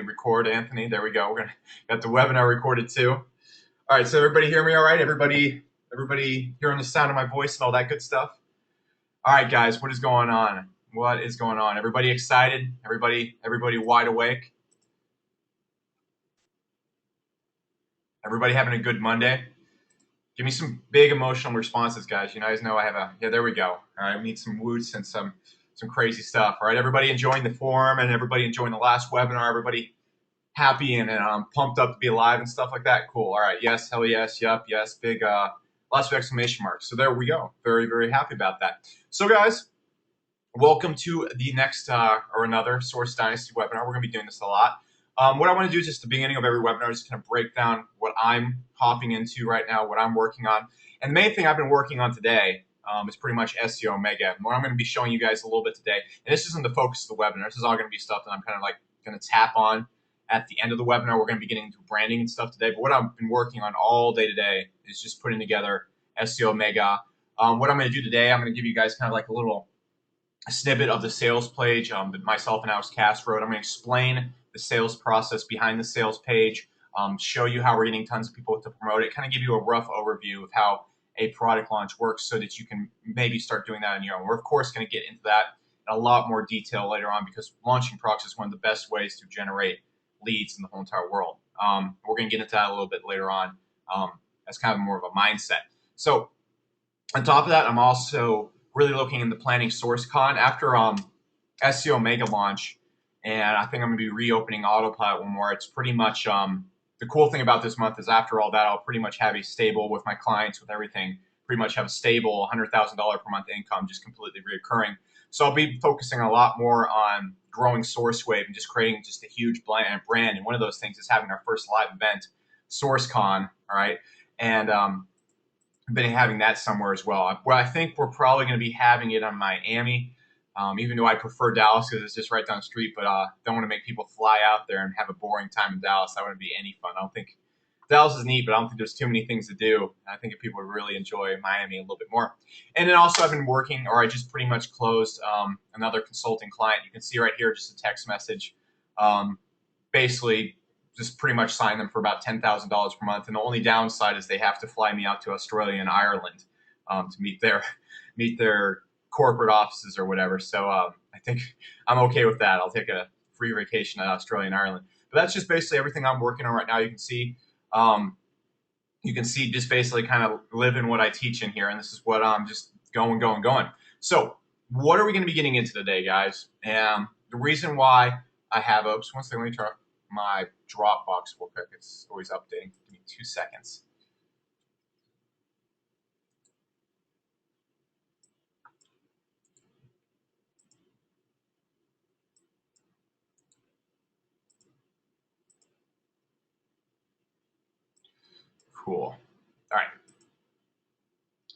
Record, Anthony. There we go. We're gonna got the webinar recorded too. All right, so everybody hear me all right? Everybody hearing the sound of my voice and all that good stuff? All right, guys, what is going on? What is going on? Everybody excited? Everybody wide awake? Everybody having a good Monday? Give me some big emotional responses, guys. You guys know I have yeah, there we go. All right, we need some woots and some crazy stuff. All right, everybody enjoying the forum and everybody enjoying the last webinar. Everybody happy and pumped up to be alive and stuff like that. Cool. All right. Yes. Hell yes. Yep. Yes. Big lots of exclamation marks. So there we go. Very, very happy about that. So guys, welcome to the next or another Source Dynasty webinar. We're going to be doing this a lot. What I want to do is just the beginning of every webinar is kind of break down what I'm hopping into right now, what I'm working on. And the main thing I've been working on today is pretty much SEO Mega. What I'm going to be showing you guys a little bit today, and this isn't the focus of the webinar. This is all going to be stuff that I'm kind of like going to tap on at the end of the webinar. We're going to be getting into branding and stuff today. But what I've been working on all day today is just putting together SEO Mega. What I'm going to do today, I'm going to give you guys kind of like a snippet of the sales page that myself and Alex Cass wrote. I'm going to explain the sales process behind the sales page, show you how we're getting tons of people to promote it, kind of give you a rough overview of how a product launch works so that you can maybe start doing that on your own. We're, of course, going to get into that in a lot more detail later on because launching products is one of the best ways to generate leads in the whole entire world. We're going to get into that a little bit later on as kind of more of a mindset. So on top of that, I'm also really looking into planning SourceCon after SEO Mega launch, and I think I'm going to be reopening Autopilot one more. It's pretty much the cool thing about this month is after all that, I'll pretty much have a stable with my clients, with everything, pretty much have a stable $100,000 per month income, just completely reoccurring. So I'll be focusing a lot more on growing SourceWave and just creating just a huge brand. And one of those things is having our first live event, SourceCon, all right? And I've been having that somewhere as well. Well, I think we're probably going to be having it in Miami, even though I prefer Dallas because it's just right down the street, but don't want to make people fly out there and have a boring time in Dallas. That wouldn't be any fun. I don't think Dallas is neat, but I don't think there's too many things to do. I think if people would really enjoy Miami a little bit more. And then also I've been working, or I just pretty much closed another consulting client. You can see right here just a text message. Basically, just pretty much sign them for about $10,000 per month. And the only downside is they have to fly me out to Australia and Ireland to meet their corporate offices or whatever. So I think I'm okay with that. I'll take a free vacation at Australia and Ireland. But that's just basically everything I'm working on right now. You can see just basically kind of living what I teach in here. And this is what I'm just going. So what are we going to be getting into today, guys? And the reason why I have, oops, one second, let me try my Dropbox real quick. It's always updating. Give me 2 seconds. Cool. All right.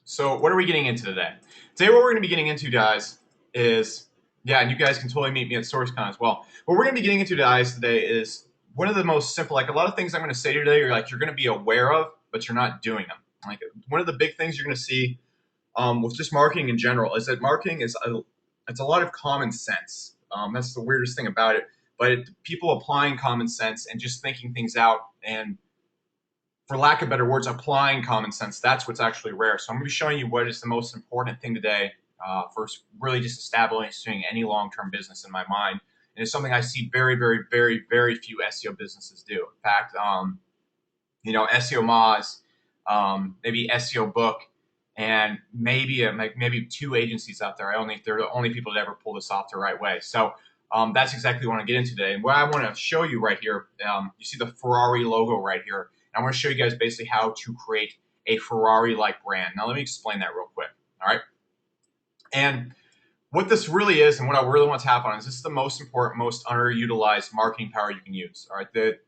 So what are we getting into today? Today what we're going to be getting into, guys, is, yeah, and you guys can totally meet me at SourceCon as well. What we're going to be getting into, guys, today is one of the most simple, like a lot of things I'm going to say today are like you're going to be aware of, but you're not doing them. Like one of the big things you're going to see with just marketing in general is that marketing is it's a lot of common sense. That's the weirdest thing about it. But people applying common sense and just thinking things out and, for lack of better words, applying common sense, that's what's actually rare. So I'm going to be showing you what is the most important thing today for really just establishing any long-term business in my mind. And it's something I see very, very, very, very few SEO businesses do. In fact, SEO Moz, maybe SEO Book, and maybe 2 agencies out there. They're the only people that ever pull this off the right way. So that's exactly what I want to get into today. And what I want to show you right here, you see the Ferrari logo right here. I want to show you guys basically how to create a Ferrari-like brand. Now, let me explain that real quick, all right? And what this really is and what I really want to tap on is this is the most important, most underutilized marketing power you can use, all right? The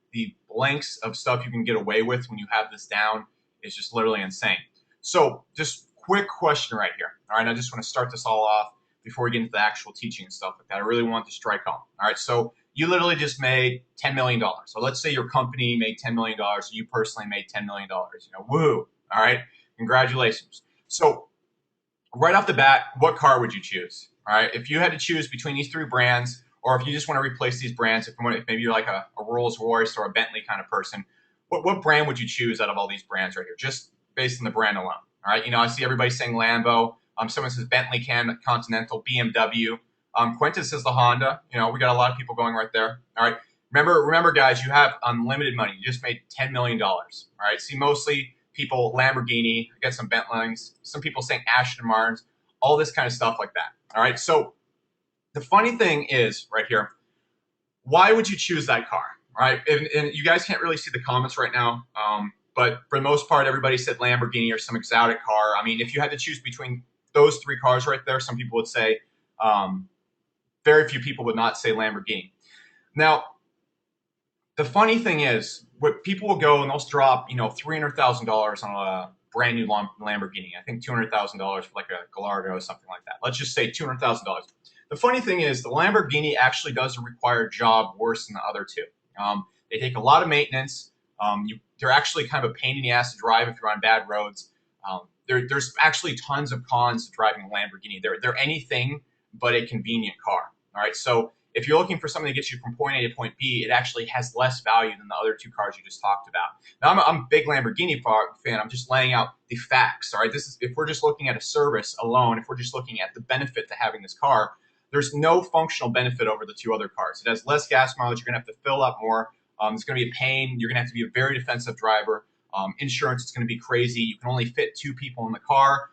lengths of stuff you can get away with when you have this down is just literally insane. So just quick question right here, all right? I just want to start this all off before we get into the actual teaching and stuff like that. I really want to strike home, all right? So you literally just made $10 million. So let's say your company made $10 million. So you personally made $10 million. Woo, all right? Congratulations. So right off the bat, what car would you choose? All right, if you had to choose between these 3 brands or if you just want to replace these brands, if maybe you're like a Rolls Royce or a Bentley kind of person, what brand would you choose out of all these brands right here, just based on the brand alone? All right, I see everybody saying Lambo. Someone says Bentley, Continental, BMW. Quentin says the Honda. We got a lot of people going right there. All right. Remember, guys, you have unlimited money. You just made $10 million. All right. See, mostly people Lamborghini. I got some Bentleys. Some people saying Aston Martins. All this kind of stuff like that. All right. So the funny thing is right here, why would you choose that car? All right. And you guys can't really see the comments right now. But for the most part, everybody said Lamborghini or some exotic car. I mean, if you had to choose between those three cars right there, some people would say, very few people would not say Lamborghini. Now, the funny thing is, what people will go and they'll drop, $300,000 on a brand new Lamborghini. I think $200,000 for like a Gallardo or something like that. Let's just say $200,000. The funny thing is, the Lamborghini actually does a required job worse than the other two. They take a lot of maintenance. They're actually kind of a pain in the ass to drive if you're on bad roads. There's actually tons of cons to driving a Lamborghini. They're anything but a convenient car. All right, so if you're looking for something that gets you from point A to point B, it actually has less value than the other two cars you just talked about. Now, I'm a big Lamborghini fan. I'm just laying out the facts. All right, if we're just looking at a service alone, if we're just looking at the benefit to having this car, there's no functional benefit over the two other cars. It has less gas mileage. You're going to have to fill up more. It's going to be a pain. You're going to have to be a very defensive driver. Insurance is going to be crazy. You can only fit 2 people in the car.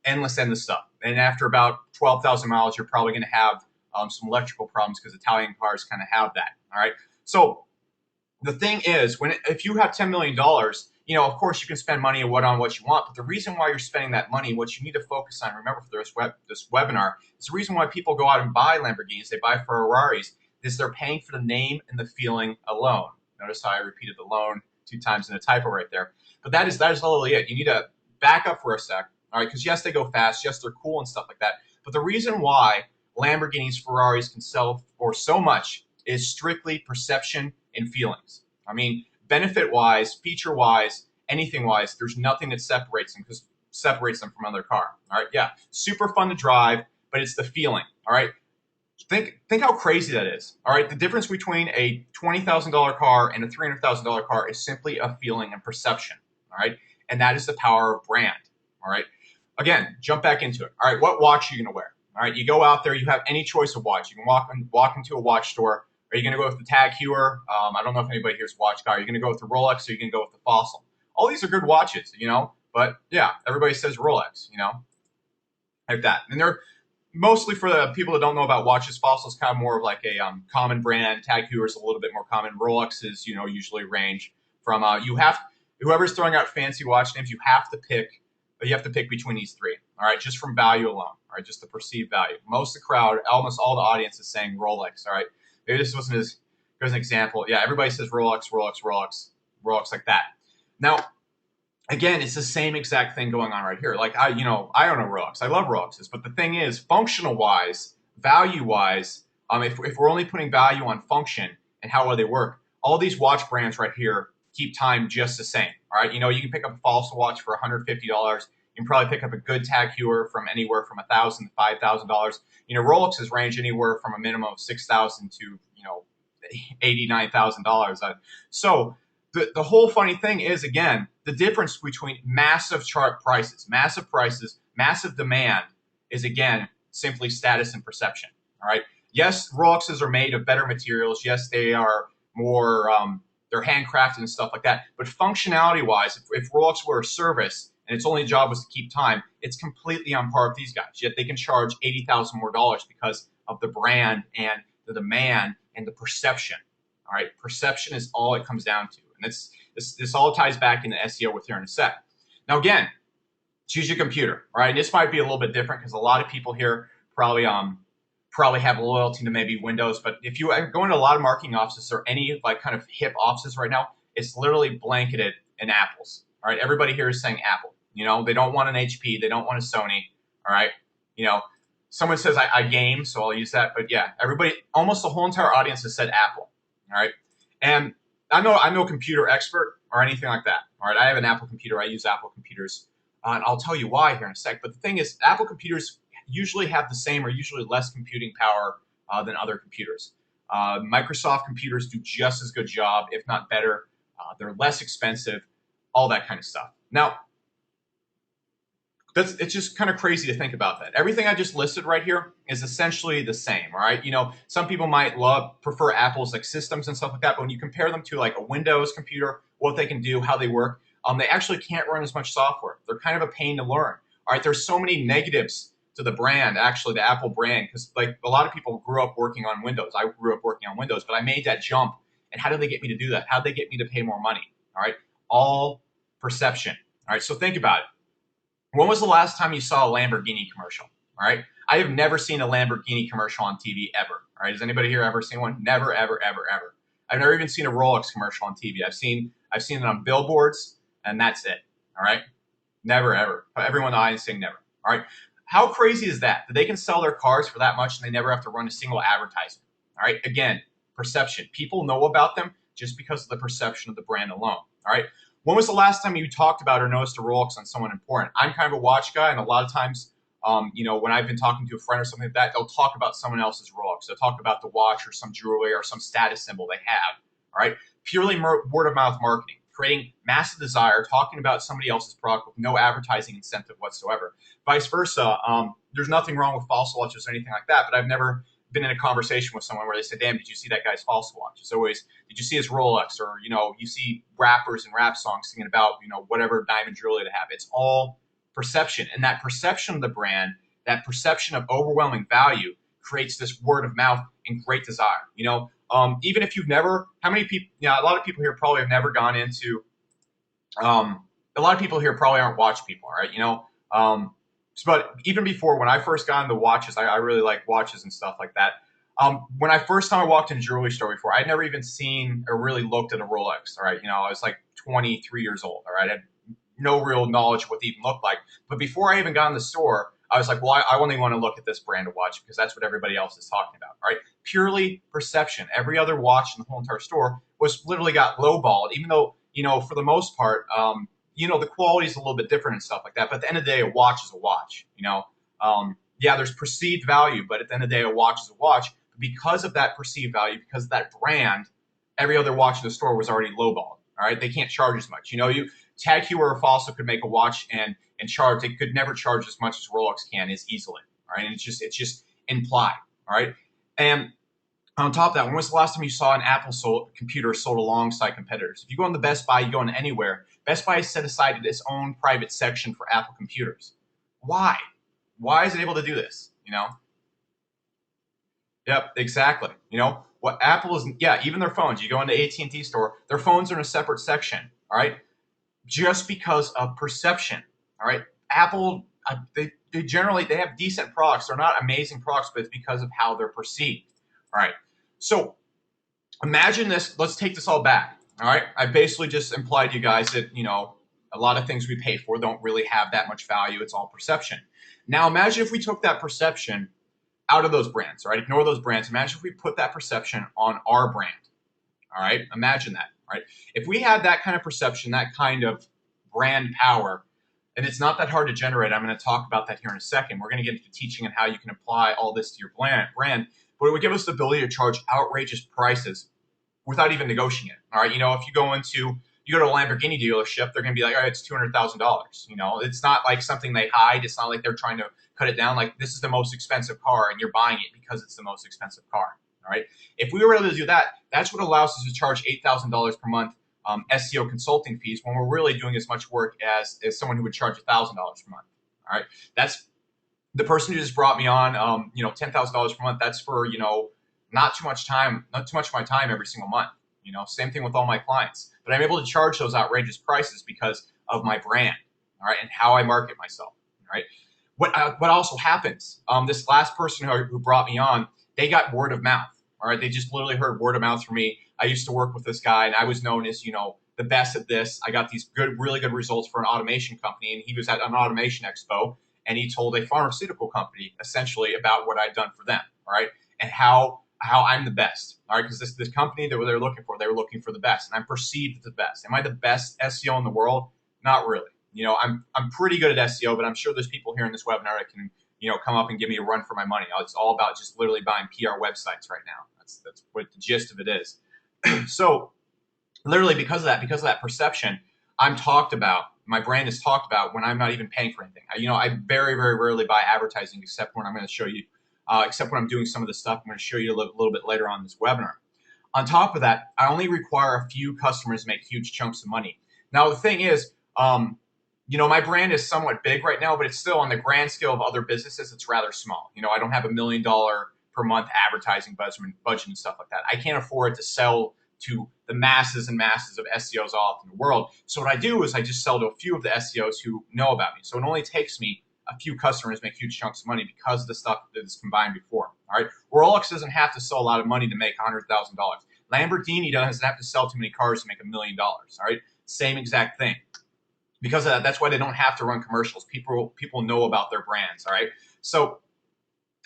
Endless stuff. And after about 12,000 miles, you're probably going to have some electrical problems because Italian cars kind of have that. All right. So the thing is, if you have $10 million, of course you can spend money on what you want. But the reason why you're spending that money, what you need to focus on, remember for this webinar, is the reason why people go out and buy Lamborghinis, they buy Ferraris, is they're paying for the name and the feeling alone. Notice how I repeated the loan 2 times in a typo right there. But that is literally it. You need to back up for a sec. All right, because yes, they go fast. Yes, they're cool and stuff like that. But the reason why Lamborghinis, Ferraris can sell for so much is strictly perception and feelings. I mean, benefit-wise, feature-wise, anything-wise, there's nothing that separates them from another car. All right, yeah, super fun to drive, but it's the feeling. All right, think how crazy that is. All right, the difference between a $20,000 car and a $300,000 car is simply a feeling and perception. All right, and that is the power of brand. All right. Again, jump back into it. All right, what watch are you going to wear? All right, you go out there, you have any choice of watch. You can walk into a watch store. Are you going to go with the Tag Heuer? I don't know if anybody here's watch guy. Are you going to go with the Rolex or are you going to go with the Fossil? All these are good watches, but yeah, everybody says Rolex, like that. And they're mostly for the people that don't know about watches. Fossil is kind of more of like a common brand. Tag Heuer is a little bit more common. Rolex is, usually range from whoever's throwing out fancy watch names, you have to pick between these 3, all right, just from value alone, all right, just the perceived value. Most of the crowd, almost all the audience is saying Rolex, all right. Maybe this wasn't as good as an example. Yeah, everybody says Rolex, Rolex, Rolex, Rolex like that. Now, again, it's the same exact thing going on right here. Like, I own a Rolex. I love Rolexes. But the thing is, functional-wise, value-wise, if we're only putting value on function and how well they work, all these watch brands right here keep time just the same. All right, you can pick up a Fossil watch for $150. You can probably pick up a good Tag Heuer from anywhere from $1,000 to $5,000. Rolexes range anywhere from a minimum of $6,000 to $89,000. So the whole funny thing is, again, the difference between massive prices, massive demand is, again, simply status and perception. All right. Yes, Rolexes are made of better materials. Yes, they are more they're handcrafted and stuff like that. But functionality-wise, if Rolex were a service and its only job was to keep time, it's completely on par with these guys. Yet they can charge $80,000 more because of the brand and the demand and the perception. All right, perception is all it comes down to, and this all ties back into SEO with here in a sec. Now, again, choose your computer. All right, and this might be a little bit different because a lot of people here probably have loyalty to maybe Windows, but if you go into a lot of marketing offices or any like kind of hip offices right now, it's literally blanketed in Apples. All right, everybody here is saying Apple. They don't want an HP, they don't want a Sony. All right, someone says I game, so I'll use that. But yeah, everybody, almost the whole entire audience has said Apple. All right, and I'm no computer expert or anything like that. All right, I have an Apple computer. I use Apple computers, and I'll tell you why here in a sec. But the thing is, Apple computers usually have the same or usually less computing power than other computers. Microsoft computers do just as good job, if not better. They're less expensive, all that kind of stuff. Now, it's just kind of crazy to think about that. Everything I just listed right here is essentially the same, all right? You know, some people might prefer Apple's like systems and stuff like that, but when you compare them to like a Windows computer, what they can do, how they work, they actually can't run as much software. They're kind of a pain to learn, all right? There's so many negatives to the brand, actually, the Apple brand, because like a lot of people grew up working on Windows. I grew up working on Windows, but I made that jump. And how did they get me to do that? How did they get me to pay more money? All right, all perception. All right, so think about it. When was the last time you saw a Lamborghini commercial? All right, I have never seen a Lamborghini commercial on TV ever. All right, has anybody here ever seen one? Never, ever, ever, ever. I've never even seen a Rolex commercial on TV. I've seen it on billboards, and that's it. All right, never, ever. Everyone I saying never. All right. How crazy is that? That they can sell their cars for that much and they never have to run a single advertisement. All right. Again, perception. People know about them just because of the perception of the brand alone. All right. When was the last time you talked about or noticed a Rolex on someone important? I'm kind of a watch guy, and a lot of times, when I've been talking to a friend or something like that, they'll talk about someone else's Rolex. They'll talk about the watch or some jewelry or some status symbol they have. All right. Purely word of mouth marketing, creating massive desire, talking about somebody else's product with no advertising incentive whatsoever. Vice versa, there's nothing wrong with false watches or anything like that, but I've never been in a conversation with someone where they said, damn, did you see that guy's false watch? It's always, did you see his Rolex? Or, you see rappers and rap songs singing about, whatever diamond jewelry they have. It's all perception. And that perception of the brand, that perception of overwhelming value creates this word of mouth and great desire. Even if you've never, how many people, a lot of people here probably have never gone into, a lot of people here probably aren't watch people, right? But even before, when I first got into watches, I really like watches and stuff like that. When I first time I walked in a jewelry store before, I'd never even seen or really looked at a Rolex, all right? I was like 23 years old, all right? I had no real knowledge of what they even looked like. But before I even got in the store, I was like, well, I only want to look at this brand of watch because that's what everybody else is talking about, all right? Purely perception. Every other watch in the whole entire store was literally got lowballed, even though, for the most part, the quality is a little bit different and stuff like that. But at the end of the day, a watch is a watch, yeah, there's perceived value, but at the end of the day, a watch is a watch. Because of that perceived value, because of that brand, every other watch in the store was already lowballed, all right? They can't charge as much. Tag Heuer or Fossil could make a watch and charge. They could never charge as much as Rolex can as easily, all right? And it's just implied, all right? And on top of that, when was the last time you saw an Apple computer sold alongside competitors? If you go on the Best Buy, you go on anywhere, Best Buy has set aside its own private section for Apple computers. Why? Why is it able to do this? Yep, exactly. What Apple is, yeah, even their phones. You go into AT&T store, their phones are in a separate section, all right? Just because of perception, all right? Apple, they generally, they have decent products. They're not amazing products, but it's because of how they're perceived, all right? So imagine this. Let's take this all back, all right? I basically just implied to you guys that, a lot of things we pay for don't really have that much value. It's all perception. Now imagine if we took that perception out of those brands, all right? Ignore those brands. Imagine if we put that perception on our brand, all right? Imagine that, all right? If we had that kind of perception, that kind of brand power, and it's not that hard to generate. I'm going to talk about that here in a second. We're going to get into teaching and how you can apply all this to your brand, but it would give us the ability to charge outrageous prices without even negotiating it, all right? If you go to a Lamborghini dealership, they're going to be like, all right, it's $200,000. It's not like something they hide. It's not like they're trying to cut it down. Like, this is the most expensive car and you're buying it because it's the most expensive car. All right. If we were able to do that, that's what allows us to charge $8,000 per month SEO consulting fees when we're really doing as much work as someone who would charge $1,000 per month. All right. That's the person who just brought me on, $10,000 per month. That's for, not too much of my time every single month. Same thing with all my clients. But I'm able to charge those outrageous prices because of my brand, all right, and how I market myself, all right? What also happens, this last person who brought me on, they got word of mouth, all right? They just literally heard word of mouth from me. I used to work with this guy, and I was known as, the best at this. I got these really good results for an automation company, and he was at an automation expo, and he told a pharmaceutical company, essentially, about what I'd done for them, all right, and how I'm the best, all right? Because this company that they were looking for the best, and I'm perceived as the best. Am I the best SEO in the world? Not really. I'm pretty good at SEO, but I'm sure there's people here in this webinar that can come up and give me a run for my money. It's all about just literally buying PR websites right now. That's what the gist of it is. So literally because of that perception, I'm talked about. My brand is talked about when I'm not even paying for anything. I very, very rarely buy advertising except when I'm going to show you, except when I'm doing some of the stuff I'm going to show you a little bit later on in this webinar. On top of that, I only require a few customers to make huge chunks of money. Now, the thing is, my brand is somewhat big right now, but it's still on the grand scale of other businesses, it's rather small. I don't have $1 million per month advertising budget and stuff like that. I can't afford to sell to the masses and masses of SEOs all over the world. So what I do is I just sell to a few of the SEOs who know about me. So it only takes me a few customers to make huge chunks of money because of the stuff that is combined before. All right, Rolex doesn't have to sell a lot of money to make $100,000. Lamborghini doesn't have to sell too many cars to make $1 million. All right, same exact thing. Because of that, that's why they don't have to run commercials. People know about their brands. All right, so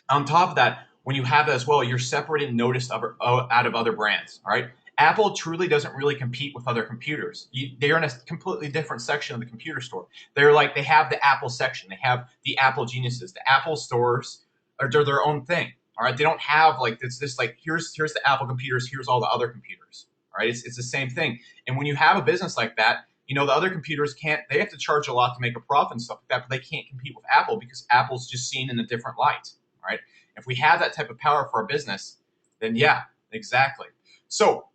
on top of that, when you have that as well, you're separated and noticed out of other brands. All right. Apple truly doesn't really compete with other computers. They're in a completely different section of the computer store. They have the Apple section. They have the Apple geniuses. The Apple stores are their own thing. All right. They don't have like this like here's the Apple computers. Here's all the other computers. All right. It's the same thing. And when you have a business like that, the other computers they have to charge a lot to make a profit and stuff like that, but they can't compete with Apple because Apple's just seen in a different light. All right. If we have that type of power for our business, then yeah, exactly. So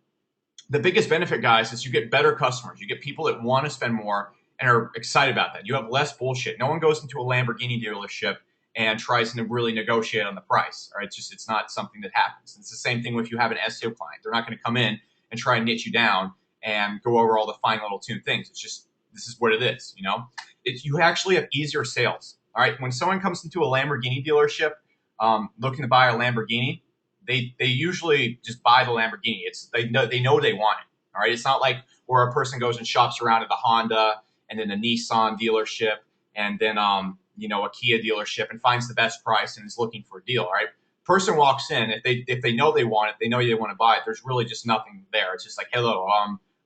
the biggest benefit, guys, is you get better customers. You get people that want to spend more and are excited about that. You have less bullshit. No one goes into a Lamborghini dealership and tries to really negotiate on the price. All right, it's not something that happens. It's the same thing if you have an SEO client. They're not going to come in and try and knit you down and go over all the fine little tuned things. It's just this is what it is. You actually have easier sales. All right, when someone comes into a Lamborghini dealership looking to buy a Lamborghini, they usually just buy the Lamborghini. They know they want it. All right. It's not like where a person goes and shops around at the Honda and then a Nissan dealership and then a Kia dealership and finds the best price and is looking for a deal. All right. Person walks in, if they know they want it, they know they want to buy it. There's really just nothing there. It's just like, hello,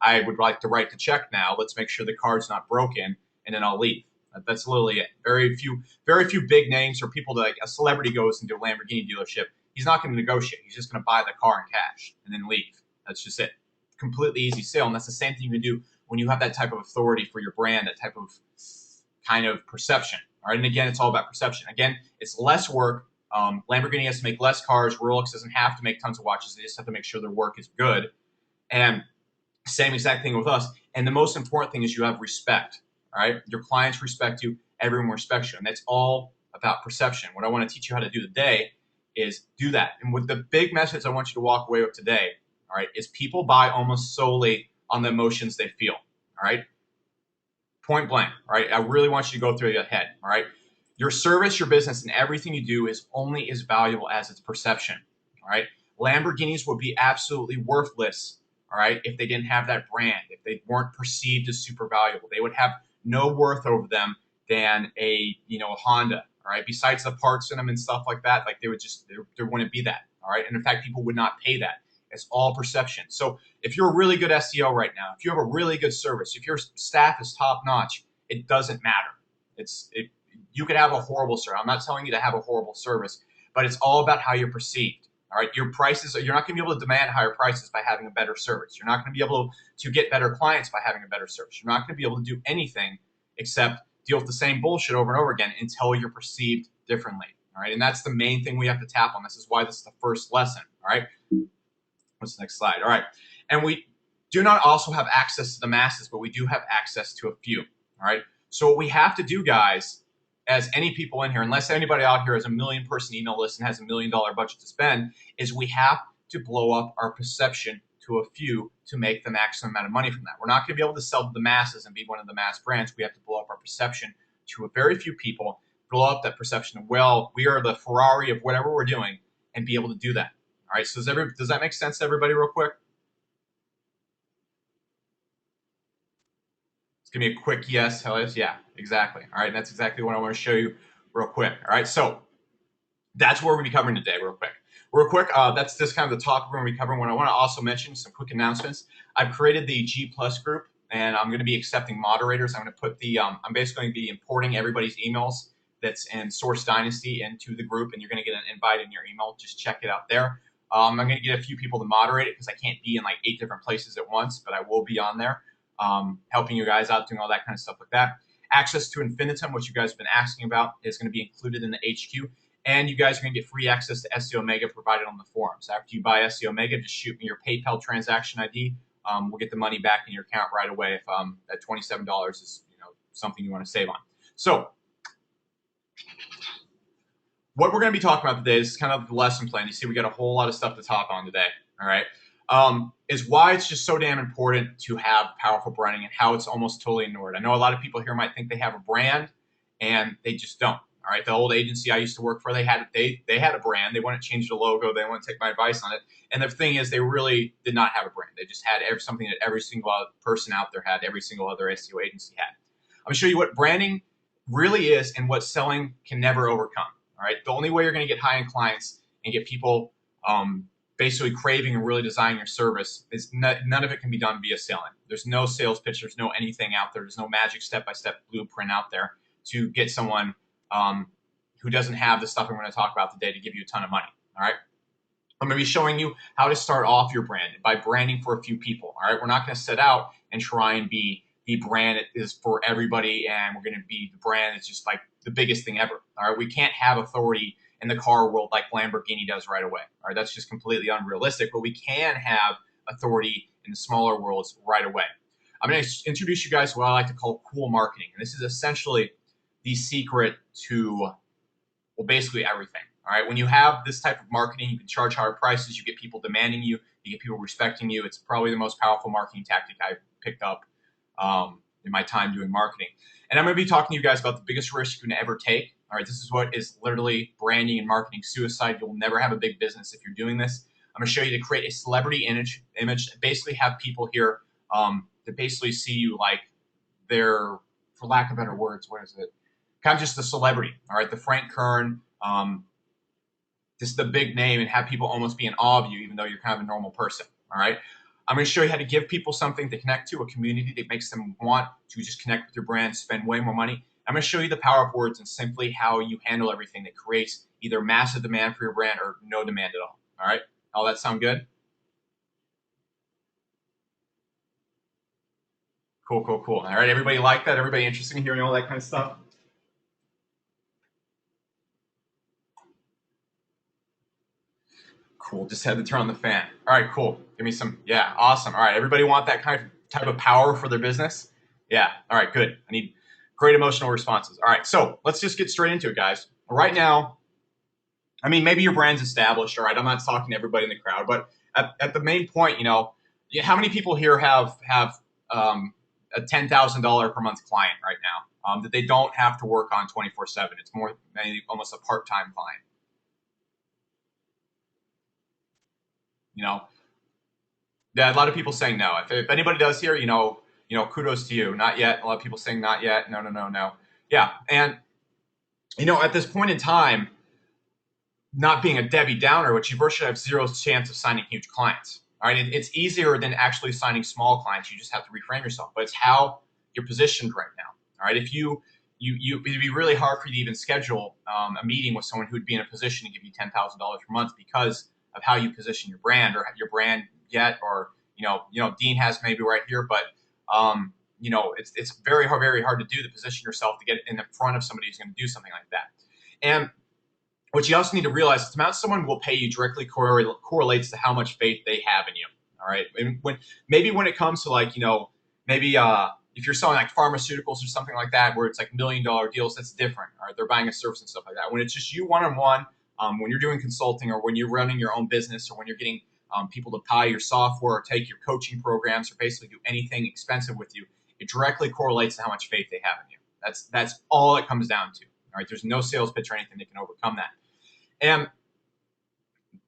I would like to write the check now. Let's make sure the card's not broken, and then I'll leave. That's literally it. Very few big names or people like a celebrity goes into a Lamborghini dealership. He's not going to negotiate. He's just going to buy the car in cash and then leave. That's just it. Completely easy sale. And that's the same thing you can do when you have that type of authority for your brand, that type of kind of perception. All right. And again, it's all about perception. Again, it's less work. Lamborghini has to make less cars. Rolex doesn't have to make tons of watches. They just have to make sure their work is good. And same exact thing with us. And the most important thing is you have respect. All right. Your clients respect you. Everyone respects you. And that's all about perception. What I want to teach you how to do today is do that. And with the big message I want you to walk away with today, all right, is people buy almost solely on the emotions they feel. All right. Point blank. All right. I really want you to go through your head. All right. Your service, your business, and everything you do is only as valuable as its perception. All right. Lamborghinis would be absolutely worthless. All right. If they didn't have that brand, if they weren't perceived as super valuable, they would have no worth over them than a Honda. All right. Besides the parts in them and stuff like that, like there wouldn't be that. All right. And in fact, people would not pay that. It's all perception. So if you're a really good SEO right now, if you have a really good service, if your staff is top notch, it doesn't matter. You could have a horrible service. I'm not telling you to have a horrible service, but it's all about how you're perceived. All right. Your prices, you're not going to be able to demand higher prices by having a better service. You're not going to be able to get better clients by having a better service. You're not going to be able to do anything except deal with the same bullshit over and over again until you're perceived differently. All right. And that's the main thing we have to tap on. This is why this is the first lesson. All right. What's the next slide? All right. And we do not also have access to the masses, but we do have access to a few. All right. So what we have to do, guys, as any people in here, unless anybody out here has a 1 million person email list and has $1 million budget to spend, is we have to blow up our perception to a few to make the maximum amount of money from that. We're not going to be able to sell to the masses and be one of the mass brands. We have to blow up our perception to a very few people, blow up that perception of, well, we are the Ferrari of whatever we're doing, and be able to do that. All right, so does that make sense to everybody real quick? It's going to be a quick yes, hell yes, yeah, exactly. All right, and that's exactly what I want to show you real quick. All right, so that's what we're going to be covering today real quick. Real quick, that's just kind of the topic we're going to be covering. What I want to also mention, some quick announcements. I've created the G Plus group, and I'm going to be accepting moderators. I'm going to put I'm basically going to be importing everybody's emails that's in Source Dynasty into the group, and you're going to get an invite in your email. Just check it out there. I'm going to get a few people to moderate it because I can't be in like 8 different places at once, but I will be on there helping you guys out, doing all that kind of stuff like that. Access to Infinitum, which you guys have been asking about, is going to be included in the HQ. And you guys are going to get free access to SEO Mega provided on the forums. After you buy SEO Mega, just shoot me your PayPal transaction ID. We'll get the money back in your account right away if that $27 is something you want to save on. So what we're going to be talking about today is kind of the lesson plan. You see, we got a whole lot of stuff to talk on today. All right, is why it's just so damn important to have powerful branding and how it's almost totally ignored. I know a lot of people here might think they have a brand, and they just don't. All right, the old agency I used to work for, they had a brand. They wouldn't change the logo. They wouldn't take my advice on it. And the thing is, they really did not have a brand. They just had something that every single other person out there had, every single other SEO agency had. I'm going to show you what branding really is and what selling can never overcome. All right, the only way you're going to get high-end clients and get people basically craving and really desiring your service is none of it can be done via selling. There's no sales pitch. There's no anything out there. There's no magic step-by-step blueprint out there to get someone who doesn't have the stuff I'm going to talk about today to give you a ton of money. All right. I'm going to be showing you how to start off your brand by branding for a few people. All right. We're not going to set out and try and be the brand that is for everybody, and we're going to be the brand that's just like the biggest thing ever. All right. We can't have authority in the car world like Lamborghini does right away. All right. That's just completely unrealistic, but we can have authority in the smaller worlds right away. I'm going to introduce you guys to what I like to call cool marketing. And this is essentially the secret to, well, basically everything. All right. When you have this type of marketing, you can charge higher prices. You get people demanding you. You get people respecting you. It's probably the most powerful marketing tactic I've picked up in my time doing marketing. And I'm going to be talking to you guys about the biggest risk you can ever take. All right. This is what is literally branding and marketing suicide. You'll never have a big business if you're doing this. I'm going to show you to create a celebrity image, basically have people here to basically see you like they're, for lack of better words, what is it? Kind of just a celebrity, all right? The Frank Kern, just the big name, and have people almost be in awe of you, even though you're kind of a normal person, all right? I'm going to show you how to give people something to connect to, a community that makes them want to just connect with your brand, spend way more money. I'm going to show you the power of words and simply how you handle everything that creates either massive demand for your brand or no demand at all, all right? All that sound good? Cool, cool, cool. All right, everybody like that? Everybody interested in hearing all that kind of stuff? Cool. Just had to turn on the fan. All right, cool. Give me some. Yeah, awesome. All right, everybody want that kind of type of power for their business? Yeah. All right, good. I need great emotional responses. All right, so let's just get straight into it, guys. Right now, I mean, maybe your brand's established. All right, I'm not talking to everybody in the crowd, but at the main point, how many people here have a $10,000 per month client right now that they don't have to work on 24/7? It's more maybe almost a part-time client. Yeah, a lot of people saying no. If anybody does here, kudos to you. Not yet. A lot of people saying not yet. No, no, no, no. Yeah, and at this point in time, not being a Debbie Downer, which you virtually have zero chance of signing huge clients. All right, it's easier than actually signing small clients. You just have to reframe yourself. But it's how you're positioned right now. All right, if it'd be really hard for you to even schedule a meeting with someone who'd be in a position to give you $10,000 per month because of how you position your brand or your brand yet, or Dean has maybe right here, but it's very hard to do to position yourself to get in the front of somebody who's going to do something like that. And what you also need to realize is the amount someone will pay you directly correlates to how much faith they have in you. All right, and when it comes to if you're selling like pharmaceuticals or something like that, where it's like $1 million deals, that's different. All right, they're buying a service and stuff like that. When it's just you one-on-one, when you're doing consulting or when you're running your own business or when you're getting people to buy your software or take your coaching programs or basically do anything expensive with you, it directly correlates to how much faith they have in you. That's all it comes down to. All right, there's no sales pitch or anything that can overcome that. And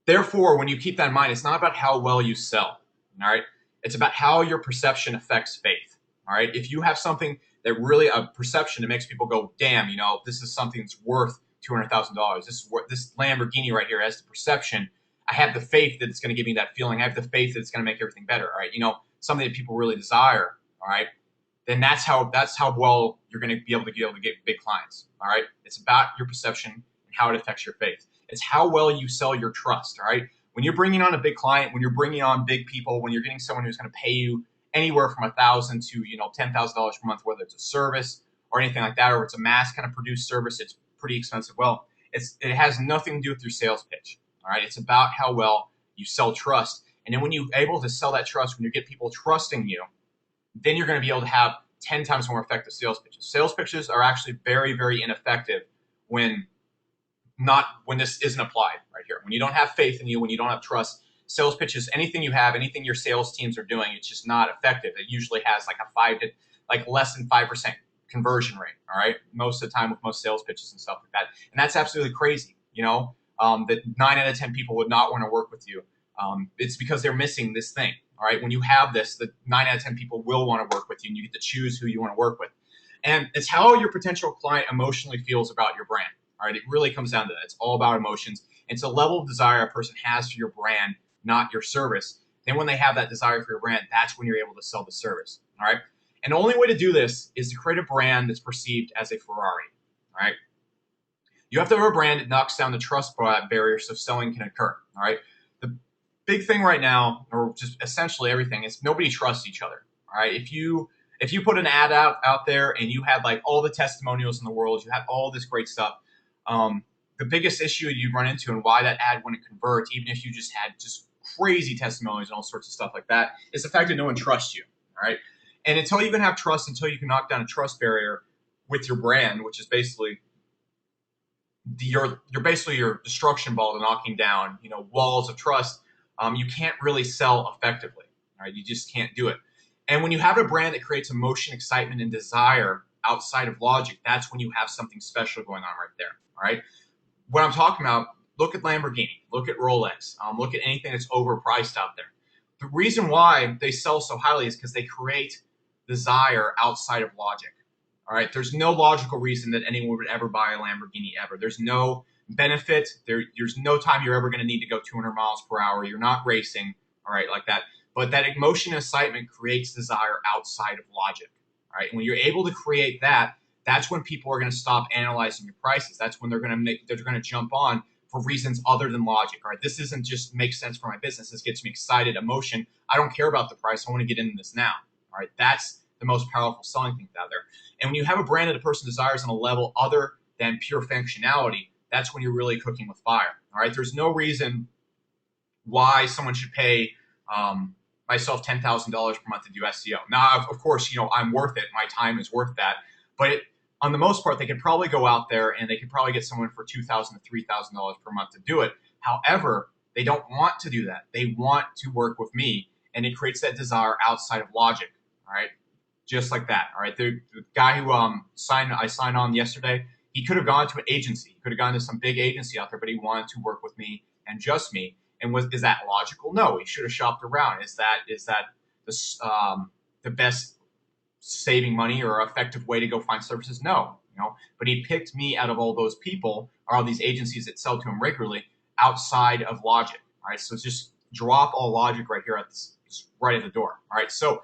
therefore, when you keep that in mind, it's not about how well you sell. All right, it's about how your perception affects faith. All right, if you have something that really a perception that makes people go, damn, this is something that's worth $200,000. This Lamborghini right here has the perception. I have the faith that it's going to give me that feeling. I have the faith that it's going to make everything better. All right, something that people really desire. All right, then that's how well you're going to be able to get big clients. All right. It's about your perception and how it affects your faith. It's how well you sell your trust. All right. When you're bringing on a big client, when you're bringing on big people, when you're getting someone who's going to pay you anywhere from $1,000 to $10,000 per month, whether it's a service or anything like that, or it's a mass kind of produced service, it's pretty expensive. Well, it has nothing to do with your sales pitch. All right. It's about how well you sell trust. And then when you're able to sell that trust, when you get people trusting you, then you're going to be able to have 10 times more effective sales pitches. Sales pitches are actually very, very ineffective when this isn't applied right here. When you don't have faith in you, when you don't have trust, sales pitches, anything you have, anything your sales teams are doing, it's just not effective. It usually has less than 5% conversion rate. All right. Most of the time with most sales pitches and stuff like that. And that's absolutely crazy. That 9 out of 10 people would not want to work with you. It's because they're missing this thing. All right. When you have this, the 9 out of 10 people will want to work with you, and you get to choose who you want to work with. And it's how your potential client emotionally feels about your brand. All right. It really comes down to that. It's all about emotions. It's a level of desire a person has for your brand, not your service. Then when they have that desire for your brand, that's when you're able to sell the service. All right. And the only way to do this is to create a brand that's perceived as a Ferrari. All right. You have to have a brand that knocks down the trust barrier so selling can occur. All right. The big thing right now, or just essentially everything, is nobody trusts each other. All right. If you put an ad out there and you had like all the testimonials in the world, you had all this great stuff, the biggest issue you run into and why that ad wouldn't convert, even if you just had just crazy testimonials and all sorts of stuff like that, is the fact that no one trusts you. All right. And until you can have trust, until you can knock down a trust barrier with your brand, which is basically your destruction ball to knocking down, walls of trust, you can't really sell effectively. All right. You just can't do it. And when you have a brand that creates emotion, excitement, and desire outside of logic, that's when you have something special going on right there. All right. What I'm talking about, look at Lamborghini, look at Rolex, look at anything that's overpriced out there. The reason why they sell so highly is because they create desire outside of logic. All right. There's no logical reason that anyone would ever buy a Lamborghini ever. There's no benefit. There's no time you're ever going to need to go 200 miles per hour. You're not racing. All right. Like that. But that emotion and excitement creates desire outside of logic. All right. And when you're able to create that, that's when people are going to stop analyzing your prices. That's when they're going to jump on for reasons other than logic. All right. This isn't just makes sense for my business. This gets me excited, emotion. I don't care about the price. I want to get into this now. All right. That's the most powerful selling thing out there. And when you have a brand that a person desires on a level other than pure functionality, that's when you're really cooking with fire. All right. There's no reason why someone should pay myself $10,000 per month to do SEO. Now, of course, I'm worth it. My time is worth that. But on the most part, they could probably go out there and they could probably get someone for $2,000 to $3,000 per month to do it. However, they don't want to do that. They want to work with me, and it creates that desire outside of logic. All right, just like that. All right, the guy who I signed on yesterday, he could have gone to an agency. He could have gone to some big agency out there, but he wanted to work with me and just me. And is that logical? No, he should have shopped around. Is that the best saving money or effective way to go find services? No, but he picked me out of all those people or all these agencies that sell to him regularly outside of logic. All right, so just drop all logic right here right at the door. All right, so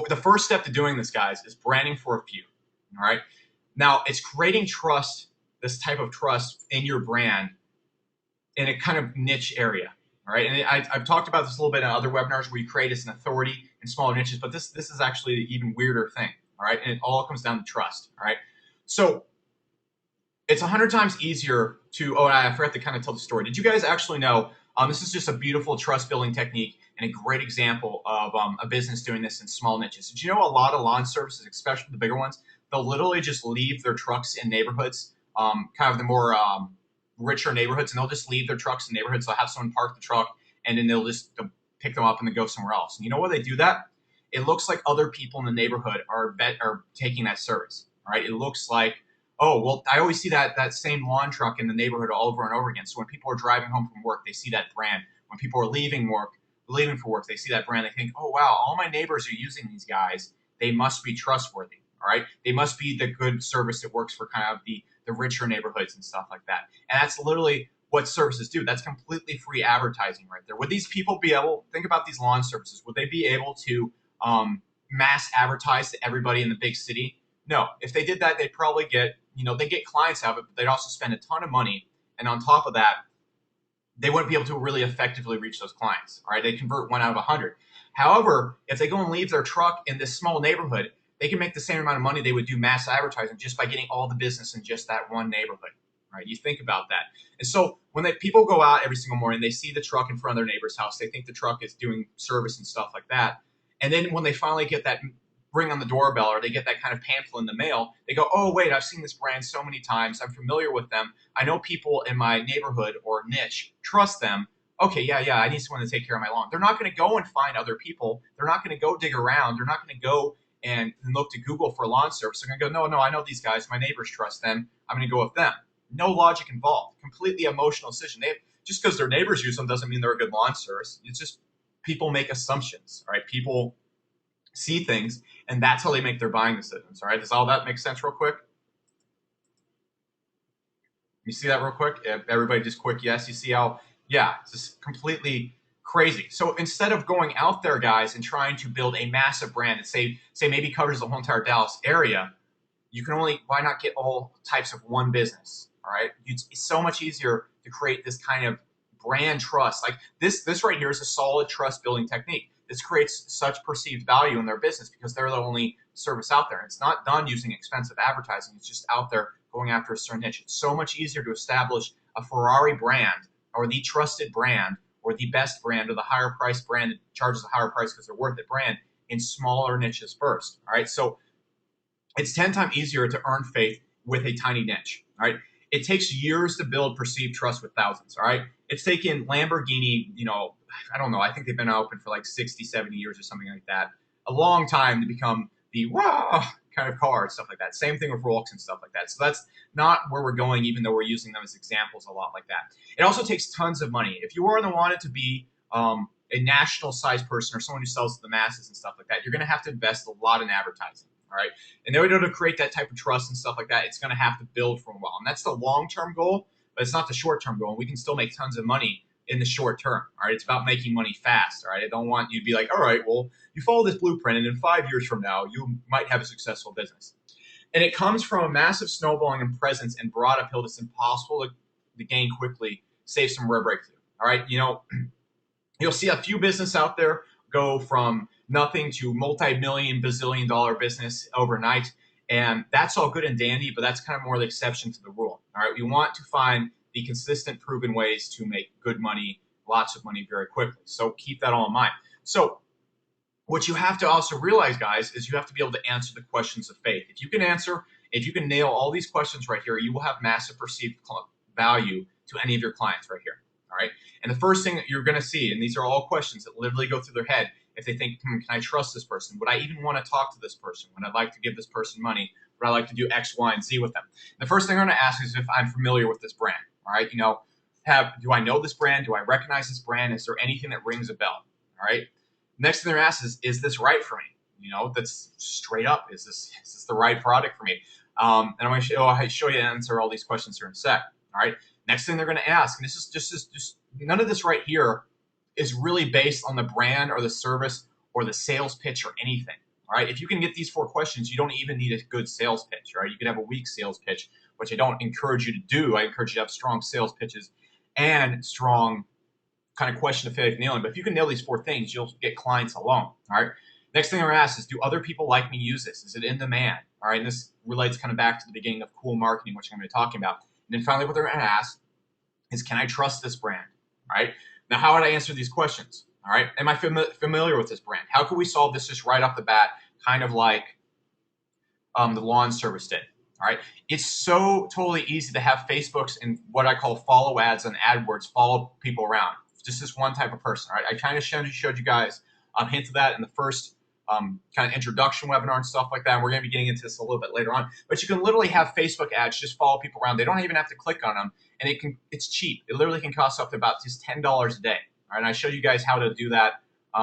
the first step to doing this, guys, is branding for a few. All right, now it's creating trust, this type of trust in your brand in a kind of niche area. All right, and I've talked about this a little bit in other webinars where you create as an authority in smaller niches, but this is actually an even weirder thing. All right, and it all comes down to trust. All right, so it's 100 times easier to. Oh, I forgot to kind of tell the story. Did you guys actually know? This is just a beautiful trust building technique and a great example of a business doing this in small niches. Did you know a lot of lawn services, especially the bigger ones, they'll literally just leave their trucks in neighborhoods, kind of the more richer neighborhoods, and they'll just leave their trucks in neighborhoods. They'll have someone park the truck, and then they'll pick them up and then go somewhere else. And you know why they do that? It looks like other people in the neighborhood are taking that service. All right, it looks like, oh, well, I always see that same lawn truck in the neighborhood over and over again. So when people are driving home from work, they see that brand. When people are leaving for work, they see that brand. They think, oh, wow, all my neighbors are using these guys. They must be trustworthy. All right, they must be the good service that works for kind of the richer neighborhoods and stuff like that. And that's literally what services do. That's completely free advertising right there. Would these people be able, think about these lawn services, would they be able to mass advertise to everybody in the big city? No. If they did that, they'd probably get, they get clients out of it, but they'd also spend a ton of money. And on top of that, they wouldn't be able to really effectively reach those clients. All right, they convert 1 out of 100. However, if they go and leave their truck in this small neighborhood, they can make the same amount of money they would do mass advertising just by getting all the business in just that one neighborhood. Right? You think about that. And so when people go out every single morning, they see the truck in front of their neighbor's house. They think the truck is doing service and stuff like that. And then when they finally get that ring on the doorbell or they get that kind of pamphlet in the mail, they go, oh, wait, I've seen this brand so many times. I'm familiar with them. I know people in my neighborhood or niche trust them. Okay, yeah, I need someone to take care of my lawn. They're not going to go and find other people. They're not going to go dig around. They're not going to go and look to Google for lawn service. They're going to go, no, I know these guys. My neighbors trust them. I'm going to go with them. No logic involved. Completely emotional decision. Just because their neighbors use them doesn't mean they're a good lawn service. It's just people make assumptions, right? People see things, and that's how they make their buying decisions, all right? Does all that make sense real quick? You see that real quick? Everybody just quick yes. You see how, yeah, it's just completely crazy. So instead of going out there, guys, and trying to build a massive brand that say maybe covers the whole entire Dallas area, why not get all types of one business, all right? It's so much easier to create this kind of brand trust. Like this right here is a solid trust building technique. This creates such perceived value in their business because they're the only service out there. It's not done using expensive advertising. It's just out there going after a certain niche. It's so much easier to establish a Ferrari brand or the trusted brand or the best brand or the higher price brand that charges a higher price because they're worth it brand in smaller niches first, all right? So it's 10 times easier to earn faith with a tiny niche, all right? It takes years to build perceived trust with thousands, all right? It's taken Lamborghini, I don't know, I think they've been open for like 60, 70 years or something like that. A long time to become the rah kind of car and stuff like that. Same thing with Rolex and stuff like that. So that's not where we're going, even though we're using them as examples a lot like that. It also takes tons of money. If you are the wanted to be a national size person or someone who sells to the masses and stuff like that, you're going to have to invest a lot in advertising. All right. And in order to create that type of trust and stuff like that, it's going to have to build for a while. And that's the long-term goal, but it's not the short-term goal. And we can still make tons of money in the short term. All right. It's about making money fast. All right. I don't want you to be like, all right, well, you follow this blueprint and in 5 years from now, you might have a successful business. And it comes from a massive snowballing and presence and broad uphill that's impossible to gain quickly, save some rare breakthrough. All right. You'll see a few businesses out there go from nothing to multi-million, bazillion-dollar business overnight. And that's all good and dandy, but that's kind of more the exception to the rule. All right, we want to find the consistent, proven ways to make good money, lots of money very quickly. So keep that all in mind. So what you have to also realize, guys, is you have to be able to answer the questions of faith. If you can nail all these questions right here, you will have massive perceived value to any of your clients right here. All right. And the first thing that you're going to see, and these are all questions that literally go through their head, if they think, can I trust this person? Would I even want to talk to this person? Would I like to give this person money? Would I like to do X, Y, and Z with them? The first thing I'm going to ask is if I'm familiar with this brand. All right. Do I know this brand? Do I recognize this brand? Is there anything that rings a bell? All right. Next thing they're asked is this right for me? That's straight up. Is this the right product for me? And I'm going to show you and answer all these questions here in a sec. All right. Next thing they're going to ask, and this is just none of this right here is really based on the brand or the service or the sales pitch or anything. All right. If you can get these 4 questions, you don't even need a good sales pitch. Right. You can have a weak sales pitch, which I don't encourage you to do. I encourage you to have strong sales pitches and strong kind of question of faith nailing. But if you can nail these 4 things, you'll get clients alone. All right. Next thing they're asked is, do other people like me use this? Is it in demand? All right. And this relates kind of back to the beginning of cool marketing, which I'm going to be talking about. And then finally, what they're going to ask is, can I trust this brand? All right. Now, how would I answer these questions? All right. Am I familiar with this brand? How can we solve this just right off the bat, kind of like the lawn service did? All right. It's so totally easy to have Facebooks and what I call follow ads and AdWords follow people around. Just this one type of person. All right. I kind of showed you guys a hint of that in the first kind of introduction webinar and stuff like that. We're going to be getting into this a little bit later on. But you can literally have Facebook ads just follow people around. They don't even have to click on them. And it's cheap. It literally can cost up to about just $10 a day. All right. And I showed you guys how to do that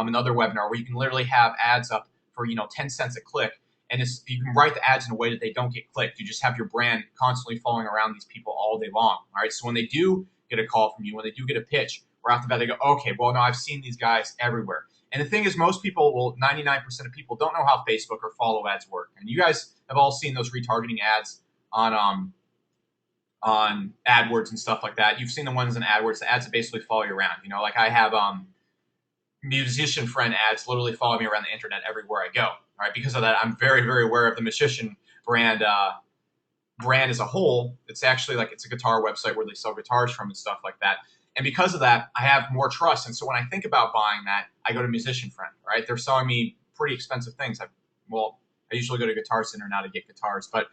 in another webinar where you can literally have ads up for 10 cents a click. And you can write the ads in a way that they don't get clicked. You just have your brand constantly following around these people all day long. All right. So when they do get a call from you, when they do get a pitch, right off the bat, they go, okay, well, no, I've seen these guys everywhere. And the thing is, most people, well, 99% of people don't know how Facebook or follow ads work. And you guys have all seen those retargeting ads on AdWords and stuff like that. You've seen the ones in AdWords, the ads that basically follow you around. You know, like I have musician friend ads literally follow me around the internet everywhere I go. Right? Because of that, I'm very, very aware of the musician brand as a whole. It's actually like it's a guitar website where they sell guitars from and stuff like that. And because of that, I have more trust. And so when I think about buying that, I go to Musician Friend, right? They're selling me pretty expensive things. I usually go to Guitar Center now to get guitars, but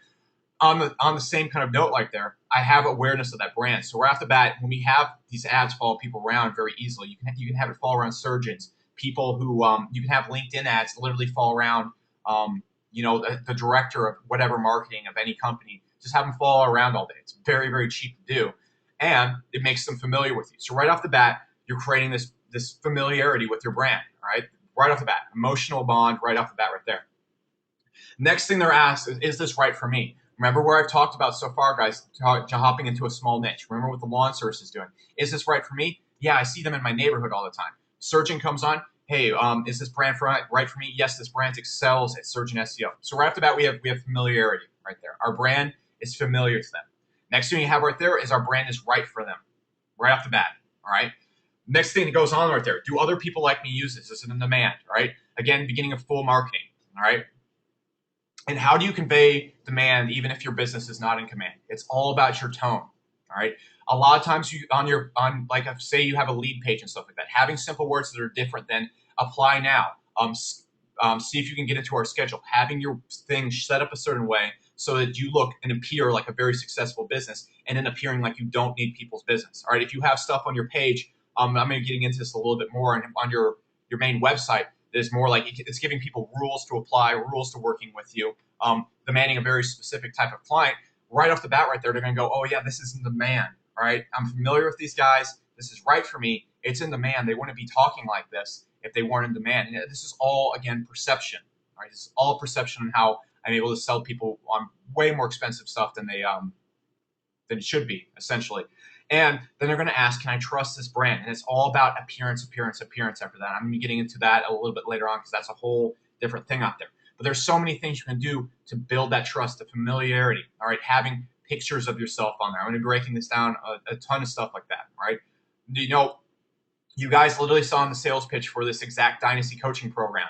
on the same kind of note like there, I have awareness of that brand. So right off the bat, when we have these ads follow people around very easily, you can have it follow around surgeons, people who you can have LinkedIn ads literally follow around the director of whatever marketing of any company. Just have them follow around all day. It's very, very cheap to do, and it makes them familiar with you. So right off the bat, you're creating this familiarity with your brand, right? Right off the bat, emotional bond right off the bat right there. Next thing they're asked is this right for me? Remember where I've talked about so far, guys, hopping into a small niche. Remember what the lawn service is doing. Is this right for me? Yeah, I see them in my neighborhood all the time. Surgeon comes on. Hey, is this brand right for me? Yes, this brand excels at search and SEO. So right off the bat, we have familiarity right there. Our brand is familiar to them. Next thing you have right there is our brand is right for them, right off the bat. All right. Next thing that goes on right there. Do other people like me use this? Is it in demand? All right. Again, beginning of full marketing. All right. And how do you convey demand even if your business is not in command? It's all about your tone. All right. A lot of times say you have a lead page and stuff like that, having simple words that are different than apply now. See if you can get into our schedule. Having your thing set up a certain way so that you look and appear like a very successful business and then appearing like you don't need people's business. All right. If you have stuff on your page, I'm going to be getting into this a little bit more on your main website. There's more like it's giving people rules to apply, rules to working with you, demanding a very specific type of client. Right off the bat right there, they're going to go, oh, yeah, this is in demand, all right? I'm familiar with these guys. This is right for me. It's in demand. They wouldn't be talking like this if they weren't in demand. And this is all, again, perception, right? This is all perception on how I'm able to sell people on way more expensive stuff than it should be, essentially. And then they're going to ask, can I trust this brand? And it's all about appearance after that. I'm going to be getting into that a little bit later on because that's a whole different thing out there. But there's so many things you can do to build that trust, the familiarity, all right? Having pictures of yourself on there. I'm going to be breaking this down, a ton of stuff like that, all right? You know, you guys literally saw in the sales pitch for this exact Dynasty coaching program,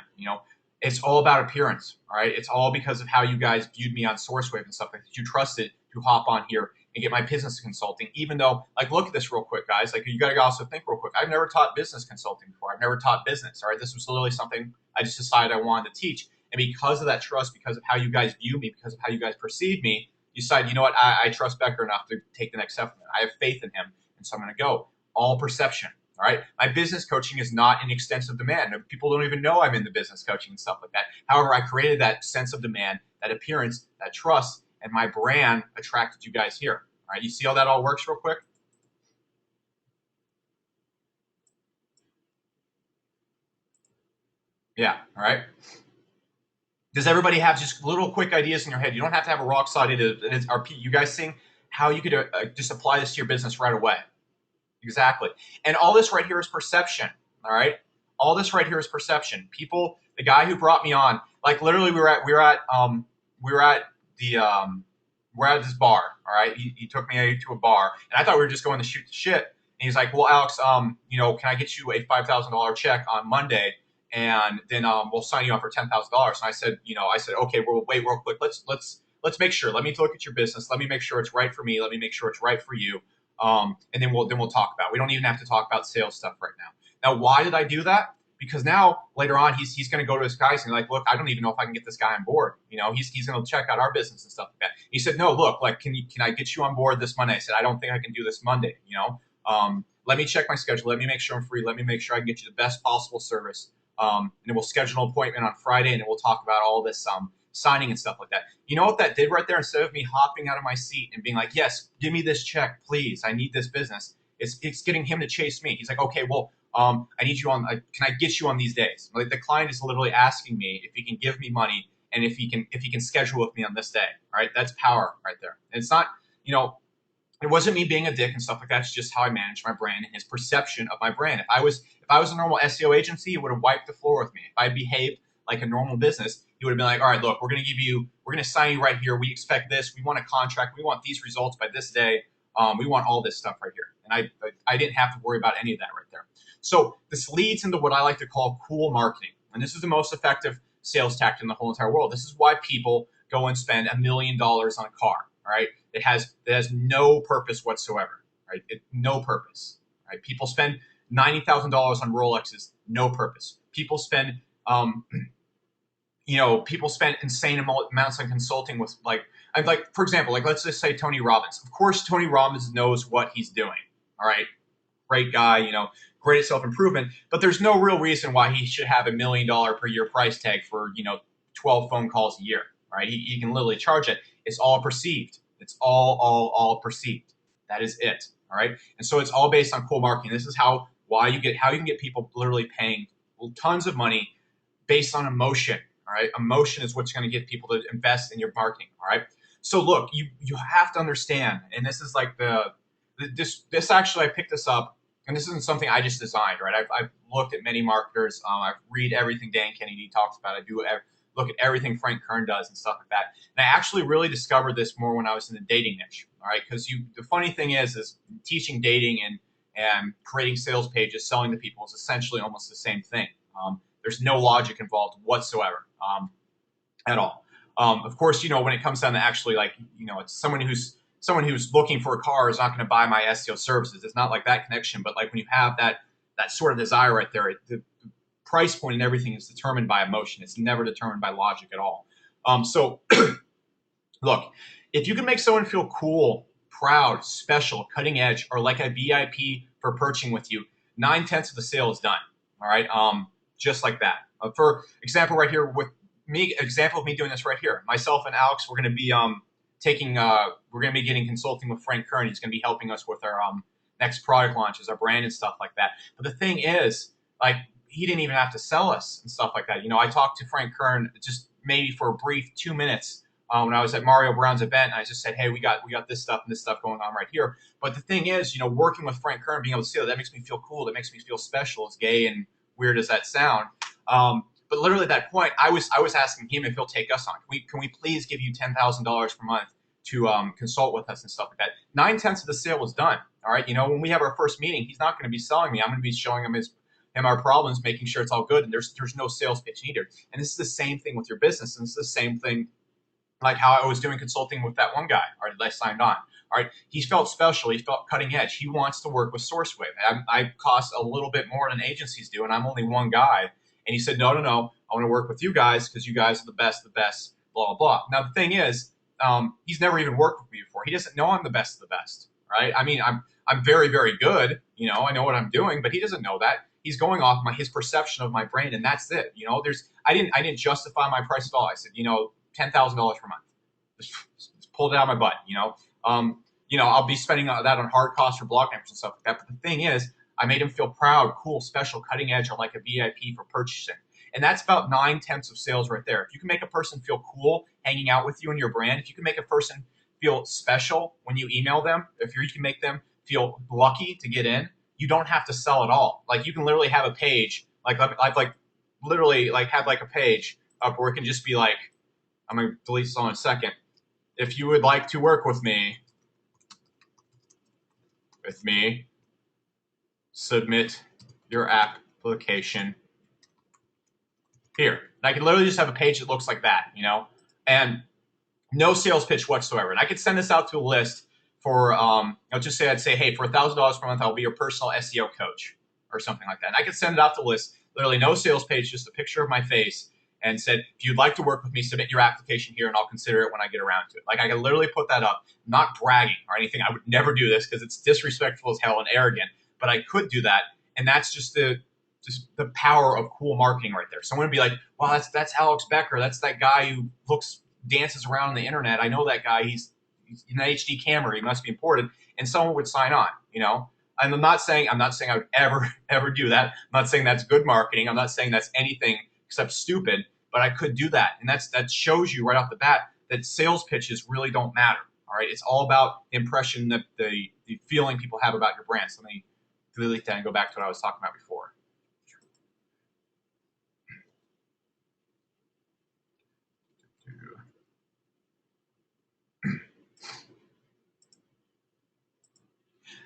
it's all about appearance, all right? It's all because of how you guys viewed me on SourceWave and stuff like that. You trusted to hop on here and get my business consulting, even though, like, look at this real quick, guys. Like, you got to also think real quick. I've never taught business consulting before. I've never taught business, all right? This was literally something I just decided I wanted to teach. And because of that trust, because of how you guys view me, because of how you guys perceive me, you decide, you know what, I trust Becker enough to take the next step. I have faith in him, and so I'm going to go. All perception, all right? My business coaching is not in extensive demand. People don't even know I'm in the business coaching and stuff like that. However, I created that sense of demand, that appearance, that trust, and my brand attracted you guys here. All right, you see how that all works real quick? Yeah, all right. Does everybody have just little quick ideas in your head? You don't have to have a rock solid idea. Are you guys seeing how you could just apply this to your business right away? Exactly. And all this right here is perception, all right? All this right here is perception. People, the guy who brought me on, like literally we were at this bar, all right? He took me to a bar, and I thought we were just going to shoot the shit. And he's like, well, Alex, can I get you a $5,000 check on Monday, and then we'll sign you up for $10,000. And I said, okay, well, wait real quick. Let's make sure. Let me look at your business. Let me make sure it's right for me. Let me make sure it's right for you. And then we'll talk about it. We don't even have to talk about sales stuff right now. Now, why did I do that? Because now later on he's going to go to his guys and be like, look, I don't even know if I can get this guy on board. He's going to check out our business and stuff like that. He said, no, look, like, can I get you on board this Monday? I said, I don't think I can do this Monday. Let me check my schedule. Let me make sure I'm free. Let me make sure I can get you the best possible service. And then we'll schedule an appointment on Friday, and then we'll talk about all this signing and stuff like that. You know what that did right there? Instead of me hopping out of my seat and being like, yes, give me this check, please. I need this business. It's getting him to chase me. He's like, okay, well, I need you on. Can I get you on these days? Like, the client is literally asking me if he can give me money and if he can schedule with me on this day. All right, that's power right there. And it's not, it wasn't me being a dick and stuff like that. It's just how I manage my brand and his perception of my brand. If If I was a normal SEO agency, he would have wiped the floor with me. If I behaved like a normal business, he would have been like, all right, look, we're going to sign you right here. We expect this. We want a contract. We want these results by this day. We want all this stuff right here. And I didn't have to worry about any of that right there. So this leads into what I like to call cool marketing. And this is the most effective sales tactic in the whole entire world. This is why people go and spend $1 million on a car, all right? It has no purpose whatsoever, right? No purpose, right? People spend $90,000 on Rolexes, no purpose. People spend, people spend insane amounts on consulting with for example, let's just say Tony Robbins. Of course, Tony Robbins knows what he's doing, all right? Great guy, great at self-improvement, but there's no real reason why he should have $1 million per year price tag for, 12 phone calls a year, right? He can literally charge it. It's all perceived. It's all perceived. That is it, all right? And so it's all based on cool marketing. This is how you can get people literally paying tons of money based on emotion, all right? Emotion is what's going to get people to invest in your marketing, all right? So look, you have to understand, and this is like this actually, I picked this up, and this isn't something I just designed, right? I've looked at many marketers. I read everything Dan Kennedy talks about. I do look at everything Frank Kern does and stuff like that. And I actually really discovered this more when I was in the dating niche, all right? Because the funny thing is teaching dating and creating sales pages, selling to people is essentially almost the same thing. There's no logic involved whatsoever at all. Of course, when it comes down to actually it's someone who's looking for a car is not going to buy my SEO services. It's not like that connection, but like when you have that sort of desire right there, the price point and everything is determined by emotion. It's never determined by logic at all. So look, if you can make someone feel cool, proud, special, cutting edge, or like a VIP for purchasing with you, 9/10 of the sale is done. All right. Just like that. For example, right here with me, example of me doing this right here, myself and Alex, we're going to be we're going to be getting consulting with Frank Kern. He's going to be helping us with our next product launches, our brand and stuff like that. But the thing is, he didn't even have to sell us and stuff like that. I talked to Frank Kern just maybe for a brief 2 minutes when I was at Mario Brown's event, and I just said, hey, we got this stuff and this stuff going on right here. But the thing is, working with Frank Kern, being able to see that makes me feel cool. That makes me feel special, as gay and weird as that sound. But literally at that point, I was asking him if he'll take us on. Can we please give you $10,000 per month to consult with us and stuff like that? 9/10 of the sale was done. All right. When we have our first meeting, he's not going to be selling me. I'm going to be showing him our problems, making sure it's all good. And there's no sales pitch needed. And this is the same thing with your business. And it's the same thing like how I was doing consulting with that one guy, all right, that I signed on. All right. He felt special. He felt cutting edge. He wants to work with SourceWave. I cost a little bit more than agencies do, and I'm only one guy. And he said, no, I want to work with you guys because you guys are the best, blah, blah, blah. Now, the thing is, he's never even worked with me before. He doesn't know I'm the best of the best, right? I mean, I'm very, very good. I know what I'm doing, but he doesn't know that. He's going off his perception of my brand, and that's it. I didn't justify my price at all. I said, $10,000 per month. Just pull it out of my butt, I'll be spending that on hard costs for blog names and stuff like that. But the thing is, I made him feel proud, cool, special, cutting edge, or like a VIP for purchasing. And that's about 9/10 of sales right there. If you can make a person feel cool hanging out with you and your brand, if you can make a person feel special when you email them, if you can make them feel lucky to get in, you don't have to sell at all. Like you can literally have a page, I've literally had a page up where it can just be like, I'm going to delete this all in a second. If you would like to work with me, submit your application here. And I can literally just have a page that looks like that, and no sales pitch whatsoever. And I could send this out to a list for, I'd say, hey, for $1,000 per month, I'll be your personal SEO coach or something like that. And I could send it out to a list, literally no sales page, just a picture of my face, and said, if you'd like to work with me, submit your application here and I'll consider it when I get around to it. I could literally put that up, not bragging or anything. I would never do this because it's disrespectful as hell and arrogant, but I could do that. And that's just the power of cool marketing right there. Someone would be like, well, that's Alex Becker. That's that guy who dances around on the internet. I know that guy. He's an HD camera. He must be important. And someone would sign on, And I'm not saying I would ever do that. I'm not saying that's good marketing. I'm not saying that's anything except stupid, but I could do that. And that shows you right off the bat that sales pitches really don't matter. All right. It's all about the impression, the feeling people have about your brand. So let me delete that and go back to what I was talking about before.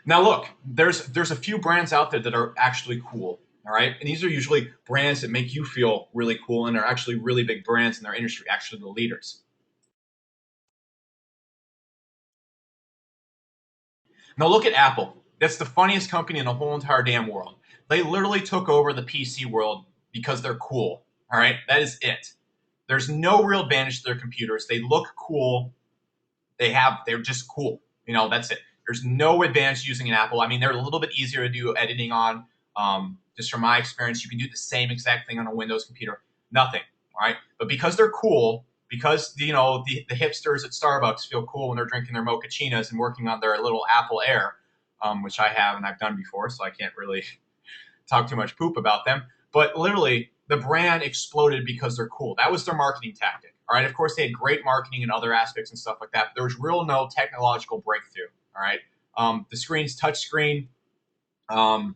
Now look, there's a few brands out there that are actually cool. All right. And these are usually brands that make you feel really cool and are actually really big brands in their industry, actually the leaders. Now look at Apple. That's the funniest company in the whole entire damn world. They literally took over the PC world because they're cool. All right. That is it. There's no real advantage to their computers. They look cool. They're just cool. That's it. There's no advantage using an Apple. I mean, they're a little bit easier to do editing on. Just from my experience, you can do the same exact thing on a Windows computer. Nothing. All right. But because they're cool, because the hipsters at Starbucks feel cool when they're drinking their mochachinas and working on their little Apple Air, which I have and I've done before, so I can't really talk too much poop about them. But literally, the brand exploded because they're cool. That was their marketing tactic. All right. Of course, they had great marketing in other aspects and stuff like that. But there was real no technological breakthrough. All right. The screen's touch screen, and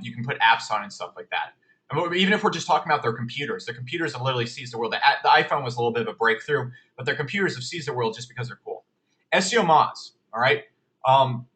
you can put apps on and stuff like that. And even if we're just talking about their computers have literally seized the world. The iPhone was a little bit of a breakthrough, but their computers have seized the world just because they're cool. SEO Moz, all right?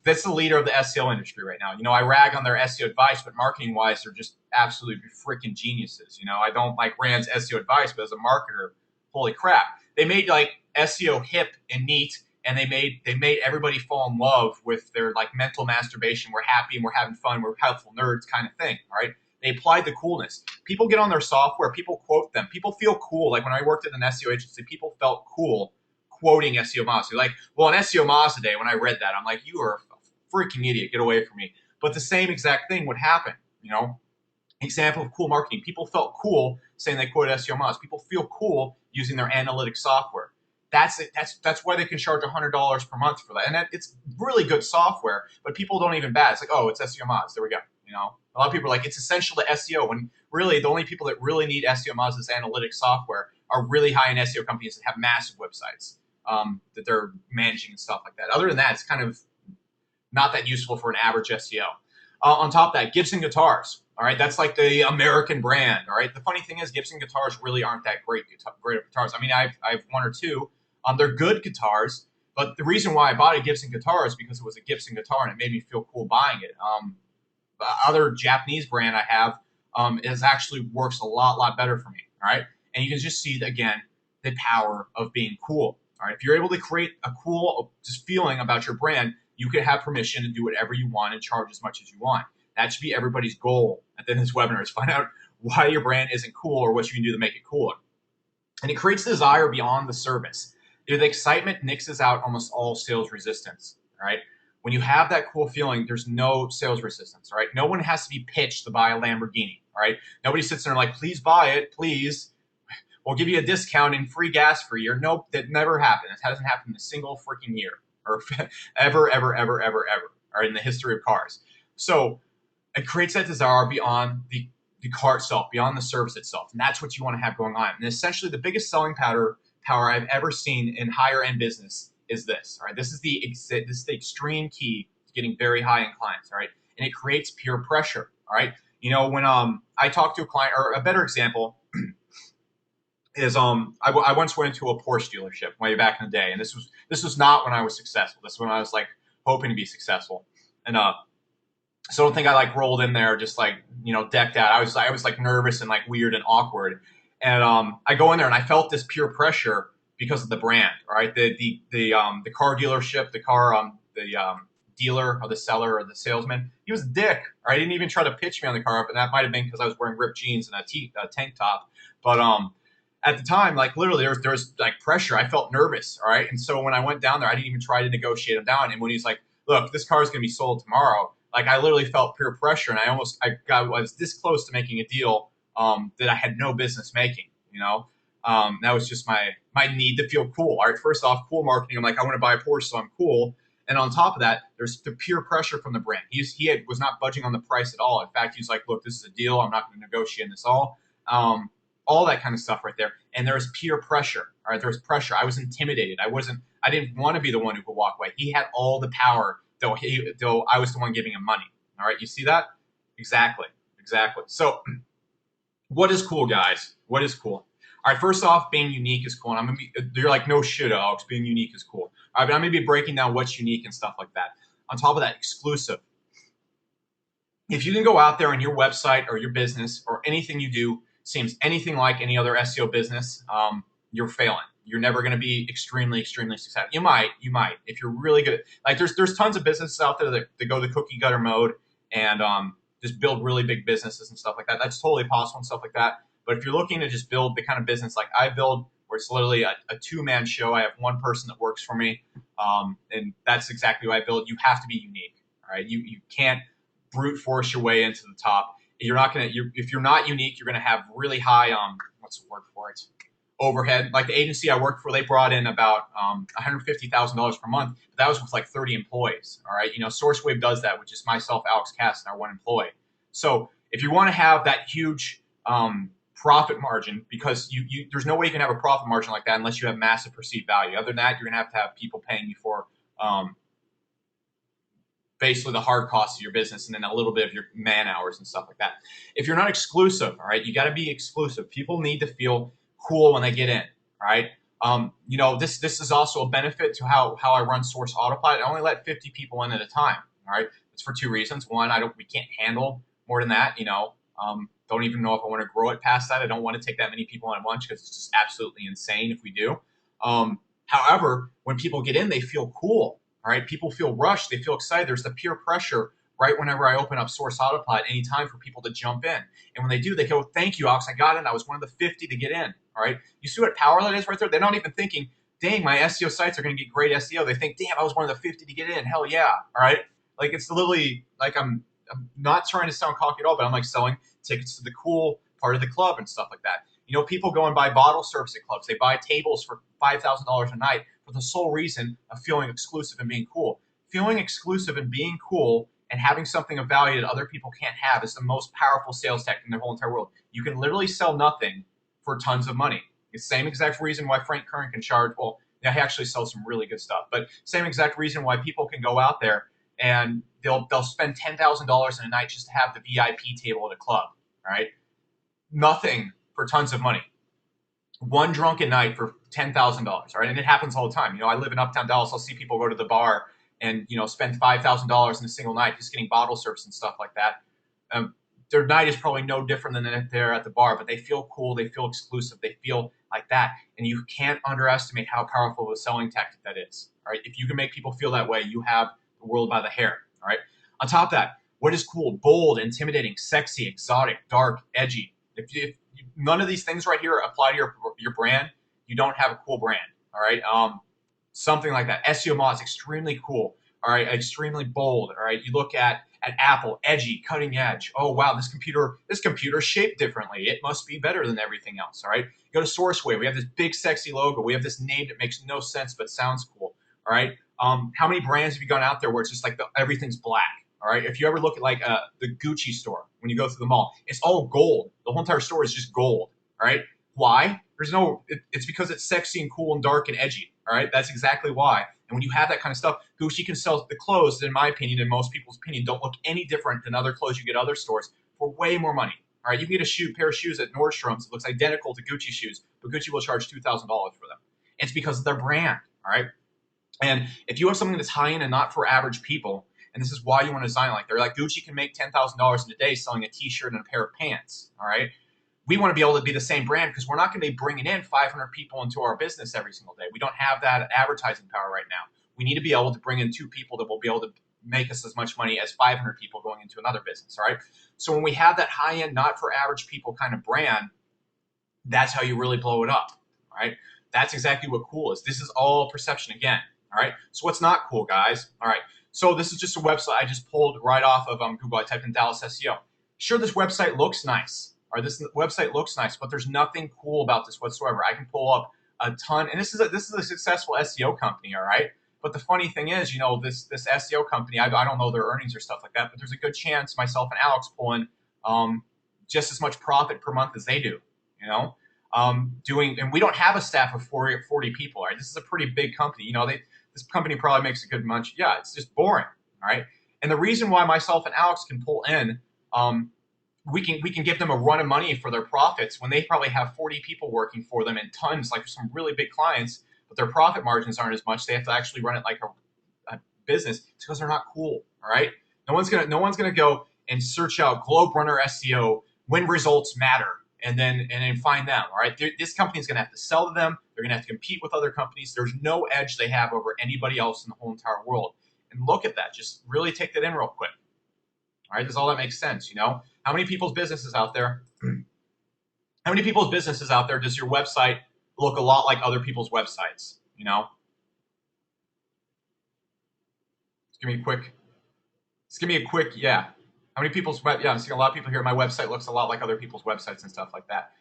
That's the leader of the SEO industry right now. I rag on their SEO advice, but marketing-wise, they're just absolutely freaking geniuses. I don't like Rand's SEO advice, but as a marketer, holy crap. They made like SEO hip and neat, and they made everybody fall in love with their like mental masturbation. We're happy and we're having fun. We're helpful nerds kind of thing, all right? They applied the coolness. People get on their software. People quote them. People feel cool. Like when I worked at an SEO agency, people felt cool quoting SEO Moz. They're like, well, on SEO Moz today, when I read that, I'm like, you are a freaking idiot. Get away from me. But the same exact thing would happen, Example of cool marketing. People felt cool saying they quoted SEO Moz. People feel cool using their analytics software. That's it. That's why they can charge $100 per month for that. And it's really good software, but people don't even bat. It's like, oh, it's SEO Moz. There we go. A lot of people are like, it's essential to SEO, when really the only people that really need SEO Moz as analytics software are really high-end SEO companies that have massive websites that they're managing and stuff like that. Other than that, it's kind of not that useful for an average SEO. On top of that, Gibson guitars. All right, that's like the American brand. All right, the funny thing is, Gibson guitars really aren't that great guitars. I mean, I've one or two. They're good guitars, but the reason why I bought a Gibson guitar is because it was a Gibson guitar and it made me feel cool buying it. The other Japanese brand I have is actually works a lot better for me. All right, and you can just see again the power of being cool. All right, if you're able to create a cool just feeling about your brand, you can have permission to do whatever you want and charge as much as you want. That should be everybody's goal at the end of this webinar, is find out why your brand isn't cool or what you can do to make it cooler. And it creates desire beyond the service. The excitement nixes out almost all sales resistance, right? When you have that cool feeling, there's no sales resistance, right? No one has to be pitched to buy a Lamborghini, right? Nobody sits there and like, please buy it, please. We'll give you a discount and free gas for a year. Nope, that never happened. It hasn't happened in a single freaking year or ever, or in the history of cars. So it creates that desire beyond the car itself, beyond the service itself. And that's what you want to have going on. And essentially the biggest selling power I've ever seen in higher end business is this. All right. This is the extreme key to getting very high end clients. All right. And it creates peer pressure. All right. When I talk to a client, or a better example is I once went into a Porsche dealership way back in the day, and this was not when I was successful. This is when I was like hoping to be successful. And so I don't think I like rolled in there just like, decked out. I was like nervous and like weird and awkward. And I go in there and I felt this peer pressure because of the brand. All right, the car dealership, the dealer or the seller or the salesman, he was a dick. All right, he didn't even try to pitch me on the car, but that might have been because I was wearing ripped jeans and a tank top. But at the time, like literally, there was like pressure. I felt nervous. All right, and so when I went down there, I didn't even try to negotiate him down. And when he's like, "Look, this car is going to be sold tomorrow," like I literally felt peer pressure, and I was this close to making a deal that I had no business making. That was just my need to feel cool. All right, first off, cool marketing. I'm like, I want to buy a Porsche, so I'm cool. And on top of that, there's the peer pressure from the brand. Was not budging on the price at all. In fact, he's like, look, this is a deal. I'm not going to negotiate this all that kind of stuff right there. And there's peer pressure. All right, there was pressure. I was intimidated. I didn't want to be the one who could walk away. He had all the power, though I was the one giving him money. All right, you see that? Exactly. So what is cool, guys? What is cool? All right, first off, being unique is cool. And you're like, no shit, Alex, being unique is cool. All right, but I'm going to be breaking down what's unique and stuff like that. On top of that, exclusive. If you can go out there and your website or your business or anything you do seems anything like any other SEO business, you're failing. You're never going to be extremely successful. You might, if you're really good. Like there's tons of businesses out there that go the cookie cutter mode and just build really big businesses and stuff like that. That's totally possible and stuff like that. But if you're looking to just build the kind of business like I build, where it's literally a two-man show, I have one person that works for me, and that's exactly what I build. You have to be unique, all right? You can't brute force your way into the top. You're not gonna. If you're not unique, you're gonna have really high what's the word for it? Overhead. Like the agency I worked for, they brought in about $150,000 per month. But that was with like 30 employees. All right, SourceWave does that, which is myself, Alex Cass, and our one employee. So if you want to have that huge profit margin, because there's no way you can have a profit margin like that unless you have massive perceived value. Other than that, you're gonna have people paying you for basically the hard costs of your business and then a little bit of your man hours and stuff like that. If you're not exclusive, all right, you got to be exclusive. People need to feel cool when they get in, all right? This is also a benefit to how I run Source Autopilot. I only let 50 people in at a time, all right? It's for two reasons. One, we can't handle more than that, don't even know if I want to grow it past that. I don't want to take that many people on at once because it's just absolutely insane if we do. However, when people get in, they feel cool. All right, people feel rushed. They feel excited. There's the peer pressure right whenever I open up Source Autopilot, anytime for people to jump in. And when they do, they go, thank you, Alex, I got in. I was one of the 50 to get in. All right, you see what power that is right there? They're not even thinking, dang, my SEO sites are going to get great SEO. They think, damn, I was one of the 50 to get in. Hell yeah. All right, like it's literally like I'm not trying to sound cocky at all, but I'm like selling tickets to the cool part of the club and stuff like that. People go and buy bottle service at clubs. They buy tables for $5,000 a night for the sole reason of feeling exclusive and being cool. Feeling exclusive and being cool and having something of value that other people can't have is the most powerful sales tactic in the whole entire world. You can literally sell nothing for tons of money. It's the same exact reason why Frank Kern can charge, well, yeah, he actually sells some really good stuff, but same exact reason why people can go out there and they'll spend $10,000 in a night just to have the VIP table at a club, right? Nothing for tons of money. One drunken night for $10,000, right? And it happens all the time. I live in Uptown Dallas. I'll see people go to the bar and spend $5,000 in a single night just getting bottle service and stuff like that. Their night is probably no different than if they're at the bar, but they feel cool, they feel exclusive, they feel like that. And you can't underestimate how powerful of a selling tactic that is. All right, if you can make people feel that way, you have the world by the hair. All right. On top of that, what is cool? Bold, intimidating, sexy, exotic, dark, edgy. If none of these things right here apply to your brand, you don't have a cool brand. All right. Something like that. SEO Mod is extremely cool. All right. Extremely bold. All right. You look at Apple, edgy, cutting edge. Oh, wow. This computer is shaped differently. It must be better than everything else. All right. Go to SourceWave. We have this big, sexy logo. We have this name that makes no sense, but sounds cool. All right. How many brands have you gone out there where it's just like everything's black? All right. If you ever look at like the Gucci store when you go through the mall, it's all gold. The whole entire store is just gold. All right. Why? It's because it's sexy and cool and dark and edgy. All right. That's exactly why. And when you have that kind of stuff, Gucci can sell the clothes that, in my opinion, in most people's opinion, don't look any different than other clothes you get at other stores for way more money. All right. You can get a pair of shoes at Nordstrom's that looks identical to Gucci shoes, but Gucci will charge $2,000 for them. It's because of their brand. All right. And if you have something that's high end and not for average people, and this is why you want to design it like that. Like Gucci can make $10,000 in a day selling a T-shirt and a pair of pants. All right. We want to be able to be the same brand because we're not going to be bringing in 500 people into our business every single day. We don't have that advertising power right now. We need to be able to bring in 2 people that will be able to make us as much money as 500 people going into another business. All right. So when we have that high end, not for average people kind of brand, that's how you really blow it up. All right. That's exactly what cool is. This is all perception again. All right. So what's not cool, guys? All right. So this is just a website I just pulled right off of Google. I typed in Dallas SEO. Sure, this website looks nice. Or this website looks nice, but there's nothing cool about this whatsoever. I can pull up a ton, and this is a successful SEO company, all right? But the funny thing is, this SEO company, I don't know their earnings or stuff like that, but there's a good chance myself and Alex pull in just as much profit per month as they do, and we don't have a staff of 40 people, all right? This is a pretty big company. This company probably makes a good munch. Yeah, it's just boring, all right? And the reason why myself and Alex can pull in, we can give them a run of money for their profits when they probably have 40 people working for them and tons, like some really big clients, but their profit margins aren't as much. They have to actually run it like a business, it's because they're not cool. All right. No one's gonna go and search out Globe Runner SEO when results matter and then find them. All right. This company is gonna have to sell to them. They're gonna have to compete with other companies. There's no edge they have over anybody else in the whole entire world. And look at that. Just really take that in real quick. All right. Does all that make sense? You know, how many people's businesses out there? How many people's businesses out there does your website look a lot like other people's websites? You know, just give me a quick, yeah. How many people's web? Yeah, I'm seeing a lot of people here. My website looks a lot like other people's websites and stuff like that.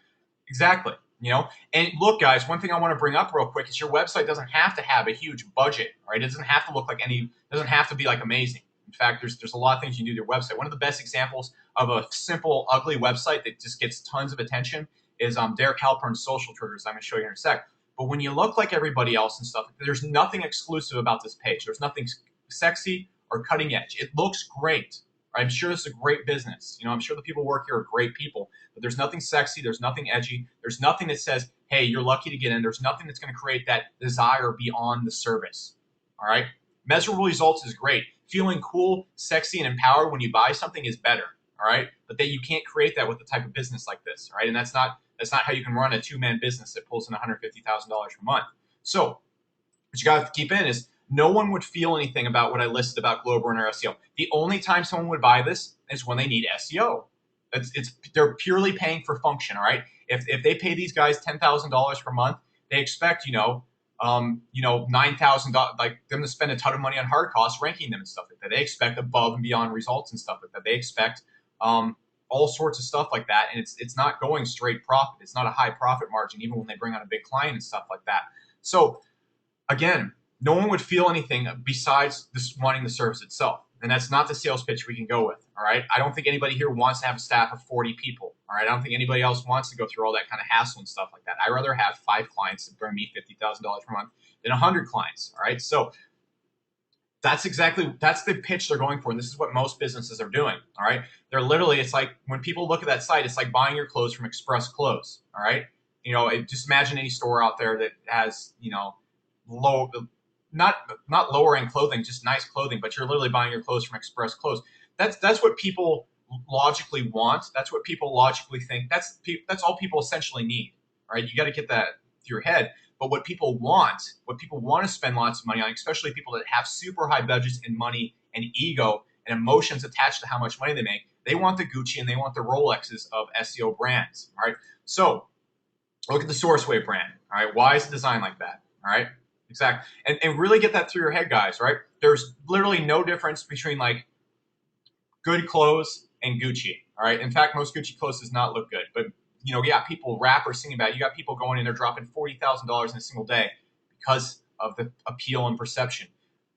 Exactly. You know, and look, guys, one thing I want to bring up real quick is your website doesn't have to have a huge budget, right? It doesn't have to look like doesn't have to be like amazing. In fact, there's a lot of things you can do to your website. One of the best examples of a simple, ugly website that just gets tons of attention is Derek Halpern's Social Triggers. I'm going to show you in a sec. But when you look like everybody else and stuff, there's nothing exclusive about this page. There's nothing sexy or cutting edge. It looks great. I'm sure this is a great business. You know, I'm sure the people who work here are great people, but there's nothing sexy. There's nothing edgy. There's nothing that says, hey, you're lucky to get in. There's nothing that's going to create that desire beyond the service. All right. Measurable results is great. Feeling cool, sexy, and empowered when you buy something is better. All right. But then you can't create that with a type of business like this. All right. And that's not how you can run a two-man business that pulls in $150,000 per month. So what you got to keep in is no one would feel anything about what I listed about Globe Runner SEO. The only time someone would buy this is when they need SEO. They're purely paying for function. All right. If they pay these guys $10,000 per month, they expect $9,000 like them to spend a ton of money on hard costs ranking them and stuff like that. They expect above and beyond results and stuff like that. They expect all sorts of stuff like that, and it's not going straight profit. It's not a high profit margin even when they bring on a big client and stuff like that. So again, no one would feel anything besides this wanting the service itself. And that's not the sales pitch we can go with. All right. I don't think anybody here wants to have a staff of 40 people. All right. I don't think anybody else wants to go through all that kind of hassle and stuff like that. I'd rather have 5 clients that bring me $50,000 per month than 100 clients. All right. So that's the pitch they're going for. And this is what most businesses are doing. All right. They're literally, it's like when people look at that site, it's like buying your clothes from Express Clothes. All right. You know, just imagine any store out there that has, not lower end clothing, just nice clothing, but you're literally buying your clothes from Express Clothes. That's what people logically want. That's what people logically think. That's all people essentially need. All right, you got to get that through your head. But what people want to spend lots of money on, especially people that have super high budgets and money and ego and emotions attached to how much money they make, they want the Gucci and they want the Rolexes of SEO brands. All right, so look at the SourceWave brand. All right, why is it designed like that? All right. Exactly. And really get that through your head, guys, right? There's literally no difference between like good clothes and Gucci. All right. In fact, most Gucci clothes does not look good. But you got people rap or sing about it. You got people going in, they're dropping $40,000 in a single day because of the appeal and perception.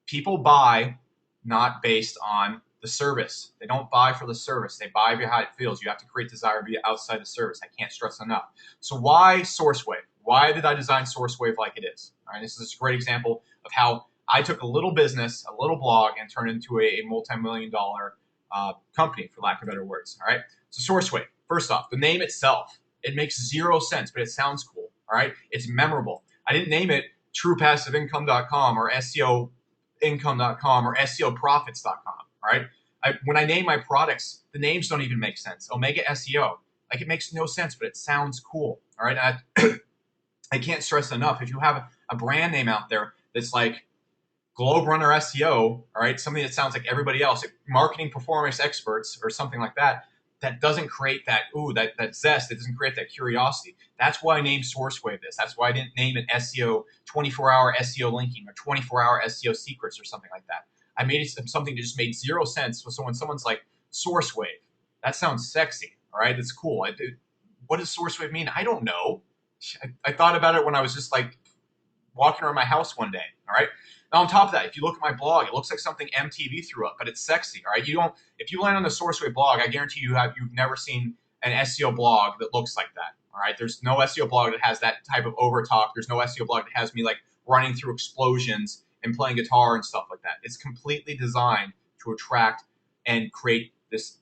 People buy not based on the service. They don't buy for the service. They buy by how it feels. You have to create desire via outside the service. I can't stress enough. So why SourceWave? Why did I design SourceWave like it is? All right, this is a great example of how I took a little business, a little blog, and turned it into a multi-million-dollar company, for lack of better words. All right, so SourceWave. First off, the name itself, it makes 0 sense, but it sounds cool. All right, it's memorable. I didn't name it TruePassiveIncome.com or SEOincome.com or SEOprofits.com. All right, when I name my products, the names don't even make sense. Omega SEO, like it makes no sense, but it sounds cool. All right, I can't stress enough. If you have a brand name out there that's like Globe Runner SEO, all right, something that sounds like everybody else, like marketing performance experts or something like that, that doesn't create that zest. It doesn't create that curiosity. That's why I named SourceWave this. That's why I didn't name it SEO 24-hour SEO linking or 24-hour SEO secrets or something like that. I made it something that just made 0 sense. So when someone's like SourceWave, that sounds sexy. All right, that's cool. What does SourceWave mean? I don't know. I thought about it when I was just like walking around my house one day. All right. Now on top of that, if you look at my blog, it looks like something MTV threw up, but it's sexy. All right. If you land on the SourceWave blog, I guarantee you've never seen an SEO blog that looks like that. All right. There's no SEO blog that has that type of overtalk. There's no SEO blog that has me like running through explosions and playing guitar and stuff like that. It's completely designed to attract and create this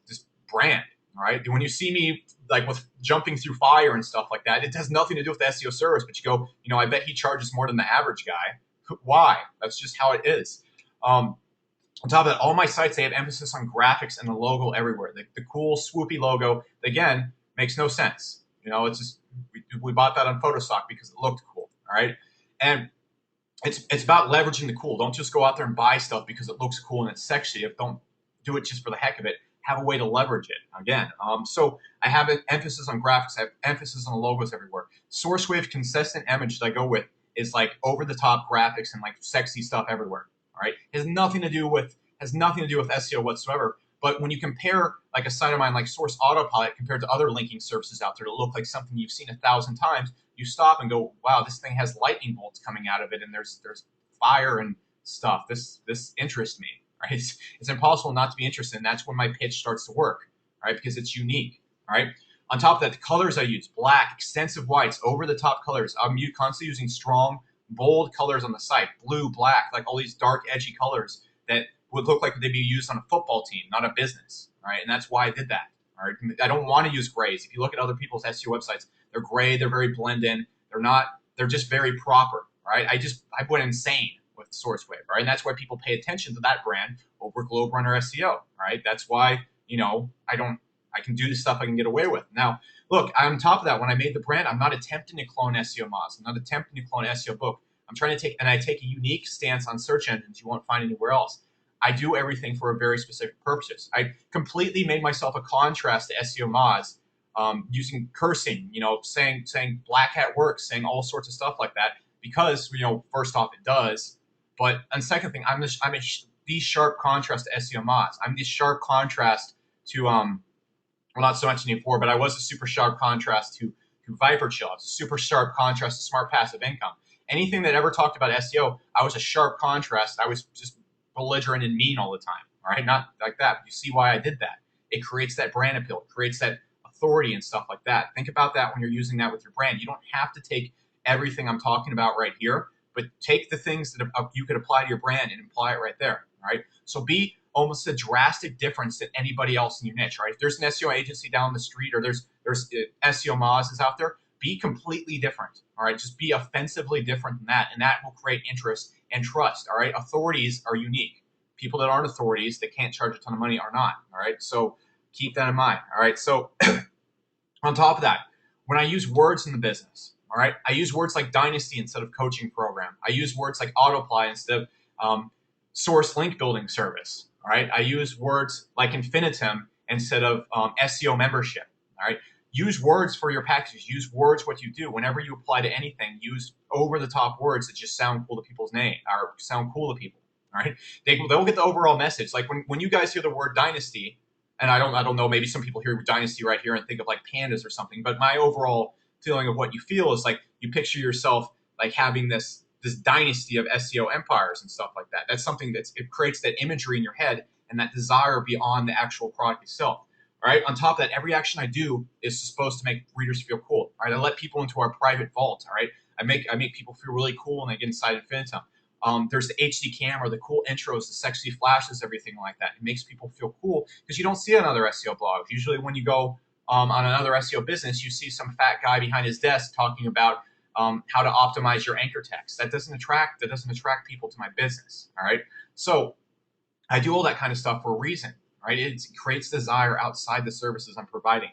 brand. All right. When you see me like with jumping through fire and stuff like that, it has nothing to do with the SEO service, but you go, I bet he charges more than the average guy. Why? That's just how it is. On top of that, all my sites, they have emphasis on graphics and the logo everywhere. The cool swoopy logo, again, makes no sense. You know, it's just, we bought that on Photostock because it looked cool. All right. And it's about leveraging the cool. Don't just go out there and buy stuff because it looks cool and it's sexy. Don't do it just for the heck of it. Have a way to leverage it. Again, so I have an emphasis on graphics. I have emphasis on the logos everywhere. SourceWave consistent image that I go with is like over the top graphics and like sexy stuff everywhere. All right, has nothing to do with SEO whatsoever. But when you compare like a site of mine like Source Autopilot compared to other linking services out there that look like something you've seen 1,000 times, you stop and go, wow, this thing has lightning bolts coming out of it, and there's fire and stuff. This interests me. Right? It's impossible not to be interested, and that's when my pitch starts to work. Right? Because it's unique. All right. On top of that, the colors I use: black, extensive whites, over the top colors. I'm constantly using strong, bold colors on the site: blue, black, like all these dark, edgy colors that would look like they'd be used on a football team, not a business. All right. And that's why I did that. All right. I don't want to use grays. If you look at other people's SEO websites, they're gray. They're very blend in. They're not. They're just very proper. Right. I went insane with SourceWave. Right. And that's why people pay attention to that brand over Globe Runner SEO. Right. That's why I can do the stuff I can get away with. Now, look, on top of that, when I made the brand, I'm not attempting to clone SEO Moz. I'm not attempting to clone SEO Book. I'm trying to I take a unique stance on search engines you won't find anywhere else. I do everything for a very specific purposes. I completely made myself a contrast to SEO Moz, using cursing, saying black hat works, saying all sorts of stuff like that, because, first off, it does. But on second thing, I'm the sharp contrast to SEO Moz. I'm the sharp contrast to, well, not so much anymore, but I was a super sharp contrast to Viper Chill. I was a super sharp contrast to Smart Passive Income. Anything that ever talked about SEO, I was a sharp contrast. I was just belligerent and mean all the time. All right, not like that. But you see why I did that. It creates that brand appeal. It creates that authority and stuff like that. Think about that when you're using that with your brand. You don't have to take everything I'm talking about right here, but take the things that you could apply to your brand and apply it right there. All right. So be almost a drastic difference than anybody else in your niche. Right. If there's an SEO agency down the street, or there's SEO Moz out there, be completely different. All right. Just be offensively different than that, and that will create interest and trust. All right. Authorities are unique. People that aren't authorities, that can't charge a ton of money, are not. All right. So keep that in mind. All right. So on top of that, when I use words in the business, all right, I use words like dynasty instead of coaching program. I use words like autoply instead of source link building service. All right. I use words like infinitum instead of SEO membership. All right. Use words for your packages. Use words what you do. Whenever you apply to anything, use over the top words that just sound cool to people's name or sound cool to people. All right. They'll get the overall message. Like when you guys hear the word dynasty, and I don't know, maybe some people hear dynasty right here and think of like pandas or something, but my overall feeling of what you feel is like you picture yourself like having this dynasty of SEO empires and stuff like that. That's something it creates that imagery in your head and that desire beyond the actual product itself. All right. On top of that, every action I do is supposed to make readers feel cool. All right. I let people into our private vault. All right. I make people feel really cool when they get inside Infinitum. There's the HD camera, the cool intros, the sexy flashes, everything like that. It makes people feel cool because you don't see it on other SEO blogs. Usually when you go on another SEO business, you see some fat guy behind his desk talking about how to optimize your anchor text. That doesn't attract people to my business. All right. So I do all that kind of stuff for a reason. Right. It creates desire outside the services I'm providing.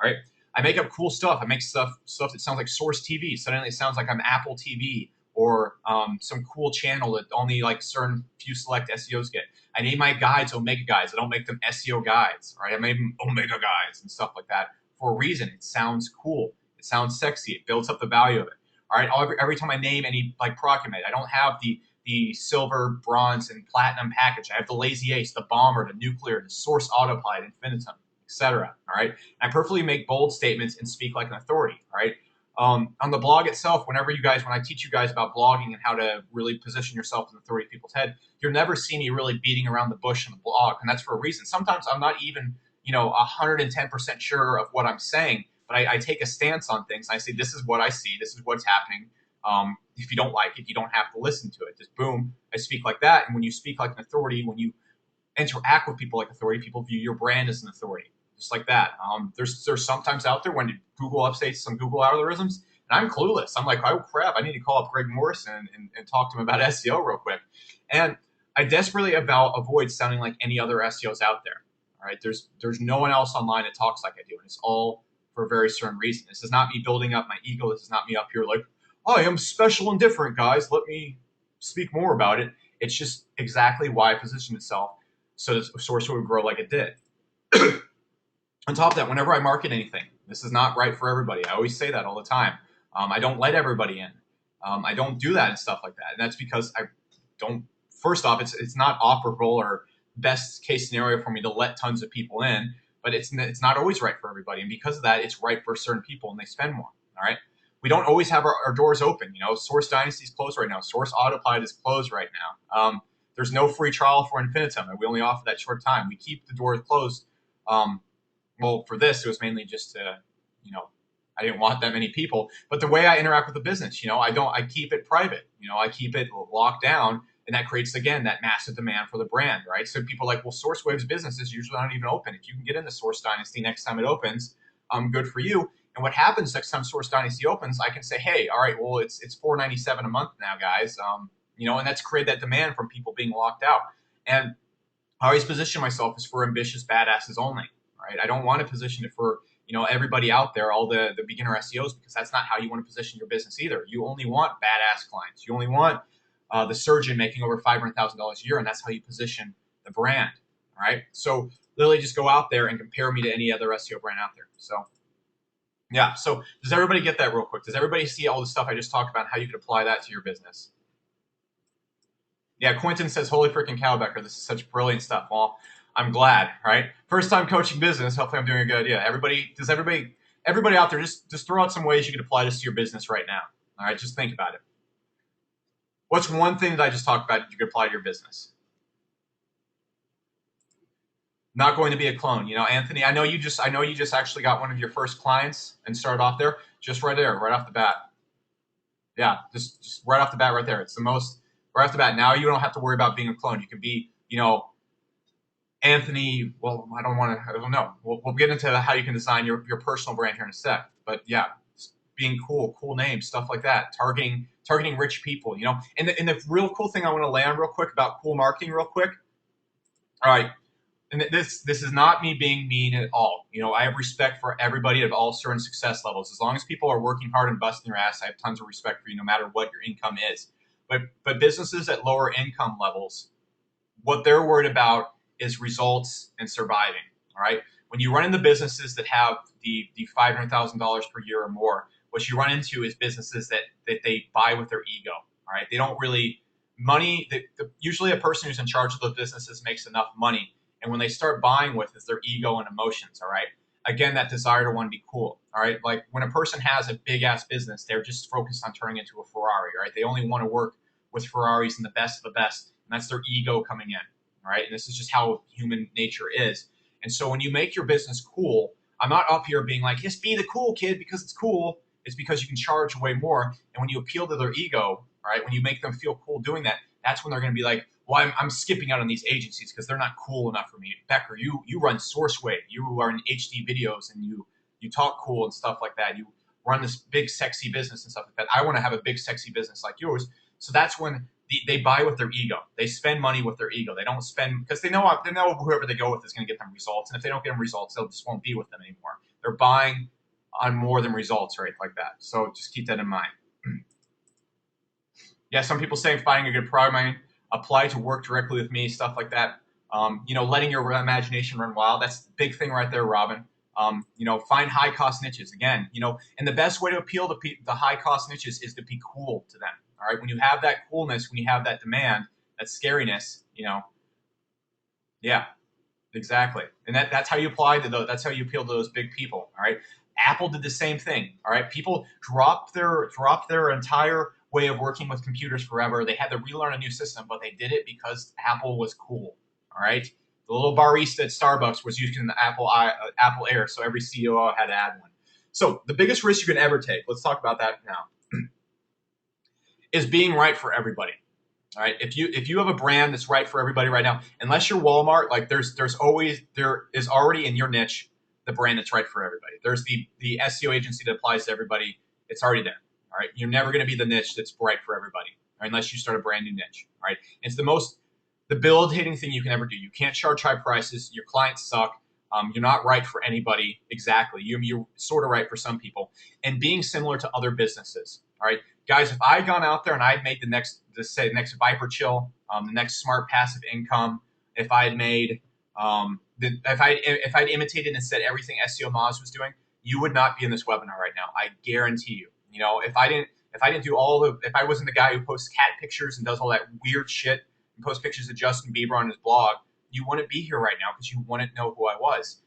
All right. I make up cool stuff. I make stuff that sounds like Source TV. Suddenly it sounds like I'm Apple TV, or some cool channel that only like certain few select SEOs get. I name my guides Omega Guides. I don't make them SEO guides. Right. I made them Omega Guides and stuff like that for a reason. It sounds cool. It sounds sexy. It builds up the value of it. All right. Every time I name any like product, I don't have the silver, bronze, and platinum package. I have the Lazy Ace, the Bomber, the Nuclear, the Source Autopilot, Infinitum, etc. All right. I perfectly make bold statements and speak like an authority. All right. On the blog itself, when I teach you guys about blogging and how to really position yourself as an authority in people's head, you'll never see me really beating around the bush on the blog, and that's for a reason. Sometimes I'm not even 110% sure of what I'm saying, but I take a stance on things. And I say, this is what I see. This is what's happening. If you don't like it, you don't have to listen to it. Just boom, I speak like that. And when you speak like an authority, when you interact with people like authority, people view your brand as an authority, just like that. There's sometimes out there when Google updates some Google algorithms, and I'm clueless. I'm like, oh crap, I need to call up Greg Morrison and talk to him about SEO real quick. And I desperately avoid sounding like any other SEOs out there. All right, there's no one else online that talks like I do, and it's all for a very certain reason. This is not me building up my ego. This is not me up here like, I am special and different, guys. Let me speak more about it. It's just exactly why it positioned itself so the source would grow like it did. On top of that, whenever I market anything, this is not right for everybody. I always say that all the time. I don't let everybody in. I don't do that and stuff like that. And that's because I don't, first off, it's not operable or best case scenario for me to let tons of people in, but it's not always right for everybody. And because of that, it's right for certain people and they spend more. All right. We don't always have our doors open. You know, Source Dynasty is closed right now. Source Autopilot is closed right now. There's no free trial for Infinitum, and we only offer that short time. We keep the doors closed. Well, for this, it was mainly just to, you know, I didn't want that many people. But the way I interact with the business, you know, I keep it private. You know, I keep it locked down, and that creates, again, that massive demand for the brand, right? So people are like, well, SourceWave's business is usually not even open. If you can get into Source Dynasty next time it opens, good for you. And what happens next time Source Dynasty opens, I can say, hey, all right, well, it's $4.97 a month now, guys. You know, and that's created that demand from people being locked out. And I always position myself as for ambitious badasses only, right? I don't want to position it for, you know, everybody out there, all the beginner SEOs, because that's not how you want to position your business either. You only want badass clients. You only want the surgeon making over $500,000 a year, and that's how you position the brand, right? So literally just go out there and compare me to any other SEO brand out there. So yeah, so does everybody get that real quick? Does everybody see all the stuff I just talked about, how you could apply that to your business? Yeah, Quentin says, holy freaking cow, Becker, this is such brilliant stuff. Well, I'm glad, right? First time coaching business. Hopefully I'm doing a good idea. Everybody out there, just throw out some ways you could apply this to your business right now. All right, just think about it. What's one thing that I just talked about that you could apply to your business? Not going to be a clone. You know, Anthony, I know you just actually got one of your first clients and started off there, just right there, right off the bat. Yeah, just right off the bat right there. It's the most, right off the bat. Now you don't have to worry about being a clone. You can be, you know, Anthony, well, I don't know. We'll get into how you can design your personal brand here in a sec. But yeah, being cool names, stuff like that, targeting rich people, you know. And the real cool thing I want to land real quick about cool marketing real quick. All right. And this is not me being mean at all. You know, I have respect for everybody of all certain success levels. As long as people are working hard and busting their ass, I have tons of respect for you no matter what your income is. But businesses at lower income levels, what they're worried about is results and surviving. All right. When you run into businesses that have the $500,000 per year or more, what you run into is businesses that they buy with their ego. All right. They don't really money. Usually a person who's in charge of the businesses makes enough money. And when they start buying with is their ego and emotions. All right. Again, that desire to want to be cool. All right. Like when a person has a big ass business, they're just focused on turning into a Ferrari. Right. They only want to work with Ferraris and the best of the best. And that's their ego coming in. All right. And this is just how human nature is. And so when you make your business cool, I'm not up here being like, just be the cool kid because it's cool. It's because you can charge way more. And when you appeal to their ego, all right, when you make them feel cool doing that, that's when they're going to be like, well, I'm skipping out on these agencies because they're not cool enough for me. Becker, you run SourceWave. You are in HD videos and you talk cool and stuff like that. You run this big, sexy business and stuff like that. I want to have a big, sexy business like yours. So that's when they buy with their ego. They spend money with their ego. They don't spend because they know whoever they go with is going to get them results. And if they don't get them results, they'll just won't be with them anymore. They're buying on more than results, right? Like that. So just keep that in mind. Yeah, some people say finding a good product apply to work directly with me, stuff like that. You know, letting your imagination run wild. That's the big thing right there, Robin. You know, find high cost niches again, you know, and the best way to appeal to the high cost niches is to be cool to them. All right. When you have that coolness, when you have that demand, that scariness, you know, yeah, exactly. And that's how you apply to those. That's how you appeal to those big people. All right. Apple did the same thing. All right. People dropped their entire way of working with computers forever. They had to relearn a new system, but they did it because Apple was cool. All right. The little barista at Starbucks was using the Apple Air, so every CEO had to add one. So the biggest risk you can ever take, let's talk about that now, is being right for everybody. All right. If you have a brand that's right for everybody right now, unless you're Walmart, like there is already in your niche the brand that's right for everybody. There's the SEO agency that applies to everybody. It's already there. All right. You're never going to be the niche that's right for everybody, right, unless you start a brand new niche. All right. It's the most debilitating thing you can ever do. You can't charge high prices. Your clients suck. You're not right for anybody. Exactly. You're sort of right for some people. And being similar to other businesses. All right, guys. If I had gone out there and I'd made the next Viper Chill, the next smart passive income, if I had made, if I'd imitated and said everything SEO Moz was doing, you would not be in this webinar right now. I guarantee you. You know, if I didn't do if I wasn't the guy who posts cat pictures and does all that weird shit and posts pictures of Justin Bieber on his blog, you wouldn't be here right now because you wouldn't know who I was.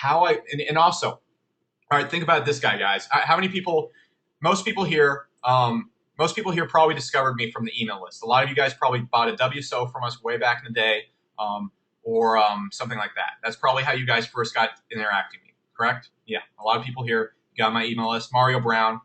And also, all right, think about this guy, guys. How many people? Most people here probably discovered me from the email list. A lot of you guys probably bought a WSO from us way back in the day, or something like that. That's probably how you guys first got interacting with me, correct? Yeah, a lot of people here got my email list. Mario Brown.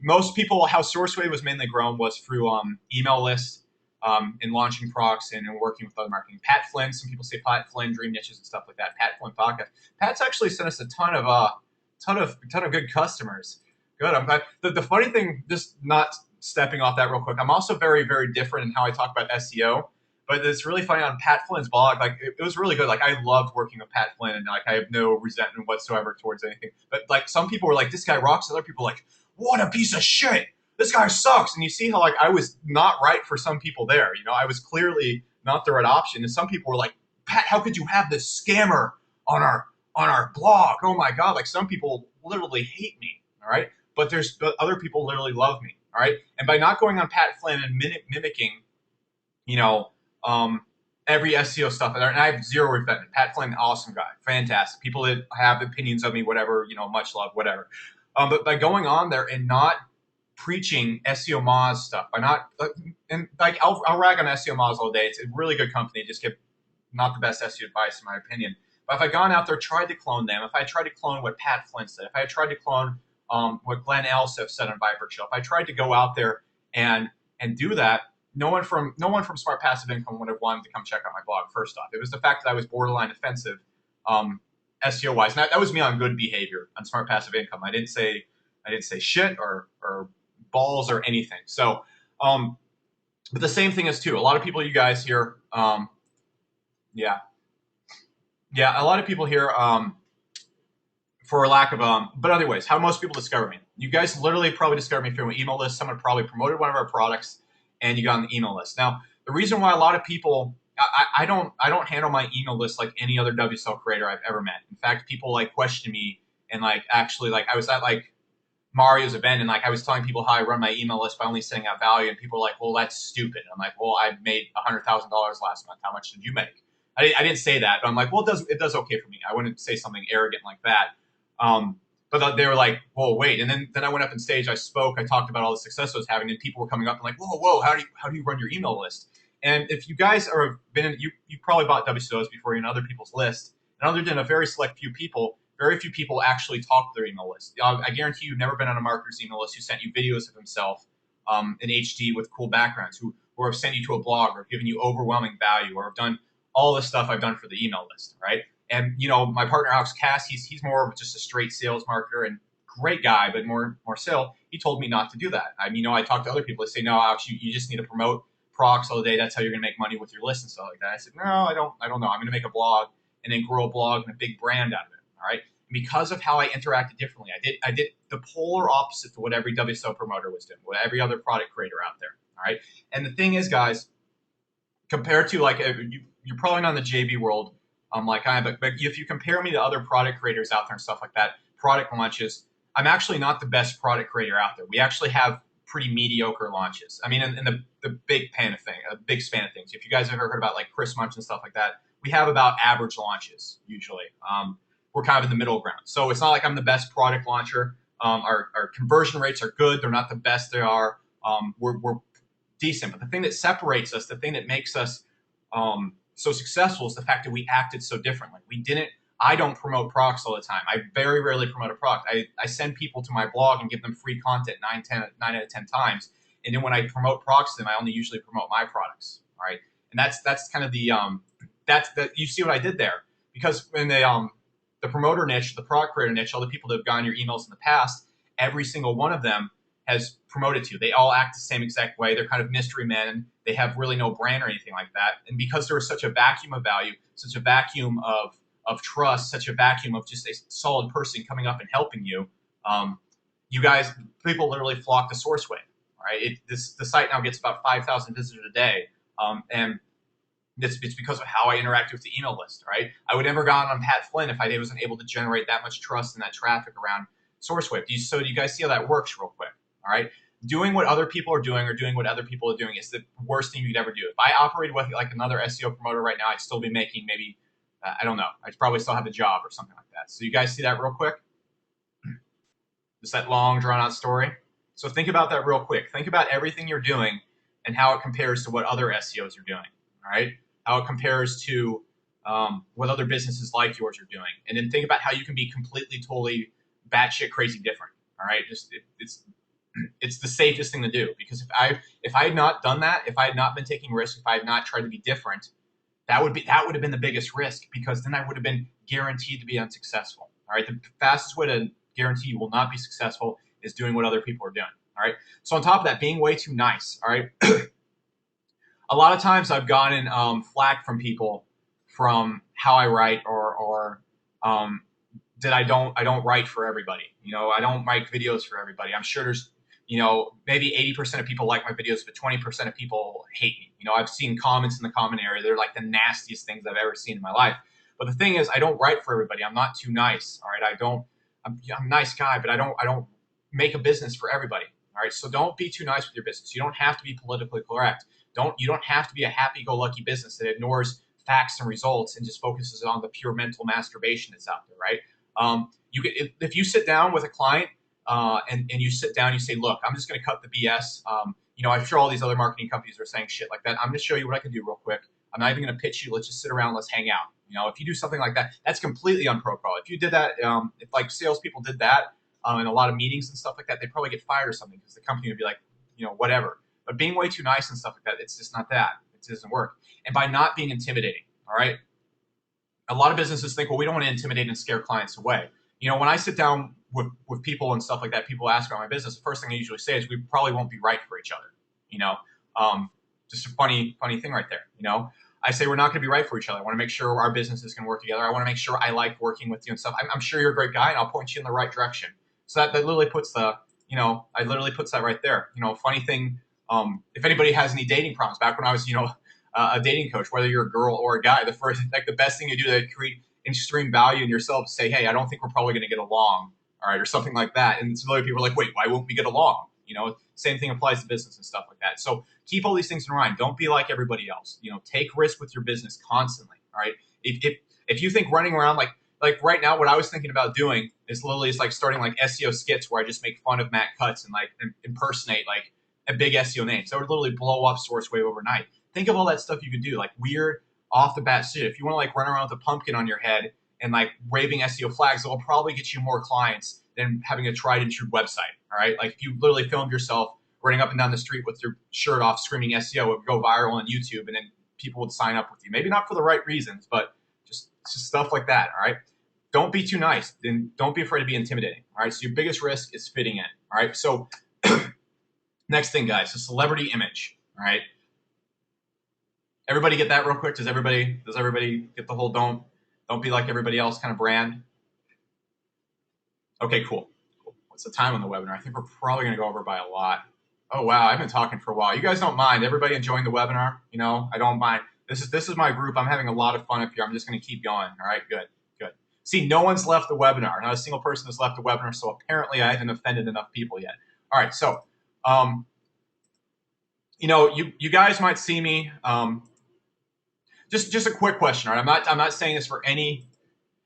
Most people, how SourceWave was mainly grown was through email lists, and launching procs and working with other marketing. Pat Flynn, some people say Pat Flynn, Dream Niches and stuff like that. Pat Flynn podcast. Pat's actually sent us a ton of good customers. Good. I'm glad. The funny thing, just not stepping off that real quick, I'm also very, very different in how I talk about SEO. But it's really funny on Pat Flynn's blog. Like it was really good. Like I loved working with Pat Flynn, and like I have no resentment whatsoever towards anything. But like some people were like, "This guy rocks." Other people were like, "What a piece of shit! This guy sucks." And you see how like I was not right for some people there. You know, I was clearly not the right option. And some people were like, "Pat, how could you have this scammer on our blog? Oh my god!" Like some people literally hate me. All right, but other people literally love me. All right, and by not going on Pat Flynn and mimicking, you know, every SEO stuff, and I have zero resentment. Pat Flynn, awesome guy, fantastic. People that have opinions of me, whatever, you know, much love, whatever. But by going on there and not preaching SEO Moz stuff, by not, and like I'll rag on SEO Moz all day. It's a really good company. Just give not the best SEO advice in my opinion. But if I gone out there, tried to clone them, if I tried to clone what Pat Flynn said, if I tried to clone what Glenn Elsif said on Viper Chill, if I tried to go out there and do that, no one from Smart Passive Income would have wanted to come check out my blog. First off, it was the fact that I was borderline offensive, SEO wise. And that was me on good behavior on Smart Passive Income. I didn't say shit or balls or anything. So, but the same thing is too. A lot of people, you guys here, a lot of people here, for lack of but anyways, how most people discover me. You guys literally probably discovered me through an email list. Someone probably promoted one of our products, and you got on the email list. Now, the reason why a lot of people, I don't handle my email list like any other WSL creator I've ever met. In fact, people like question me, and like actually like I was at like Mario's event, and like I was telling people how I run my email list by only sending out value, and people were like, "Well, that's stupid." I'm like, "Well, I made $100,000 last month. How much did you make?" I didn't say that, but I'm like, "Well, it does okay for me." I wouldn't say something arrogant like that. But they were like, "Whoa, wait!" And then I went up on stage, I spoke, I talked about all the success I was having, and people were coming up and like, "Whoa, how do you run your email list?" And if you guys are you probably bought WSOs before you're in other people's list, and other than a very select few people, very few people actually talk to their email list. I guarantee you've never been on a marketer's email list who sent you videos of himself in HD with cool backgrounds, who have sent you to a blog or given you overwhelming value, or have done all the stuff I've done for the email list, right? And you know, my partner Alex Cass, he's more of just a straight sales marketer and great guy, but more sale. He told me not to do that. I mean, you know, I talk to other people. They say, "No, Alex, you just need to promote procs all day. That's how you're gonna make money with your list and stuff like that." I said, "No, I don't know. I'm gonna make a blog and then grow a blog and a big brand out of it." All right. And because of how I interacted differently, I did the polar opposite to what every WSO promoter was doing, what every other product creator out there. All right. And the thing is, guys, compared to like you're probably not in the JV world, like I am, but if you compare me to other product creators out there and stuff like that, product launches, I'm actually not the best product creator out there. We actually have pretty mediocre launches. I mean, in the big span of things. If you guys have ever heard about like Chris Munch and stuff like that, we have about average launches usually. We're kind of in the middle ground. So it's not like I'm the best product launcher. Our conversion rates are good. They're not the best they are. We're decent. But the thing that separates us, the thing that makes us so successful is the fact that we acted so differently. I don't promote procs all the time. I very rarely promote a proc. I send people to my blog and give them free content 9 out of 10 times. And then when I promote procs to them, I only usually promote my products. All right. And that's kind of you see what I did there. Because when the promoter niche, the product creator niche, all the people that have gotten your emails in the past, every single one of them, has promoted to. They all act the same exact way. They're kind of mystery men. They have really no brand or anything like that. And because there is such a vacuum of value, such a vacuum of trust, such a vacuum of just a solid person coming up and helping you, you guys, people literally flock to SourceWave. Right? The site now gets about 5,000 visitors a day, and it's because of how I interacted with the email list. Right? I would never gone on Pat Flynn if I wasn't able to generate that much trust and that traffic around SourceWave. So do you guys see how that works real quick? All right. Doing what other people are doing or doing what other people are doing is the worst thing you could ever do. If I operated with like another SEO promoter right now, I'd still be making maybe, I don't know, I'd probably still have a job or something like that. So you guys see that real quick? Just that long drawn out story. So think about that real quick. Think about everything you're doing and how it compares to what other SEOs are doing. All right. How it compares to what other businesses like yours are doing. And then think about how you can be completely, totally batshit crazy different. All right. It's the safest thing to do, because if I had not done that, if I had not been taking risks, if I had not tried to be different, that would have been the biggest risk, because then I would have been guaranteed to be unsuccessful. All right. The fastest way to guarantee you will not be successful is doing what other people are doing. All right. So on top of that, being way too nice. All right. A lot of times I've gotten flack from people from how I write or that I don't write for everybody. I don't make videos for everybody. I'm sure there's, maybe 80% of people like my videos, but 20% of people hate me. I've seen comments in the comment area. They're like the nastiest things I've ever seen in my life. But the thing is, I don't write for everybody. I'm not too nice. All right. I'm a nice guy, but I don't make a business for everybody. All right. So don't be too nice with your business. You don't have to be politically correct. You don't have to be a happy-go-lucky business that ignores facts and results and just focuses on the pure mental masturbation that's out there, right? If you sit down with a client and you sit down, you say, look, I'm just going to cut the BS. I'm sure all these other marketing companies are saying shit like that. I'm going to show you what I can do real quick. I'm not even going to pitch you. Let's just sit around. Let's hang out. If you do something like that, that's completely unprofessional. If you did that, if like salespeople did that in a lot of meetings and stuff like that, they'd probably get fired or something, because the company would be like, whatever. But being way too nice and stuff like that, it's just not that. It doesn't work. And by not being intimidating, all right? A lot of businesses think, well, we don't want to intimidate and scare clients away. When I sit down with people and stuff like that, people ask about my business, the first thing I usually say is we probably won't be right for each other. Just a funny thing right there. I say we're not going to be right for each other. I want to make sure our businesses can work together. I want to make sure I like working with you and stuff. I'm sure you're a great guy, and I'll point you in the right direction. So that literally puts that right there. Funny thing. If anybody has any dating problems, back when I was, a dating coach, whether you're a girl or a guy, the best thing you do to create extreme value in yourself is say, hey, I don't think we're probably going to get along, all right, or something like that. And some other people are like, wait, why won't we get along? Same thing applies to business and stuff like that. So keep all these things in mind. Don't be like everybody else. Take risk with your business constantly, all right? If you think running around like right now, what I was thinking about doing is literally like starting like SEO skits where I just make fun of Matt Cutts and like impersonate like a big SEO name. So it would literally blow up SourceWave overnight. Think of all that stuff you could do, like weird off the bat shit. If you want to like run around with a pumpkin on your head and like waving SEO flags, it'll probably get you more clients than having a tried and true website. All right. Like if you literally filmed yourself running up and down the street with your shirt off screaming SEO, it would go viral on YouTube, and then people would sign up with you. Maybe not for the right reasons, but just stuff like that. All right. Don't be too nice. Then don't be afraid to be intimidating. All right. So your biggest risk is fitting in. All right. So next thing, guys, the celebrity image. All right. Everybody get that real quick? Does everybody get the whole don't be like everybody else kind of brand? Okay, cool. What's the time on the webinar? I think we're probably going to go over by a lot. Oh, wow. I've been talking for a while. You guys don't mind. Everybody enjoying the webinar? I don't mind. This is my group. I'm having a lot of fun up here. I'm just going to keep going. All right, good. See, no one's left the webinar. Not a single person has left the webinar, so apparently I haven't offended enough people yet. All right, so, you guys might see me. Just a quick question. All right, I'm not saying this for any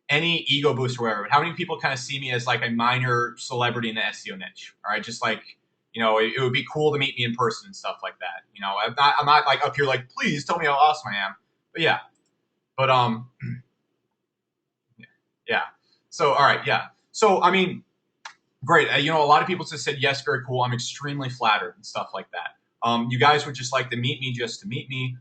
ego boost or whatever, but how many people kind of see me as like a minor celebrity in the SEO niche? All right, just like, it would be cool to meet me in person and stuff like that. I'm not like up here like, please tell me how awesome I am. But yeah, yeah. So, all right, yeah. So, I mean, great. A lot of people just said, yes, very cool. I'm extremely flattered and stuff like that. You guys would just like to meet me just to meet me.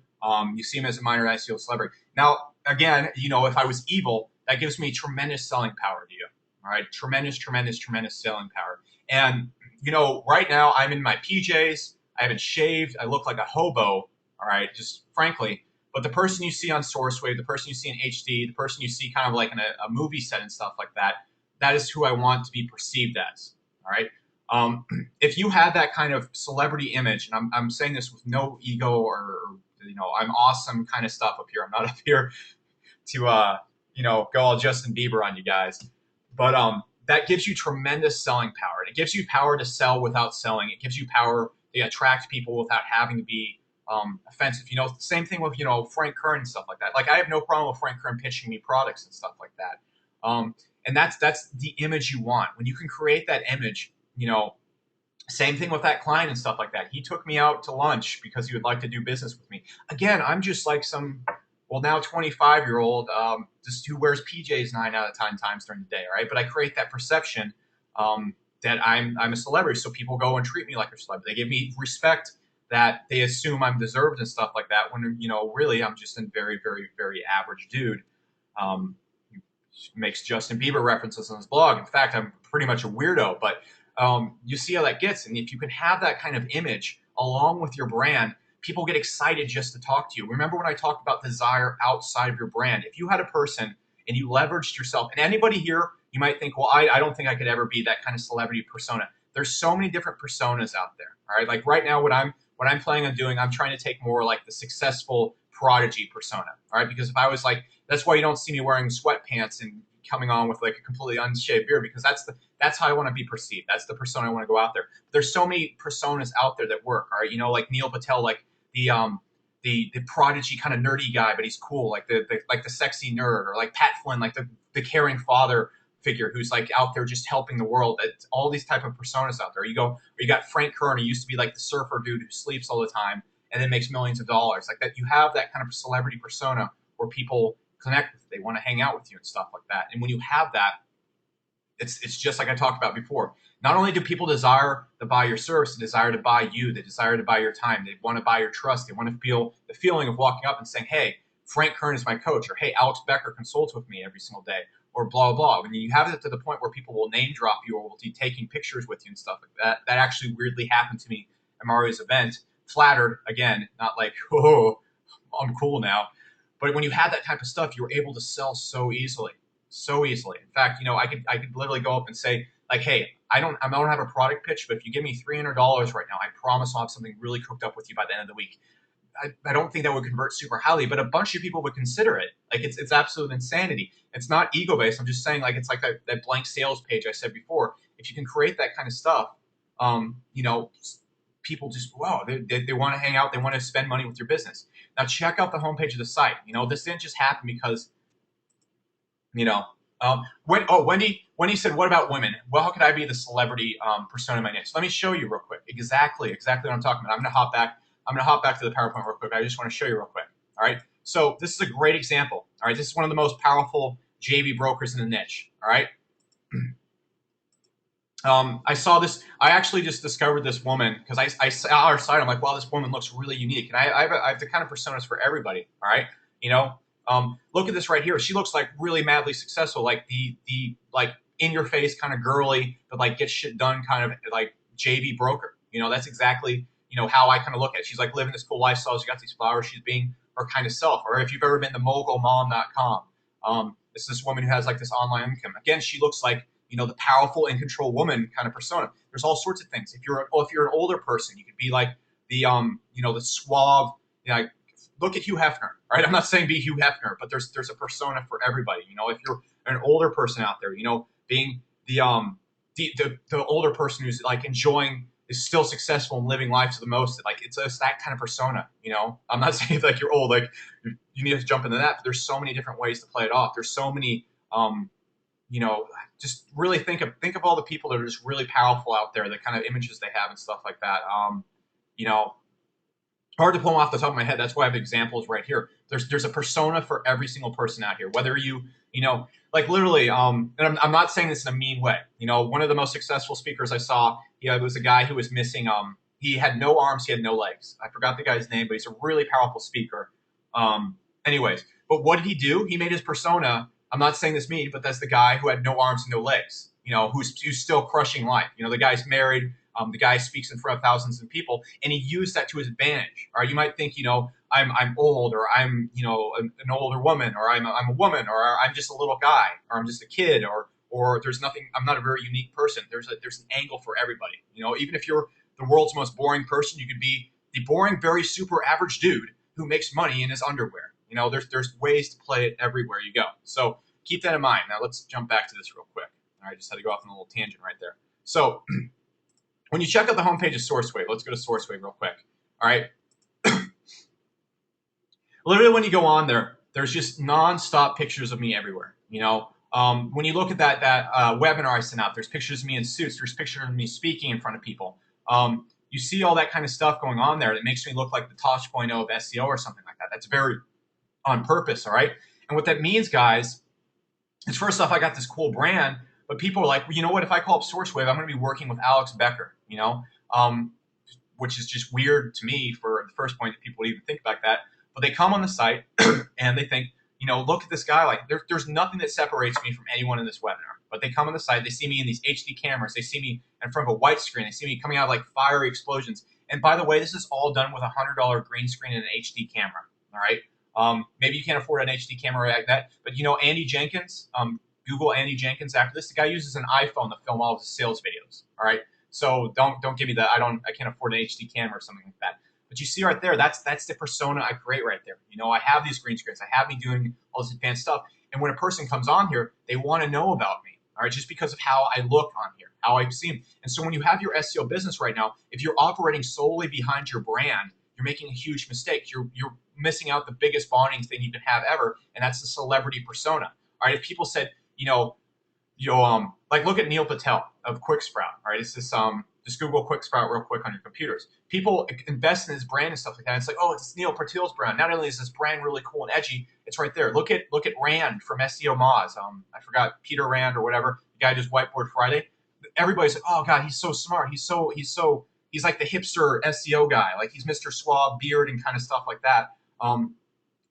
You see me as a minor SEO celebrity. Now, again, if I was evil, that gives me tremendous selling power to you. All right. Tremendous selling power. And you know, right now I'm in my PJs. I haven't shaved. I look like a hobo. All right, just frankly. But the person you see on SourceWave, the person you see in HD, the person you see kind of like in a movie set and stuff like that, that is who I want to be perceived as. All right. Um, if you had that kind of celebrity image, and I'm saying this with no ego or, you know, I'm awesome kind of stuff up here. I'm not up here to, you know, go all Justin Bieber on you guys. But that gives you tremendous selling power. And it gives you power to sell without selling. It gives you power to attract people without having to be offensive. You know, same thing with, you know, Frank Kern and stuff like that. Like, I have no problem with Frank Kern pitching me products and stuff like that. And that's the image you want. When you can create that image, you know, same thing with that client and stuff like that. He took me out to lunch because he would like to do business with me. Again, I'm just like some, well, now 25-year-old, just who wears PJs 9 out of 10 times during the day, right? But I create that perception that I'm a celebrity, so people go and treat me like a celebrity. They give me respect that they assume I'm deserved and stuff like that. When, you know, really I'm just a very, very, very average dude. Makes Justin Bieber references on his blog. In fact, I'm pretty much a weirdo, but you see how that gets. And if you can have that kind of image along with your brand, people get excited just to talk to you. Remember when I talked about desire outside of your brand? If you had a person and you leveraged yourself, and anybody here, you might think, well, I don't think I could ever be that kind of celebrity persona. There's so many different personas out there. All right. Like right now, what I'm planning on doing, I'm trying to take more like the successful prodigy persona. All right. Because if I was like, that's why you don't see me wearing sweatpants and coming on with like a completely unshaved beard, because that's how I want to be perceived. That's the persona I want to go out there. There's so many personas out there that work. All right. You know, like Neil Patel, like the prodigy kind of nerdy guy, but he's cool, like the sexy nerd, or like Pat Flynn, like the caring father figure who's like out there just helping the world. It's all these type of personas out there. You go, or you got Frank Kern, who used to be like the surfer dude who sleeps all the time and then makes millions of dollars. Like that, you have that kind of celebrity persona where people connect with, they want to hang out with you and stuff like that. And when you have that, it's just like I talked about before. Not only do people desire to buy your service, they desire to buy you, they desire to buy your time, they want to buy your trust, they want to feel the feeling of walking up and saying, hey, Frank Kern is my coach, or hey, Alex Becker consults with me every single day, or blah, blah. When you have it to the point where people will name drop you or will be taking pictures with you and stuff like that, that actually weirdly happened to me at Mario's event. Flattered, again, not like, oh, I'm cool now. But when you have that type of stuff, you're able to sell so easily. So easily. In fact, you know, I could literally go up and say, like, hey, I don't have a product pitch, but if you give me $300 right now, I promise I'll have something really cooked up with you by the end of the week. I don't think that would convert super highly, but a bunch of people would consider it. Like, it's absolute insanity. It's not ego based. I'm just saying, like, it's like that blank sales page I said before. If you can create that kind of stuff, you know, people just, wow, they want to hang out, they want to spend money with your business. Now check out the homepage of the site. You know, this didn't just happen because, you know, Wendy said, what about women? Well, how could I be the celebrity persona in my niche? Let me show you real quick. Exactly what I'm talking about. I'm going to hop back to the PowerPoint real quick. I just want to show you real quick. All right. So this is a great example. All right. This is one of the most powerful JV brokers in the niche. All right. I saw this. I actually just discovered this woman because I saw her site. I'm like, wow, this woman looks really unique. And I have the kind of personas for everybody. All right. You know, look at this right here. She looks like really madly successful, like the like in your face kind of girly, but like get shit done kind of like JV broker. You know, that's exactly, you know, how I kind of look at it. She's like living this cool lifestyle. She got these flowers. She's being her kind of self. Or if you've ever been to mogulmom.com, it's this woman who has like this online income. Again, she looks like, you know, the powerful in control woman kind of persona. There's all sorts of things. If you're an older person, you could be like the you know, the suave, you know, like, look at Hugh Hefner, right? I'm not saying be Hugh Hefner, but there's a persona for everybody. You know, if you're an older person out there, you know, being the older person who's like enjoying, is still successful and living life to the most. Like it's that kind of persona. You know, I'm not saying like you're old, like you need to jump into that. But there's so many different ways to play it off. There's so many you know, just really think of all the people that are just really powerful out there, the kind of images they have and stuff like that. You know, hard to pull them off the top of my head. That's why I have examples right here. There's a persona for every single person out here, whether you know, like literally, and I'm not saying this in a mean way. You know, one of the most successful speakers I saw, it was a guy who was missing, he had no arms, he had no legs. I forgot the guy's name, but he's a really powerful speaker. Anyways, but what did he do? He made his persona, I'm not saying this mean, but that's the guy who had no arms and no legs, you know, who's still crushing life. You know, the guy's married, The guy speaks in front of thousands of people, and he used that to his advantage. All right, you might think, I'm old, or I'm, an older woman, or I'm a woman, or I'm just a little guy, or I'm just a kid, or there's nothing. I'm not a very unique person. There's an angle for everybody. Even if you're the world's most boring person, you could be the boring, very super average dude who makes money in his underwear. There's ways to play it everywhere you go. So keep that in mind. Now let's jump back to this real quick. All right, just had to go off on a little tangent right there. So when you check out the homepage of SourceWave, let's go to SourceWave real quick. All right. Literally, when you go on there, there's just nonstop pictures of me everywhere. When you look at that webinar I sent out, there's pictures of me in suits. There's pictures of me speaking in front of people. You see all that kind of stuff going on there. That makes me look like the Tosh.0 of SEO or something like that. That's very on purpose, all right? And what that means, guys, is first off, I got this cool brand, but people are like, well, you know what? If I call up SourceWave, I'm going to be working with Alex Becker, which is just weird to me for the first point that people would even think like that. But they come on the site and they think, look at this guy. Like there's nothing that separates me from anyone in this webinar. But they come on the site, they see me in these HD cameras, they see me in front of a white screen, they see me coming out like fiery explosions. And by the way, this is all done with a $100 green screen and an HD camera. All right. Maybe you can't afford an HD camera like that, but Andy Jenkins, Google Andy Jenkins after this. The guy uses an iPhone to film all of his sales videos. All right. So don't give me that. I can't afford an HD camera or something like that. But you see right there, that's the persona I create right there. I have these green screens. I have me doing all this advanced stuff. And when a person comes on here, they want to know about me. All right, just because of how I look on here, how I seem. And so when you have your SEO business right now, if you're operating solely behind your brand, you're making a huge mistake. You're missing out the biggest bonding thing you can have ever, and that's the celebrity persona. All right, if people said, like look at Neil Patel of QuickSprout. All right, it's this just Google QuickSprout real quick on your computers. People invest in his brand and stuff like that. It's like, oh, it's Neil Patel's brand. Not only is this brand really cool and edgy, it's right there. Look at Rand from SEO Moz. I forgot Peter Rand or whatever. The guy just Whiteboard Friday. Everybody's like, oh God, he's so smart. He's like the hipster SEO guy. Like he's Mr. Suave, beard and kind of stuff like that. And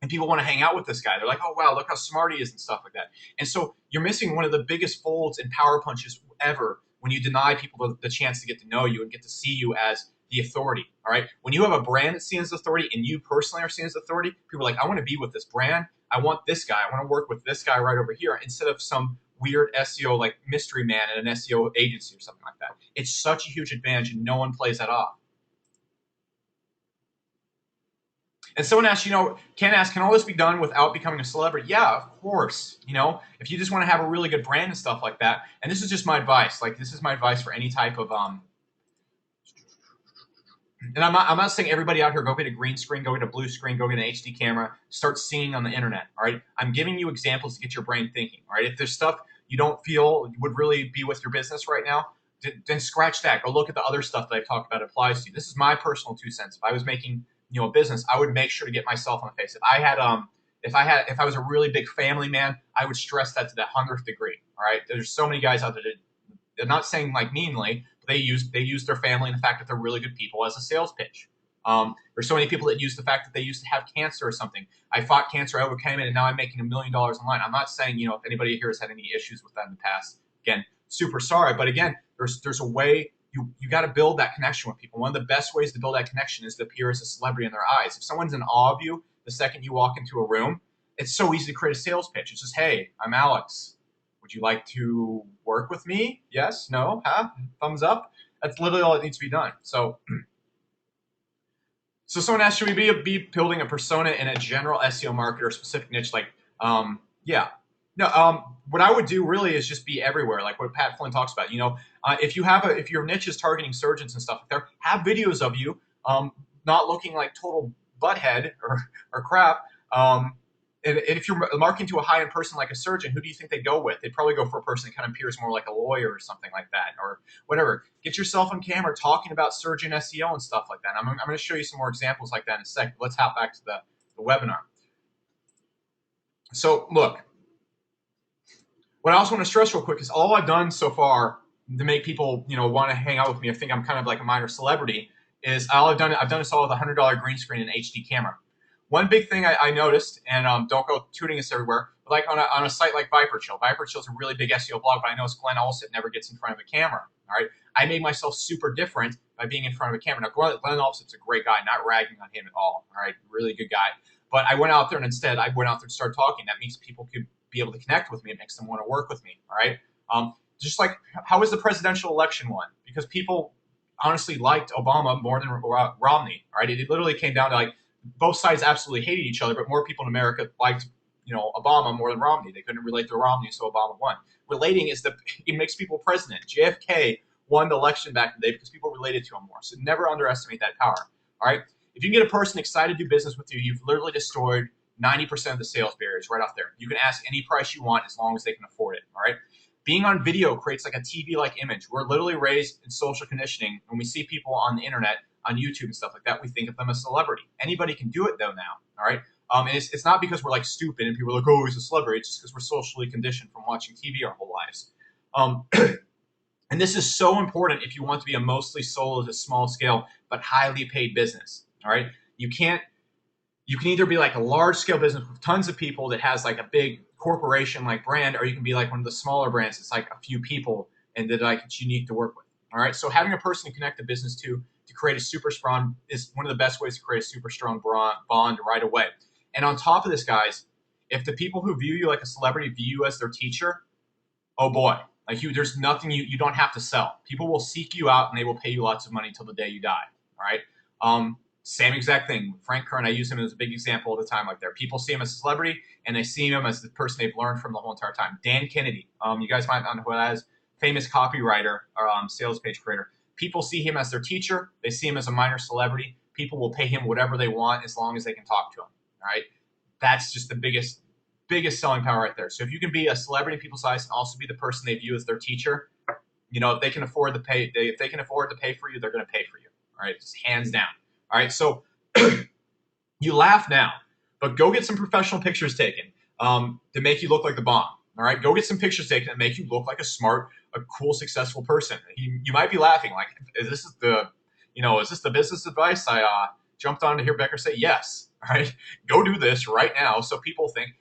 people want to hang out with this guy. They're like, oh wow, look how smart he is and stuff like that. And so you're missing one of the biggest folds and power punches ever when you deny people the chance to get to know you and get to see you as the authority. All right. When you have a brand that's seen as authority and you personally are seen as authority, people are like, I want to be with this brand. I want this guy. I want to work with this guy right over here instead of some weird SEO like mystery man in an SEO agency or something like that. It's such a huge advantage and no one plays that off. And someone asks, can all this be done without becoming a celebrity? Yeah, of course. If you just want to have a really good brand and stuff like that. And this is just my advice. Like this is my advice for any type of and I'm not saying everybody out here go get a green screen, go get a blue screen, go get an HD camera, start singing on the internet. All right. I'm giving you examples to get your brain thinking. All right. If there's stuff you don't feel would really be with your business right now, then scratch that. Go look at the other stuff that I've talked about applies to you. This is my personal 2 cents. If I was making a business, I would make sure to get myself on the face. If I was a really big family man, I would stress that to the 100th degree. All right. There's so many guys out there that they're not saying like meanly, but they use their family and the fact that they're really good people as a sales pitch. There's so many people that use the fact that they used to have cancer or something. I fought cancer, I overcame it, and now I'm making $1 million online. I'm not saying, if anybody here has had any issues with that in the past, again, super sorry. But again, there's a way you got to build that connection with people. One of the best ways to build that connection is to appear as a celebrity in their eyes. If someone's in awe of you the second you walk into a room, it's so easy to create a sales pitch. It's just, hey, I'm Alex. Would you like to work with me? Yes? No? Huh? Thumbs up? That's literally all that needs to be done. So someone asked, should we be building a persona in a general SEO market or specific niche? Like, yeah. No, what I would do really is just be everywhere, like what Pat Flynn talks about. If your niche is targeting surgeons and stuff like that, have videos of you not looking like total butthead or crap. And if you're marketing to a high-end person like a surgeon, who do you think they go with? They'd probably go for a person that kind of appears more like a lawyer or something like that, or whatever. Get yourself on camera talking about surgeon SEO and stuff like that. I'm going to show you some more examples like that in a second. Let's hop back to the webinar. So look, what I also want to stress real quick is all I've done so far to make people want to hang out with me or think I'm kind of like a minor celebrity is I've done this all with a $100 green screen and HD camera. One big thing I noticed, and don't go tooting this everywhere, but like on a site like Viper Chill. Viper Chill is a really big SEO blog, but I noticed Glenn Olsett never gets in front of a camera. All right, I made myself super different by being in front of a camera. Now, Glenn Alpsup's a great guy, not ragging on him at all. All right, really good guy. But I went out there and instead I went out there and started talking. That means people could be able to connect with me. It makes them want to work with me. All right. Just like, how was the presidential election won? Because people honestly liked Obama more than Romney. All right. It literally came down to, like, both sides absolutely hated each other, but more people in America liked, Obama more than Romney. They couldn't relate to Romney, so Obama won. Relating it makes people president. JFK won the election back in the day because people related to him more. So never underestimate that power. All right. If you can get a person excited to do business with you, you've literally destroyed 90% of the sales barriers right off there. You can ask any price you want as long as they can afford it. All right. Being on video creates like a TV-like image. We're literally raised in social conditioning. When we see people on the internet, on YouTube and stuff like that, we think of them as celebrity. Anybody can do it though now. All right. And it's not because we're like stupid and people are like, oh, he's a celebrity. It's just because we're socially conditioned from watching TV our whole lives. And this is so important if you want to be a mostly sold at a small scale but highly paid business. All right. You can either be like a large scale business with tons of people that has like a big corporation like brand, or you can be like one of the smaller brands. It's like a few people and that like it's unique to work with. All right. So having a person to connect the business to create a super strong is one of the best ways to create a super strong bond right away. And on top of this, guys, if the people who view you like a celebrity view you as their teacher, oh boy, like there's nothing you don't have to sell. People will seek you out and they will pay you lots of money till the day you die. All right. Same exact thing. Frank Kern, I use him as a big example all the time. Like, there, people see him as a celebrity and they see him as the person they've learned from the whole entire time. Dan Kennedy, you guys might not know who that is. Famous copywriter or sales page creator. People see him as their teacher. They see him as a minor celebrity. People will pay him whatever they want as long as they can talk to him. All right, that's just the biggest selling power right there. So if you can be a celebrity in people's eyes and also be the person they view as their teacher, if they can afford to pay, if they can afford to pay for you, they're going to pay for you. All right, just hands down. All right, so you laugh now, but go get some professional pictures taken to make you look like the bomb. All right, go get some pictures taken that make you look like a smart, a cool, successful person. You might be laughing like, is this the business advice I jumped on to hear Becker say? Yes. All right, go do this right now so people think,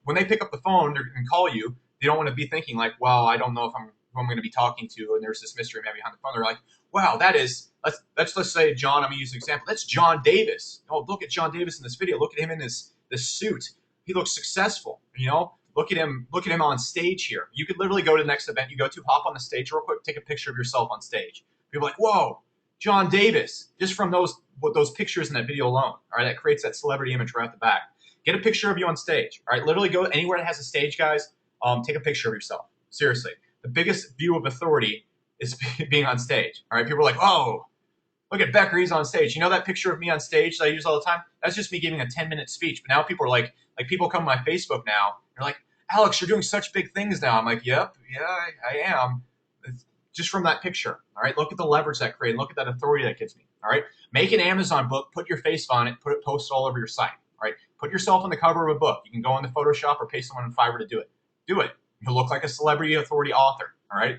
when they pick up the phone and call you, they don't want to be thinking like, well, I don't know who I'm going to be talking to, and there's this mystery man behind the phone. They're like, wow, that is, let's say John, I'm going to use an example. That's John Davis. Oh, look at John Davis in this video. Look at him in this suit. He looks successful, Look at him on stage here. You could literally go to the next event you go to, hop on the stage real quick, take a picture of yourself on stage. People are like, whoa, John Davis, just from those pictures in that video alone. All right, that creates that celebrity image right at the back. Get a picture of you on stage. All right, literally go anywhere that has a stage, guys. Take a picture of yourself. Seriously, the biggest view of authority is being on stage. All right, people are like, oh, look at Becker, he's on stage. You know that picture of me on stage that I use all the time? That's just me giving a 10-minute speech. But now people are like people come to my Facebook now. They're like, Alex, you're doing such big things now. I'm like, yep, yeah, I am. It's just from that picture. All right, look at the leverage that creates. Look at that authority that gives me. All right, make an Amazon book, put your face on it, post it all over your site. All right, put yourself on the cover of a book. You can go into Photoshop or pay someone in Fiverr to do it. Do it. You'll look like a celebrity authority author. All right.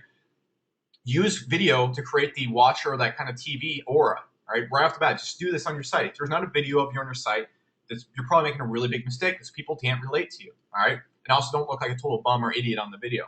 Use video to create the watcher, that kind of TV aura. All right, right off the bat, just do this on your site. If there's not a video of you on your site, you're probably making a really big mistake because people can't relate to you. All right, and also don't look like a total bum or idiot on the video.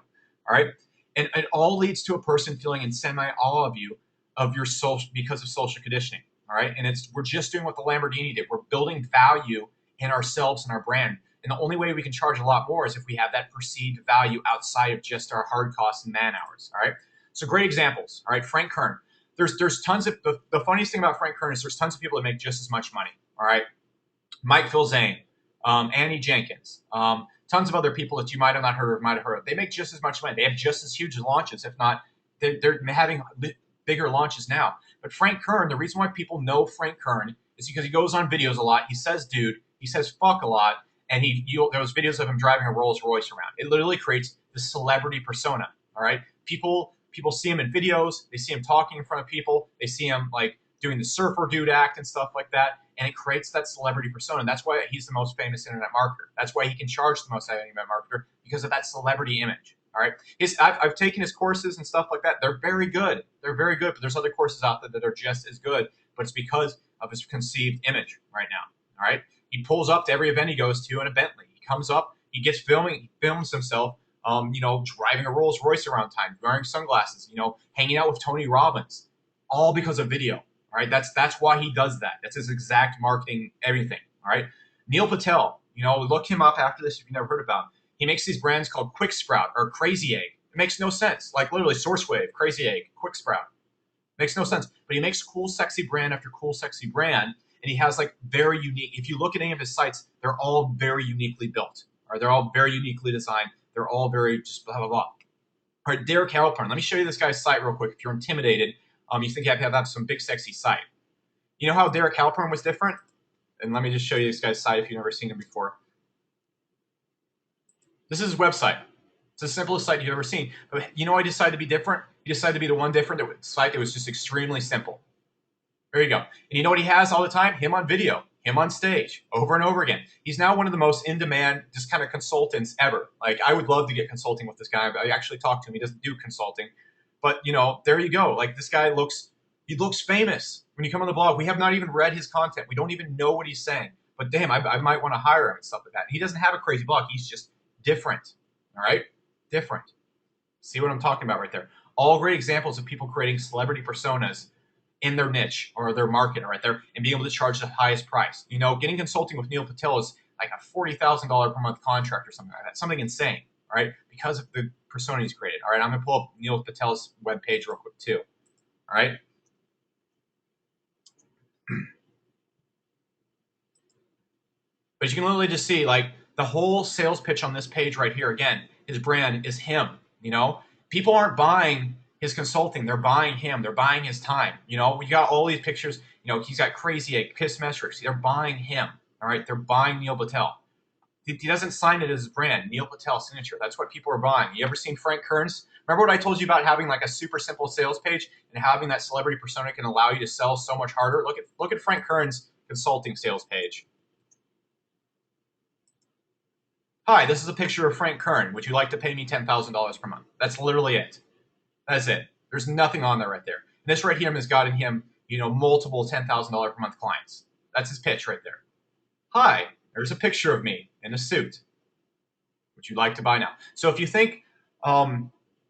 All right, and it all leads to a person feeling in semi-awe of you, of your social, because of social conditioning. All right, and we're just doing what the Lamborghini did. We're building value in ourselves and our brand. And the only way we can charge a lot more is if we have that perceived value outside of just our hard costs and man hours. All right. So great examples. All right. Frank Kern. There's tons of, the funniest thing about Frank Kern is there's tons of people that make just as much money. All right. Mike Filzane, Annie Jenkins, tons of other people that you might have not heard of, might have heard of. They make just as much money. They have just as huge launches. If not, they're having bigger launches now. But Frank Kern, the reason why people know Frank Kern is because he goes on videos a lot. He says, dude, he says fuck a lot. And those videos of him driving a Rolls Royce around. It literally creates the celebrity persona. All right, people see him in videos. They see him talking in front of people. They see him like doing the surfer dude act and stuff like that. And it creates that celebrity persona. That's why he's the most famous internet marketer. That's why he can charge the most internet marketer, because of that celebrity image. All right, I've taken his courses and stuff like that. They're very good. They're very good. But there's other courses out there that are just as good. But it's because of his conceived image right now. All right. He pulls up to every event he goes to in a Bentley. He comes up, he gets filming, he films himself you know, driving a Rolls Royce around town, wearing sunglasses, you know, hanging out with Tony Robbins, all because of video. All right, that's why he does that. That's his exact marketing, everything. All right, Neil Patel, you know, look him up after this if you've never heard about him. He makes these brands called Quick Sprout or Crazy Egg. It makes no sense. Like literally SourceWave, Crazy Egg, Quick Sprout. Makes no sense. But he makes cool, sexy brand after cool, sexy brand. And he has like very unique, if you look at any of his sites, they're all very uniquely built. Or they're all very uniquely designed. They're all very just blah, blah, blah. All right, Derek Halpern. Let me show you this guy's site real quick. If you're intimidated, you think you have to have some big, sexy site. You know how Derek Halpern was different? And let me just show you this guy's site if you've never seen him before. This is his website. It's the simplest site you've ever seen. But you know, I decided to be different. He decided to be the one different site that was just extremely simple. There you go. And you know what he has all the time? Him on video, him on stage, over and over again. He's now one of the most in-demand, just kind of consultants ever. Like, I would love to get consulting with this guy. I actually talked to him. He doesn't do consulting. But, you know, there you go. Like, this guy looks famous. When you come on the blog, we have not even read his content. We don't even know what he's saying. But damn, I might want to hire him and stuff like that. He doesn't have a crazy blog. He's just different. All right? Different. See what I'm talking about right there? All great examples of people creating celebrity personas in their niche or their market right there and being able to charge the highest price. You know, getting consulting with Neil Patel is like a $40,000 per month contract or something like that. Something insane, all right? Because of the persona he's created. All right, I'm going to pull up Neil Patel's webpage real quick too. All right? But you can literally just see like the whole sales pitch on this page right here. Again, his brand is him, you know? People aren't buying his consulting. They're buying him. They're buying his time. You know, we got all these pictures. You know, he's got Crazy Egg, Kiss Metrics. They're buying him, all right? They're buying Neil Patel. He doesn't sign it as his brand, Neil Patel signature. That's what people are buying. You ever seen Frank Kern's? Remember what I told you about having like a super simple sales page and having that celebrity persona can allow you to sell so much harder? Look at Frank Kern's consulting sales page. Hi, this is a picture of Frank Kern. Would you like to pay me $10,000 per month? That's literally it. That's it. There's nothing on there right there. And this right here has gotten him, you know, multiple $10,000 per month clients. That's his pitch right there. Hi, there's a picture of me in a suit. Would you like to buy now? So if you think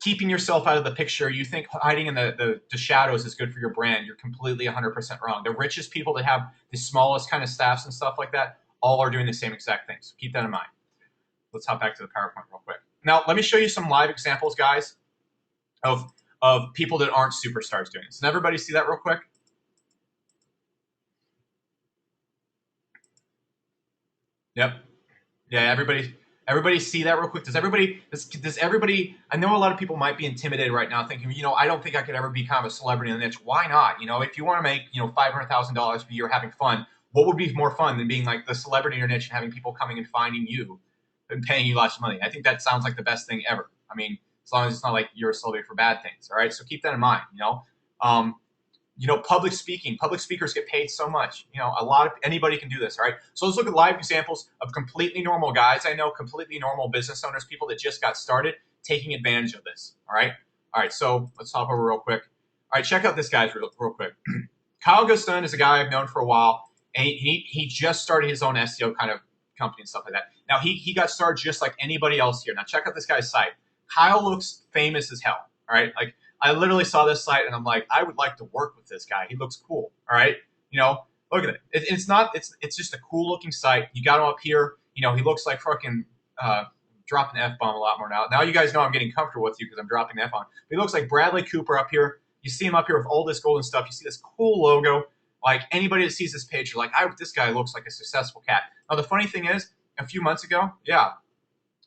keeping yourself out of the picture, you think hiding in the shadows is good for your brand, you're completely 100% wrong. The richest people that have the smallest kind of staffs and stuff like that all are doing the same exact thing. So keep that in mind. Let's hop back to the PowerPoint real quick. Now, let me show you some live examples, guys, of people that aren't superstars doing this. Can everybody see that real quick? Yep. Yeah, everybody see that real quick? Does everybody, I know a lot of people might be intimidated right now thinking, you know, I don't think I could ever be kind of a celebrity in the niche. Why not? You know, if you want to make, you know, $500,000 a year having fun, what would be more fun than being like the celebrity in your niche and having people coming and finding you and paying you lots of money? I think that sounds like the best thing ever. I mean, as long as it's not like you're a celebrity for bad things, all right? So keep that in mind, you know. Public speaking. Public speakers get paid so much. You know, anybody can do this, all right? So let's look at live examples of completely normal guys I know, completely normal business owners, people that just got started, taking advantage of this, all right? All right, so let's hop over real quick. All right, check out this guy real quick. Kyle Guston is a guy I've known for a while, and he just started his own SEO kind of company and stuff like that. Now, he got started just like anybody else here. Now, check out this guy's site. Kyle looks famous as hell, all right? Like, I literally saw this site and I'm like, I would like to work with this guy. He looks cool. All right. You know, look at it. It's just a cool looking site. You got him up here. You know, he looks like fucking dropping the F-bomb a lot more now. Now you guys know I'm getting comfortable with you because I'm dropping the F-bomb. He looks like Bradley Cooper up here. You see him up here with all this golden stuff. You see this cool logo. Like anybody that sees this page, you're like, this guy looks like a successful cat. Now the funny thing is, a few months ago, yeah,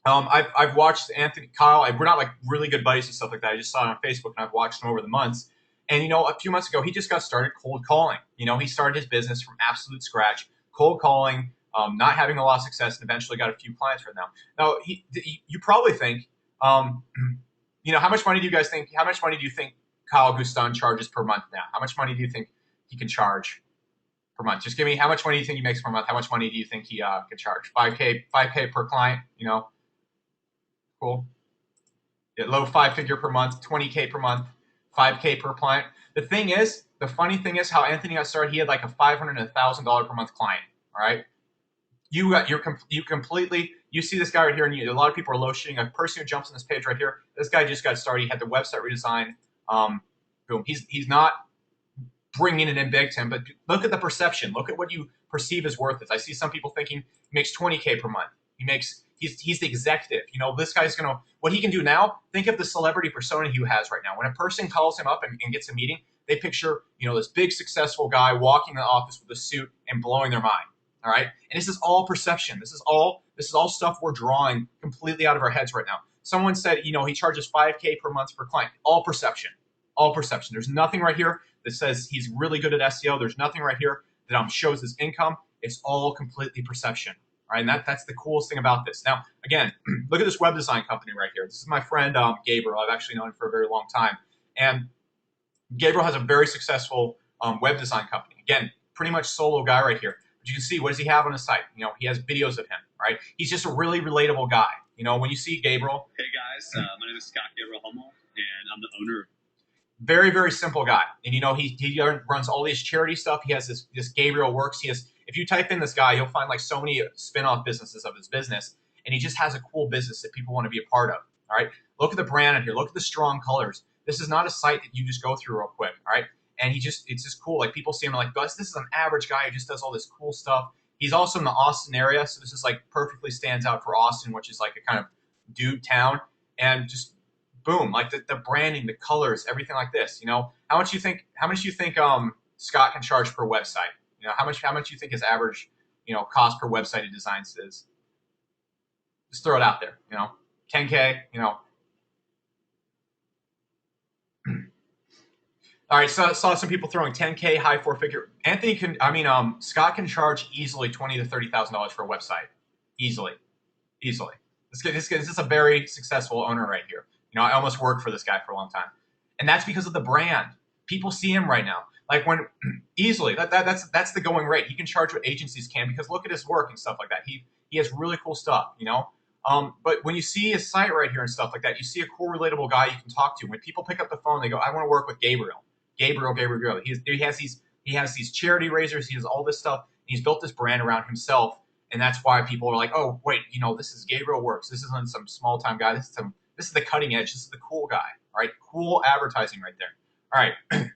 I've watched Kyle. We're not like really good buddies and stuff like that. I just saw it on Facebook and I've watched him over the months. And, you know, a few months ago, he just got started cold calling. You know, he started his business from absolute scratch, cold calling, not having a lot of success, and eventually got a few clients right now. Now, you probably think, you know, how much money do you think Kyle Guston charges per month now? How much money do you think he can charge per month? Just give me, how much money do you think he makes per month? How much money do you think he can charge? 5K per client, you know? Cool. Yeah, low 5-figure per month, 20K per month, 5K per client. The funny thing is how Anthony got started, he had like a $500 and $1,000 per month client. All right. You you see this guy right here, and a lot of people are low shooting. A person who jumps on this page right here, this guy just got started. He had the website redesign. Boom. He's not bringing it in big to him, but look at the perception. Look at what you perceive as worth it. I see some people thinking he makes 20K per month. He's the executive. You know, this guy's gonna, what he can do now, think of the celebrity persona he has right now. When a person calls him up and gets a meeting, they picture, you know, this big successful guy walking in the office with a suit and blowing their mind. All right. And this is all perception. This is all stuff we're drawing completely out of our heads right now. Someone said, you know, he charges 5K per month per client. All perception. All perception. There's nothing right here that says he's really good at SEO. There's nothing right here that shows his income. It's all completely perception. All right, and that's the coolest thing about this. Now, again, look at this web design company right here. This is my friend Gabriel. I've actually known him for a very long time. And Gabriel has a very successful web design company. Again, pretty much solo guy right here. But you can see, what does he have on his site? You know, he has videos of him, right? He's just a really relatable guy. You know, when you see Gabriel. Hey guys, my name is Scott Gabriel Hummel, and I'm the owner of very, very simple guy. And, you know, he runs all these charity stuff. He has this Gabriel Works. If you type in this guy, you'll find like so many spin-off businesses of his business. And he just has a cool business that people want to be a part of. All right. Look at the brand in here. Look at the strong colors. This is not a site that you just go through real quick. All right. And it's just cool. Like, people see him like, this is an average guy who just does all this cool stuff. He's also in the Austin area. So this is like perfectly stands out for Austin, which is like a kind of dude town. And just boom, like the branding, the colors, everything like this. You know, how much you think Scott can charge per website? You know, how much you think his average, you know, cost per website he designs is? Just throw it out there. You know, 10K. You know. All right, so I saw some people throwing 10K, high four-figure. Scott can charge easily $20,000 to $30,000 for a website, easily. This is a very successful owner right here. You know, I almost worked for this guy for a long time, and that's because of the brand. People see him right now. Like, when easily that's the going rate. He can charge what agencies can, because look at his work and stuff like that. He has really cool stuff, you know. But when you see his site right here and stuff like that, you see a cool, relatable guy you can talk to. When people pick up the phone, they go, "I want to work with Gabriel." Gabriel. He has these charity raisers. He has all this stuff. And he's built this brand around himself, and that's why people are like, "Oh, wait, you know, this is Gabriel Works. This isn't some small time guy. This is the cutting edge. This is the cool guy." All right, cool advertising right there. All right,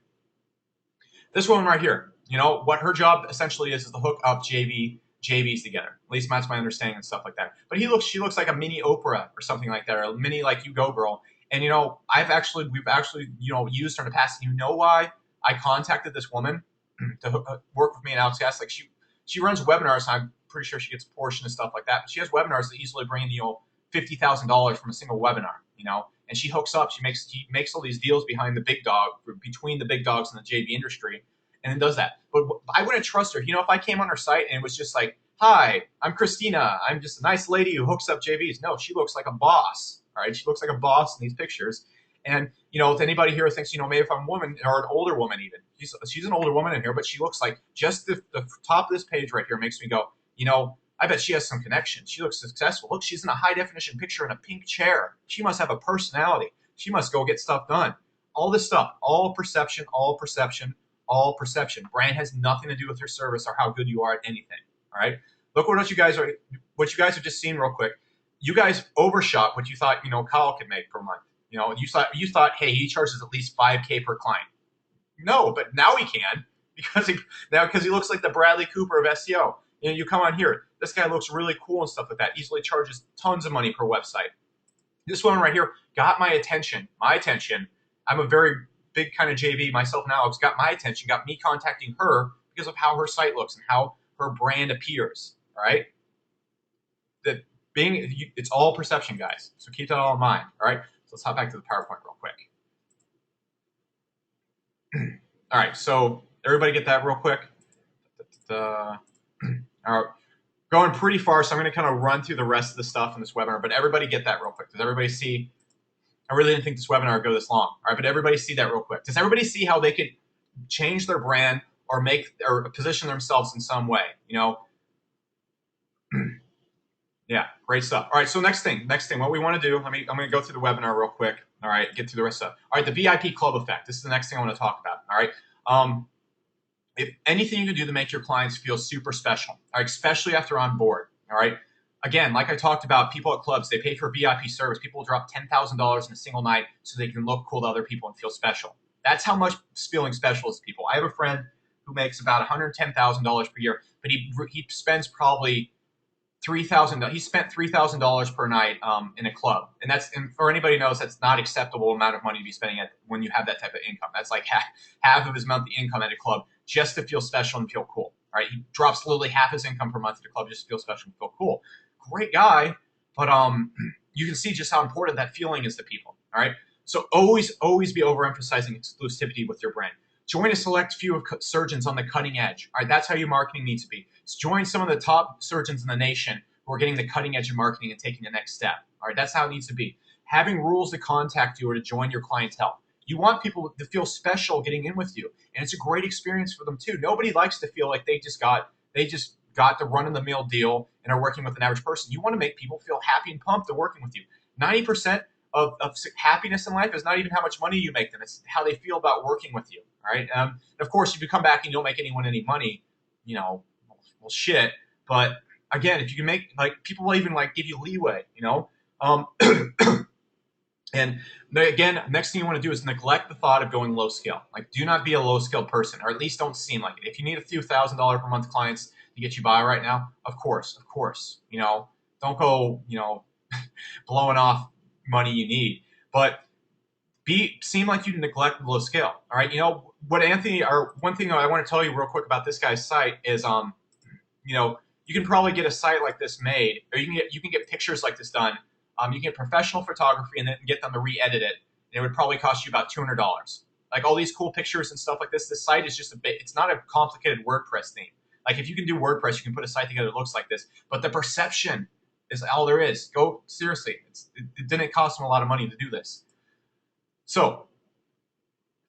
this woman right here. You know what her job essentially is to hook up JVs together. At least that's my understanding and stuff like that. But she looks like a mini Oprah or something like that, or a mini like You Go Girl. And, you know, we've actually, you know, used her in the past. You know why I contacted this woman to work with me in Outcast? Like, she runs webinars, and I'm pretty sure she gets a portion of stuff like that. But she has webinars that easily bring in, you know, $50,000 from a single webinar, you know. And she hooks up. She makes all these deals between the big dogs in the JV industry, and then does that. But I wouldn't trust her. You know, if I came on her site and it was just like, "Hi, I'm Christina. I'm just a nice lady who hooks up JVs." No, she looks like a boss. All right, she looks like a boss in these pictures. And, you know, if anybody here thinks, you know, maybe if I'm a woman, or an older woman even, she's an older woman in here, but she looks like, just the top of this page right here makes me go, you know, I bet she has some connection. She looks successful. Look, she's in a high definition picture in a pink chair. She must have a personality. She must go get stuff done. All this stuff, all perception. Brand has nothing to do with your service or how good you are at anything. All right. Look what you guys have just seen real quick. You guys overshot what you thought, you know, Kyle could make per month. You know, you thought, hey, he charges at least 5K per client. No, but now he can, because he looks like the Bradley Cooper of SEO. You know, you come on here, this guy looks really cool and stuff like that. Easily charges tons of money per website. This one right here got my attention. I'm a very big kind of JV myself now. It's got my attention, got me contacting her because of how her site looks and how her brand appears. All right. It's all perception, guys. So keep that all in mind. All right. So let's hop back to the PowerPoint real quick. All right. So everybody get that real quick. All right. Going pretty far, so I'm going to kind of run through the rest of the stuff in this webinar. But everybody get that real quick. Does everybody see? I really didn't think this webinar would go this long. All right. But everybody see that real quick. Does everybody see how they could change their brand or position themselves in some way? You know. Yeah, great stuff. All right, so next thing, what we want to do, I'm going to go through the webinar real quick. All right, get through the rest of it. All right, the VIP club effect. This is the next thing I want to talk about. All right, if anything you can do to make your clients feel super special, all right, especially after on board. All right, again, like I talked about, people at clubs, they pay for VIP service. People will drop $10,000 in a single night so they can look cool to other people and feel special. That's how much feeling special is to people. I have a friend who makes about $110,000 per year, but he spends probably $3,000. He spent $3,000 per night in a club, and for anybody who knows, that's not acceptable amount of money to be spending when you have that type of income. That's like half of his monthly income at a club just to feel special and feel cool. All right, he drops literally half his income per month at a club just to feel special and feel cool. Great guy, but you can see just how important that feeling is to people. All right, so always be overemphasizing exclusivity with your brand. Join a select few of surgeons on the cutting edge. All right, that's how your marketing needs to be. Join some of the top surgeons in the nation who are getting the cutting edge of marketing and taking the next step. All right, that's how it needs to be. Having rules to contact you or to join your clientele. You want people to feel special getting in with you, and it's a great experience for them too. Nobody likes to feel like they just got the run-of-the-mill deal and are working with an average person. You want to make people feel happy and pumped to working with you. 90% of happiness in life is not even how much money you make them. It's how they feel about working with you. All right. And of course, if you come back and you don't make anyone any money, well, shit. But again, if you can make, like, people will even like give you leeway, and again, next thing you want to do is neglect the thought of going low scale. Like, do not be a low scale person, or at least don't seem like it. If you need a few $1,000 per month clients to get you by right now, of course, don't go, blowing off money you need, but seem like you neglect the low scale. All right. What Anthony, or one thing I want to tell you real quick about this guy's site is, you can probably get a site like this made, or you can get pictures like this done. You can get professional photography and then get them to re-edit it. And it would probably cost you about $200. Like all these cool pictures and stuff like this. This site is just it's not a complicated WordPress theme. Like if you can do WordPress, you can put a site together that looks like this. But the perception is all there is. Go seriously. It didn't cost them a lot of money to do this. So,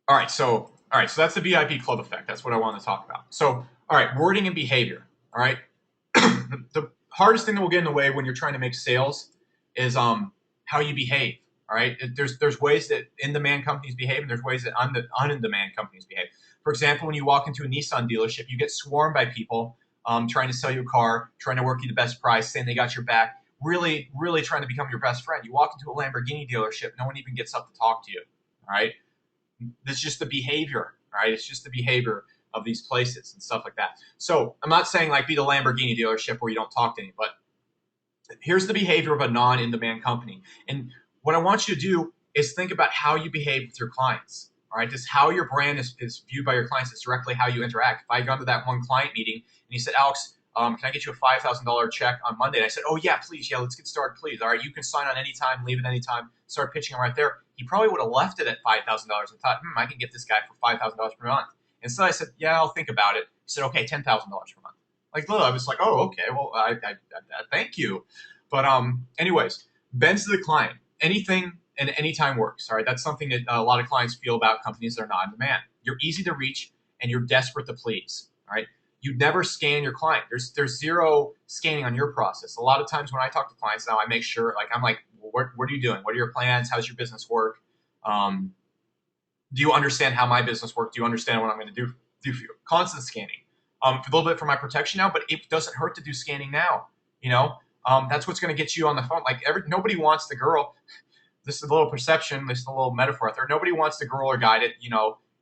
all right. So that's the VIP club effect. That's what I want to talk about. So, all right, wording and behavior. All right. The hardest thing that will get in the way when you're trying to make sales is how you behave. All right. There's ways that in-demand companies behave, and there's ways that un-in-demand companies behave. For example, when you walk into a Nissan dealership, you get swarmed by people trying to sell you a car, trying to work you the best price, saying they got your back, really, really trying to become your best friend. You walk into a Lamborghini dealership, no one even gets up to talk to you. All right. This is just the behavior. All right. It's just the behavior of these places and stuff like that. So I'm not saying like be the Lamborghini dealership where you don't talk to anybody, but here's the behavior of a non-in-demand company. And what I want you to do is think about how you behave with your clients. All right, this how your brand is viewed by your clients. It's directly how you interact. If I go to that one client meeting and he said, Alex, can I get you a $5,000 check on Monday? And I said, oh yeah, please. Yeah, let's get started, please. All right, you can sign on anytime, leave at any time, start pitching right there. He probably would have left it at $5,000 and thought, I can get this guy for $5,000 per month. Instead, I said, yeah, I'll think about it. He said, okay, $10,000 per month. Like, look, I was like, oh, okay, well, I thank you. But anyways, bends to the client. Anything and anytime works. All right, that's something that a lot of clients feel about companies that are not in demand. You're easy to reach and you're desperate to please. All right, you never scan your client. There's zero scanning on your process. A lot of times when I talk to clients now, I make sure I'm like, what are you doing? What are your plans? How's your business work? Do you understand how my business works? Do you understand what I'm going to do for you? Constant scanning. For a little bit for my protection now, but it doesn't hurt to do scanning now. That's what's going to get you on the phone. Like nobody wants the girl. This is a little perception. This is a little metaphor out there. Nobody wants the girl or guy that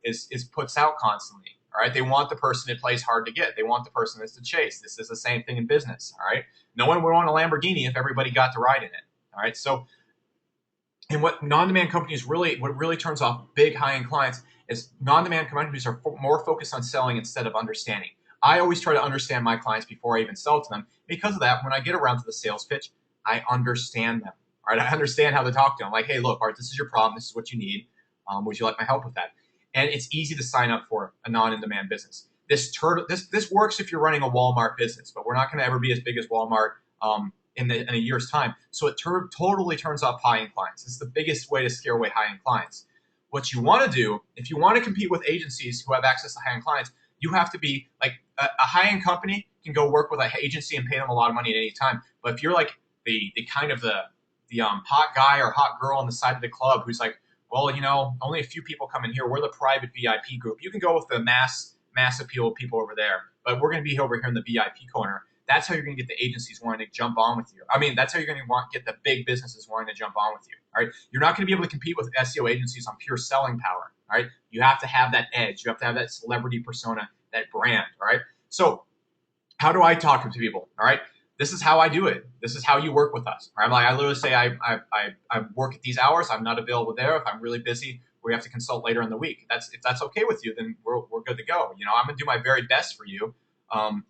is puts out constantly. All right, they want the person that plays hard to get. They want the person that's to chase. This is the same thing in business. All right, no one would want a Lamborghini if everybody got to ride in it. All right, so and what non-demand companies what really turns off big high-end clients is non-demand companies are more focused on selling instead of understanding. I always try to understand my clients before I even sell to them. Because of that, when I get around to the sales pitch, I understand them. All right, I understand how to talk to them. Like, hey, look, Art, this is your problem. This is what you need. Would you like my help with that? And it's easy to sign up for a non-in-demand business. This works if you're running a Walmart business, but we're not going to ever be as big as Walmart in a year's time. So it totally turns off high-end clients. It's the biggest way to scare away high-end clients. What you want to do, if you want to compete with agencies who have access to high-end clients, you have to be like a high-end company can go work with an agency and pay them a lot of money at any time. But if you're like the kind of the hot guy or hot girl on the side of the club who's like, well, only a few people come in here. We're the private VIP group. You can go with the mass appeal people over there, but we're going to be over here in the VIP corner. That's how you're going to get the agencies wanting to jump on with you. I mean, that's how you're going to get the big businesses wanting to jump on with you. All right. You're not going to be able to compete with SEO agencies on pure selling power. All right. You have to have that edge. You have to have that celebrity persona, that brand. All right. So how do I talk to people? All right. This is how I do it. This is how you work with us. All right. I literally say I work at these hours. I'm not available there. If I'm really busy, we have to consult later in the week. If that's okay with you, then we're good to go. I'm going to do my very best for you. I'm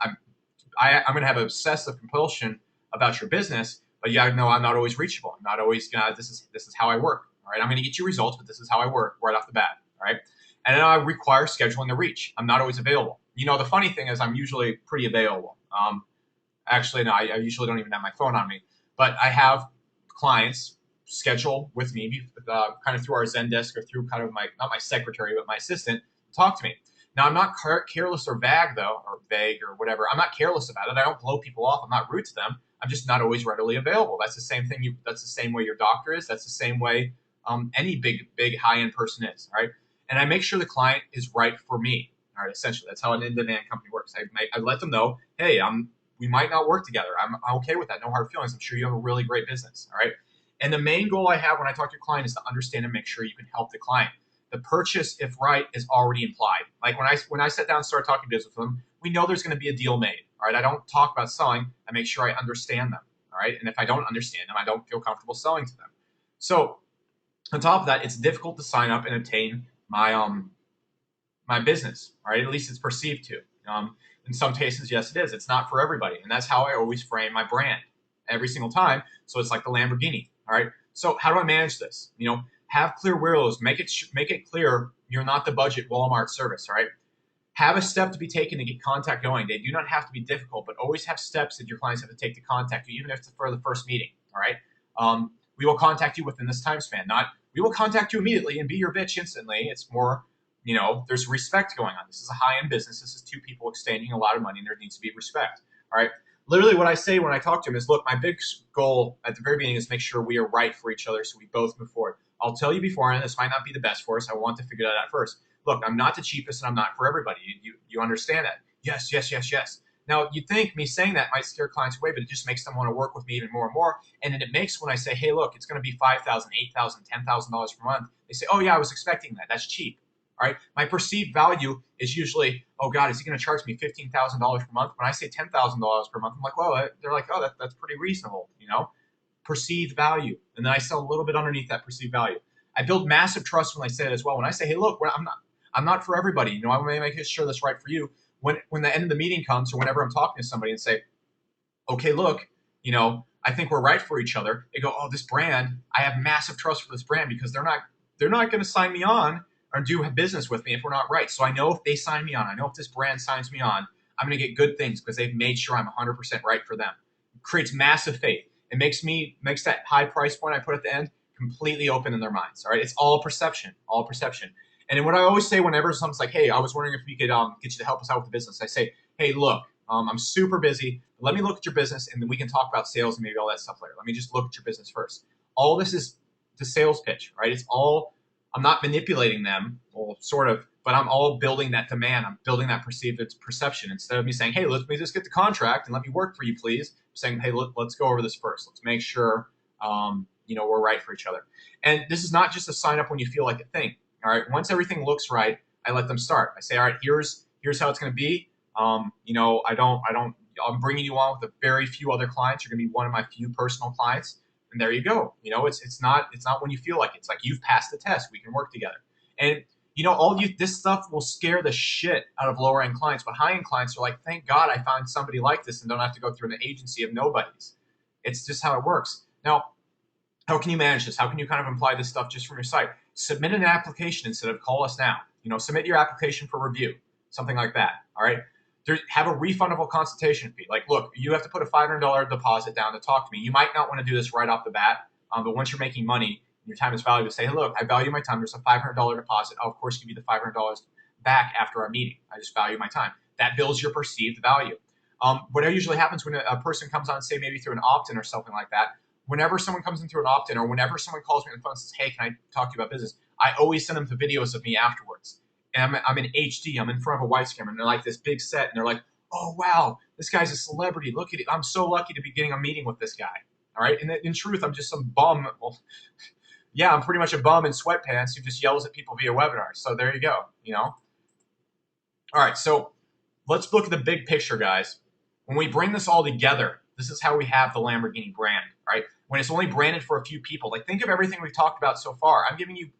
going to have obsessive compulsion about your business, but yeah, no, I'm not always reachable. I'm not always gonna. This is how I work. All right, I'm going to get you results, but this is how I work right off the bat. All right, and then I require scheduling the reach. I'm not always available. The funny thing is I'm usually pretty available. Actually, no, I usually don't even have my phone on me, but I have clients schedule with me, kind of through our Zendesk or through kind of not my secretary, but my assistant, talk to me. Now, I'm not careless or vague, or whatever. I'm not careless about it. I don't blow people off. I'm not rude to them. I'm just not always readily available. That's the same thing. That's the same way your doctor is. That's the same way any big high-end person is. All right. And I make sure the client is right for me. All right. Essentially, that's how an in-demand company works. I let them know, hey, we might not work together. I'm okay with that. No hard feelings. I'm sure you have a really great business. All right. And the main goal I have when I talk to a client is to understand and make sure you can help the client. The purchase, if right, is already implied. Like when I sit down and start talking business with them, we know there's going to be a deal made. All right. I don't talk about selling. I make sure I understand them. All right. And if I don't understand them, I don't feel comfortable selling to them. So on top of that, it's difficult to sign up and obtain my business. All right. At least it's perceived to. In some cases, yes, it is. It's not for everybody. And that's how I always frame my brand every single time. So it's like the Lamborghini. All right. So how do I manage this? Have clear rules. Make it clear you're not the budget Walmart service. All right. Have a step to be taken to get contact going. They do not have to be difficult, but always have steps that your clients have to take to contact you, even if it's for the first meeting. All right. We will contact you within this time span. Not we will contact you immediately and be your bitch instantly. It's more, there's respect going on. This is a high-end business. This is two people exchanging a lot of money, and there needs to be respect. All right. Literally what I say when I talk to them is, look, my big goal at the very beginning is make sure we are right for each other so we both move forward. I'll tell you beforehand, this might not be the best for us. I want to figure that out first. Look, I'm not the cheapest and I'm not for everybody. You understand that? Yes, yes, yes, yes. Now, you'd think me saying that might scare clients away, but it just makes them want to work with me even more and more. And then it makes when I say, hey, look, it's going to be $5,000, $8,000, $10,000 per month, they say, oh, yeah, I was expecting that. That's cheap. All right. My perceived value is usually, oh God, is he going to charge me $15,000 per month? When I say $10,000 per month, I'm like, well, they're like, oh, that's pretty reasonable, perceived value. And then I sell a little bit underneath that perceived value. I build massive trust when I say it as well. When I say, hey, look, I'm not for everybody. I want to make sure that's right for you. When the end of the meeting comes or whenever I'm talking to somebody and say, okay, look, I think we're right for each other. They go, oh, this brand, I have massive trust for this brand because they're not going to sign me on or do business with me if we're not right. So I know if they sign me on, I know if this brand signs me on, I'm going to get good things because they've made sure I'm 100% right for them. It creates massive faith. It makes that high price point I put at the end completely open in their minds. All right. It's all perception, all perception. And then what I always say whenever someone's like, hey, I was wondering if we could get you to help us out with the business. I say, hey, look, I'm super busy. Let me look at your business and then we can talk about sales and maybe all that stuff later. Let me just look at your business first. All this is the sales pitch, right? It's all, I'm not manipulating them, well, sort of, but I'm all building that demand. I'm building that perceived perception instead of me saying, hey, let me just get the contract and let me work for you, please. I'm saying, hey, let's go over this first. Let's make sure, we're right for each other. And this is not just a sign up when you feel like a thing. All right. Once everything looks right, I let them start. I say, all right, here's how it's going to be. I'm bringing you on with a very few other clients. You're going to be one of my few personal clients. And there you go. It's not when you feel like it. It's like you've passed the test. We can work together. And this stuff will scare the shit out of lower end clients, but high end clients are like, thank God I found somebody like this and don't have to go through an agency of nobodies. It's just how it works. Now, how can you manage this? How can you kind of imply this stuff just from your site? Submit an application instead of call us now. Submit your application for review, something like that. All right. Have a refundable consultation fee. Like, look, you have to put a $500 deposit down to talk to me. You might not want to do this right off the bat, but once you're making money, your time is valuable. Say, hey, look, I value my time. There's a $500 deposit. I'll, of course, give you the $500 back after our meeting. I just value my time. That builds your perceived value. What usually happens when a person comes on, say, maybe through an opt-in or something like that, whenever someone comes in through an opt-in or whenever someone calls me on the phone and says, hey, can I talk to you about business? I always send them the videos of me afterwards. And I'm in HD. I'm in front of a widescreen, and they're like this big set, and they're like, oh, wow, this guy's a celebrity. Look at it. I'm so lucky to be getting a meeting with this guy. All right. And in truth, I'm just some bum. Well, yeah, I'm pretty much a bum in sweatpants who just yells at people via webinar. So there you go. All right. So let's look at the big picture, guys. When we bring this all together, this is how we have the Lamborghini brand, right? When it's only branded for a few people. Like, think of everything we've talked about so far. I'm giving you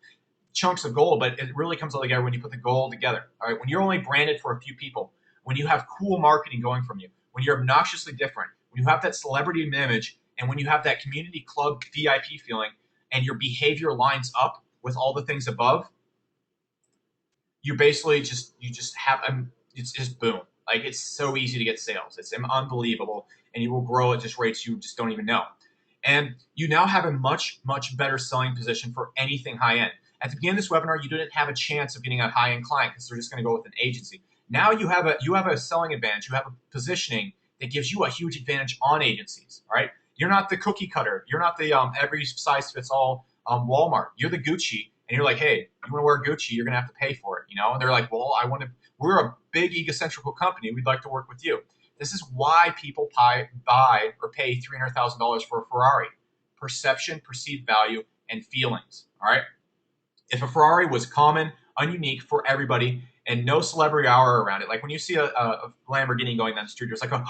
chunks of gold, but it really comes all together when you put the gold together. All right. When you're only branded for a few people, when you have cool marketing going from you, when you're obnoxiously different, when you have that celebrity image, and when you have that community club VIP feeling, and your behavior lines up with all the things above, you basically just have it's just boom. Like, it's so easy to get sales. It's unbelievable, and you will grow at just rates you just don't even know. And you now have a much, much better selling position for anything high end. At the beginning of this webinar, you didn't have a chance of getting a high end client because they're just going to go with an agency. Now you have a selling advantage. You have a positioning that gives you a huge advantage on agencies. All right, you're not the cookie cutter. You're not the every size fits all Walmart. You're the Gucci, and you're like, hey, you want to wear Gucci, you're going to have to pay for it. And they're like, well, we're a big egocentrical company. We'd like to work with you. This is why people buy or pay $300,000 for a Ferrari. Perception, perceived value, and feelings. All right. If a Ferrari was common, ununique for everybody, and no celebrity aura around it, like when you see a Lamborghini going down the street, there's like a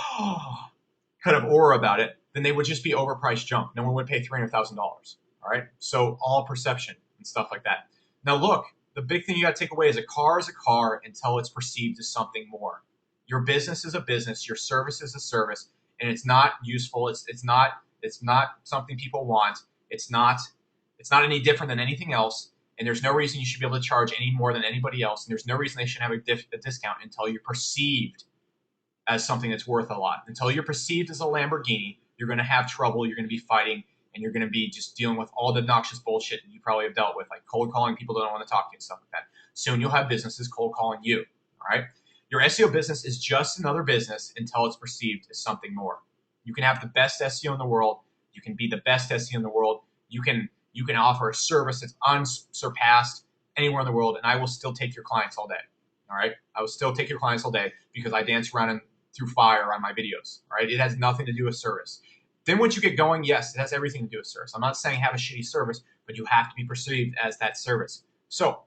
kind of aura about it, then they would just be overpriced junk. No one would pay $300,000. All right. So all perception and stuff like that. Now look, the big thing you got to take away is a car until it's perceived as something more. Your business is a business. Your service is a service, and it's not useful. It's not something people want. It's not any different than anything else. And there's no reason you should be able to charge any more than anybody else. And there's no reason they should have a discount until you're perceived as something that's worth a lot. Until you're perceived as a Lamborghini, you're going to have trouble. You're going to be fighting, and you're going to be just dealing with all the obnoxious bullshit that you probably have dealt with, like cold calling people that don't want to talk to you and stuff like that. Soon you'll have businesses cold calling you. All right. Your SEO business is just another business until it's perceived as something more. You can have the best SEO in the world. You can be the best SEO in the world. You can offer a service that's unsurpassed anywhere in the world, and I will still take your clients all day. All right. I will still take your clients all day because I dance around and through fire on my videos. All right. It has nothing to do with service. Then once you get going, yes, it has everything to do with service. I'm not saying have a shitty service, but you have to be perceived as that service. So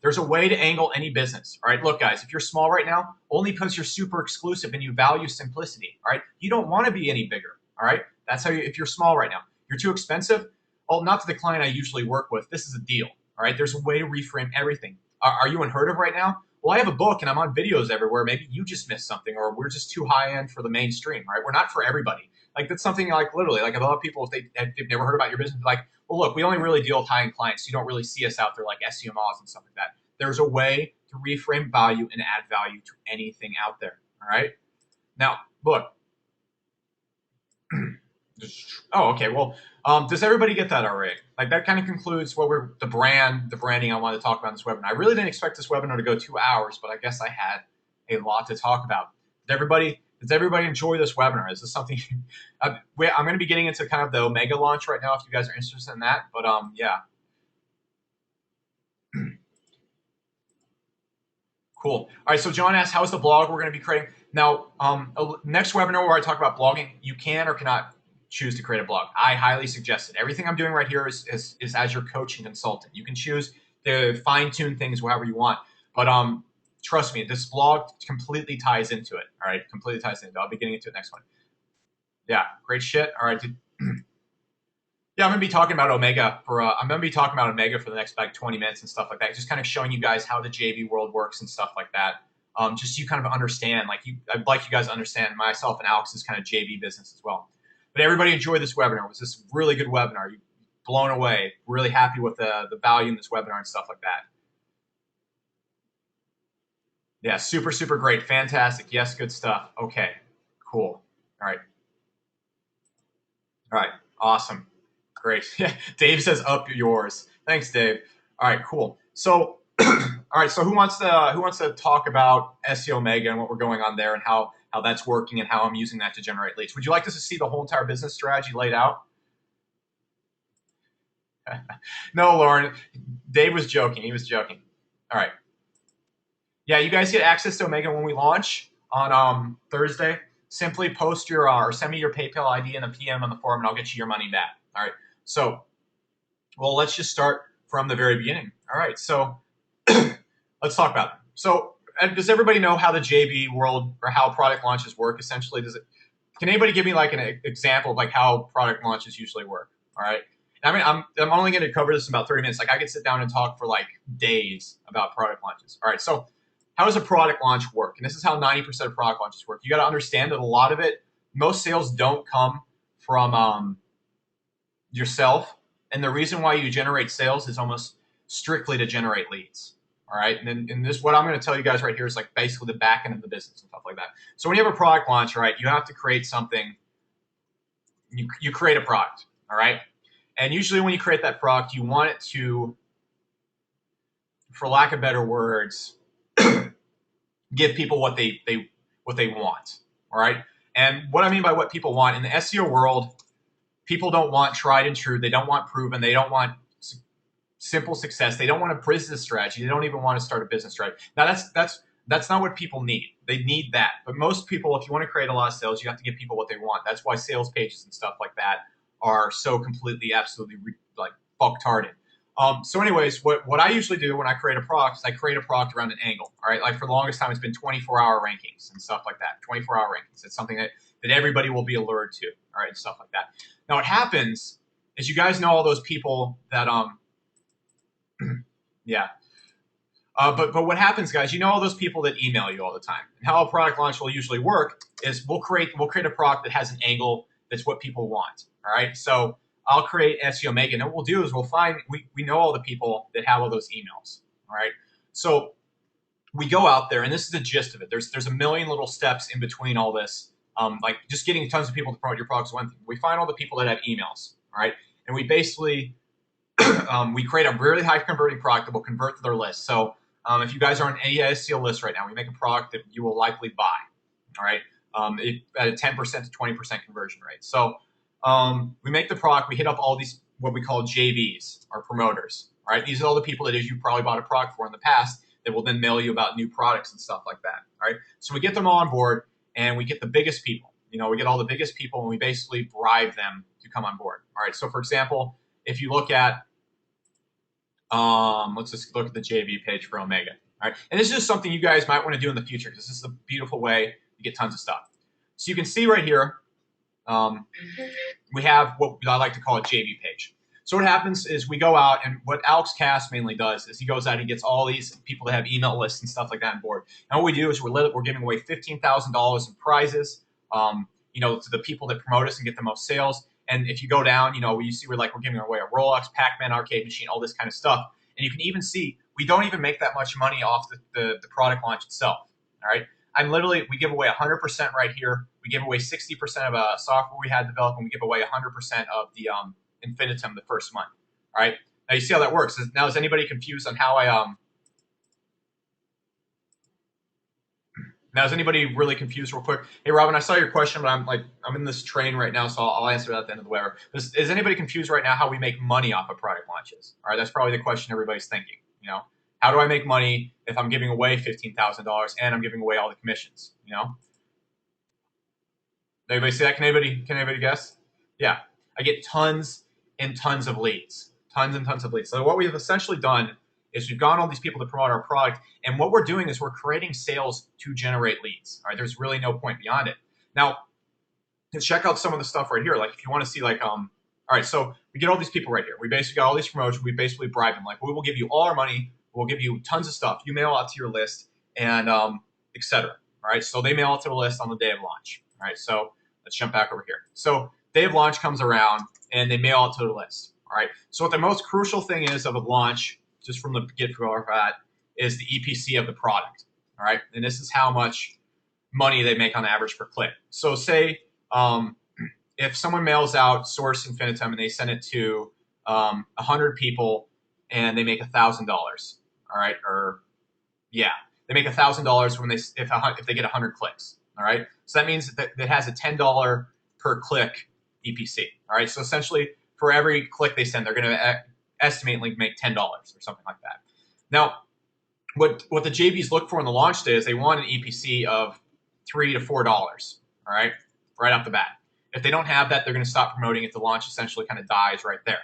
there's a way to angle any business. All right. Look, guys, if you're small right now, only because you're super exclusive and you value simplicity. All right. You don't want to be any bigger. All right. That's how if you're small right now, you're too expensive. Well, not to the client I usually work with. This is a deal. All right. There's a way to reframe everything. Are you unheard of right now? Well, I have a book and I'm on videos everywhere. Maybe you just missed something, or we're just too high end for the mainstream. Right. We're not for everybody. Like, that's something like literally, like, a lot of people, if they've never heard about your business, like, well, look, we only really deal with high-end clients. So you don't really see us out there like SEOs and stuff like that. There's a way to reframe value and add value to anything out there. All right. Now, look. Oh, okay. Well, does everybody get that already? Like, that kind of concludes what the branding I wanted to talk about in this webinar. I really didn't expect this webinar to go 2 hours, but I guess I had a lot to talk about. Does everybody enjoy this webinar? Is this something I'm going to be getting into kind of the Omega launch right now if you guys are interested in that. But yeah. Cool. All right, so John asked, how's the blog we're going to be creating? Now, next webinar where I talk about blogging, you can or cannot choose to create a blog. I highly suggest it. Everything I'm doing right here is as your coach and consultant. You can choose to fine-tune things however you want. But trust me, this blog completely ties into it. All right, completely ties into it. I'll be getting into it next one. Yeah, great shit. All right. Yeah, I'm gonna be talking about Omega for the next like 20 minutes and stuff like that. Just kind of showing you guys how the JV world works and stuff like that. Just so you kind of understand, I'd like you guys to understand myself and Alex's kind of JV business as well. But everybody enjoyed this webinar. It was this really good webinar. You blown away. Really happy with the value in this webinar and stuff like that. Yeah, super, super great. Fantastic. Yes, good stuff. Okay, cool. All right. All right, awesome. Great. Yeah, Dave says up yours. Thanks, Dave. All right, cool. So, all right. So who wants to talk about SEO Omega and what we're going on there and how that's working and how I'm using that to generate leads? Would you like to see the whole entire business strategy laid out? No, Lauren. Dave was joking. He was joking. All right. Yeah, you guys get access to Omega when we launch. on Thursday, simply post your or send me your PayPal ID and a PM on the forum, and I'll get you your money back. All right. So, well, let's just start from the very beginning. All right. So, let's talk about them. So, does everybody know how the JV world or how product launches work? Essentially, can anybody give me like an example of like how product launches usually work? All right. I mean, I'm only going to cover this in about 30 minutes. Like I could sit down and talk for like days about product launches. All right. So how does a product launch work? And this is how 90% of product launches work. You got to understand that a lot of it, most sales don't come from yourself. And the reason why you generate sales is almost strictly to generate leads. All right. And this, what I'm going to tell you guys right here is like basically the back end of the business and stuff like that. So when you have a product launch, right, you have to create something. You create a product. All right. And usually when you create that product, you want it to, for lack of better words, give people what they want. All right. And what I mean by what people want in the SEO world, people don't want tried and true. They don't want proven. They don't want simple success. They don't want a business strategy. They don't even want to start a business strategy. Now that's not what people need. They need that. But most people, if you want to create a lot of sales, you have to give people what they want. That's why sales pages and stuff like that are so completely, absolutely like fucktarded. So anyways, what I usually do when I create a product is I create a product around an angle. All right. Like for the longest time, it's been 24-hour rankings and stuff like that. 24-hour rankings. It's something that everybody will be alured to. All right. And stuff like that. Now what happens is you guys know all those people that, yeah. But what happens, guys, you know all those people that email you all the time. And how a product launch will usually work is we'll create a product that has an angle that's what people want. All right. So I'll create SEO Omega, and what we'll do is we know all the people that have all those emails. All right. So we go out there, and this is the gist of it. There's a million little steps in between all this. Like just getting tons of people to promote your products is one thing. We find all the people that have emails. All right. And we basically we create a really high converting product that will convert to their list. So if you guys are on any SEO list right now, we make a product that you will likely buy. All right. At a 10% to 20% conversion rate. So we make the product, we hit up all these what we call JVs, or promoters. All right. These are all the people that you probably bought a product for in the past that will then mail you about new products and stuff like that. All right. So we get them all on board, and we get the biggest people. You know, we get all the biggest people, and we basically bribe them to come on board. All right. So for example, if you look at, let's just look at the JV page for Omega. All right. And this is just something you guys might want to do in the future, because this is a beautiful way to get tons of stuff. So you can see right here, we have what I like to call a JV page. So what happens is we go out, and what Alex Cass mainly does is he goes out and gets all these people that have email lists and stuff like that on board. And what we do is we're giving away $15,000 in prizes, you know, to the people that promote us and get the most sales. And if you go down, you know, you see we're giving away a Rolex, Pac-Man arcade machine, all this kind of stuff. And you can even see we don't even make that much money off the product launch itself. All right. We give away 100% right here. We give away 60% of software we had developed, and we give away 100% of the infinitum the first month. All right. Now you see how that works. Now is anybody confused on how Now is anybody really confused real quick? Hey Robin, I saw your question, but I'm in this train right now, so I'll answer that at the end of the webinar. Is anybody confused right now how we make money off of product launches? All right, that's probably the question everybody's thinking. You know, how do I make money if I'm giving away $15,000 and I'm giving away all the commissions? You know, did anybody see that? Can anybody guess? Yeah, I get tons and tons of leads, tons and tons of leads. So what we've essentially done is we've gotten all these people to promote our product, and what we're doing is we're creating sales to generate leads. All right, there's really no point beyond it. Now, let's check out some of the stuff right here. Like if you want to see all right, so we get all these people right here. We basically got all these promotions. We basically bribe them. Like we will give you all our money. We'll give you tons of stuff. You mail out to your list, and etc. All right, so they mail out to the list on the day of launch. All right, so let's jump back over here. So day of launch comes around, and they mail out to the list. All right, so what the most crucial thing is of a launch, just from the get-go of that, is the EPC of the product. All right, and this is how much money they make on average per click. So say if someone mails out source infinitum and they send it to 100 people and they make $1,000. All right, or yeah, they make $1,000 when if they get 100 clicks. All right, so that means that it has a $10 per click EPC. All right, so essentially for every click they send, they're going to estimate make $10 or something like that. Now, what the JVs look for in the launch day is they want an EPC of $3 to $4, all right, right off the bat. If they don't have that, they're going to stop promoting it. The launch essentially kind of dies right there.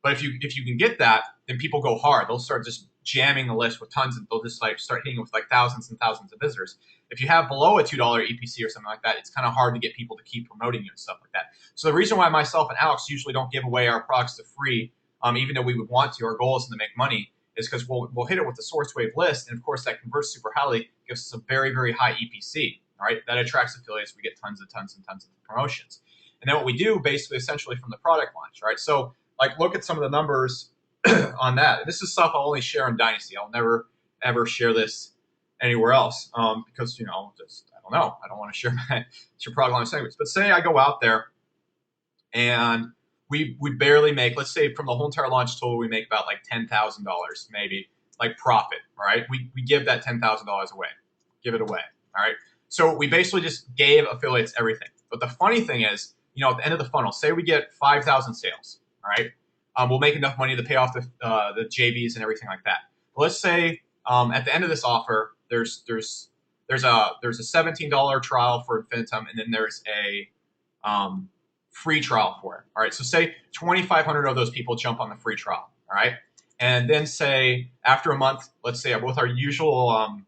But if you can get that, then people go hard. They'll start just jamming the list with tons, and they'll just like start hitting with like thousands and thousands of visitors. If you have below a $2 EPC or something like that, it's kind of hard to get people to keep promoting you and stuff like that. So the reason why myself and Alex usually don't give away our products to free, even though we would want to, our goal is to make money, is because we'll hit it with the SourceWave list, and of course that converts super highly, gives us a very, very high EPC. All right, that attracts affiliates. We get tons and tons and tons of promotions. And then what we do basically essentially from the product launch, right? So like look at some of the numbers on that. This is stuff I'll only share in Dynasty. I'll never ever share this anywhere else because just I don't know. I don't want to share my product launch segments. But say I go out there and we barely make, let's say from the whole entire launch total, we make about like $10,000 maybe like profit. Right? We give that $10,000 away, give it away. All right. So we basically just gave affiliates everything. But the funny thing is, at the end of the funnel, say we get 5,000 sales, all right? We'll make enough money to pay off the JVs and everything like that. But let's say at the end of this offer, there's a $17 trial for Infinitum, and then there's a free trial for it. All right, so say 2,500 of those people jump on the free trial, all right? And then say after a month, let's say with our usual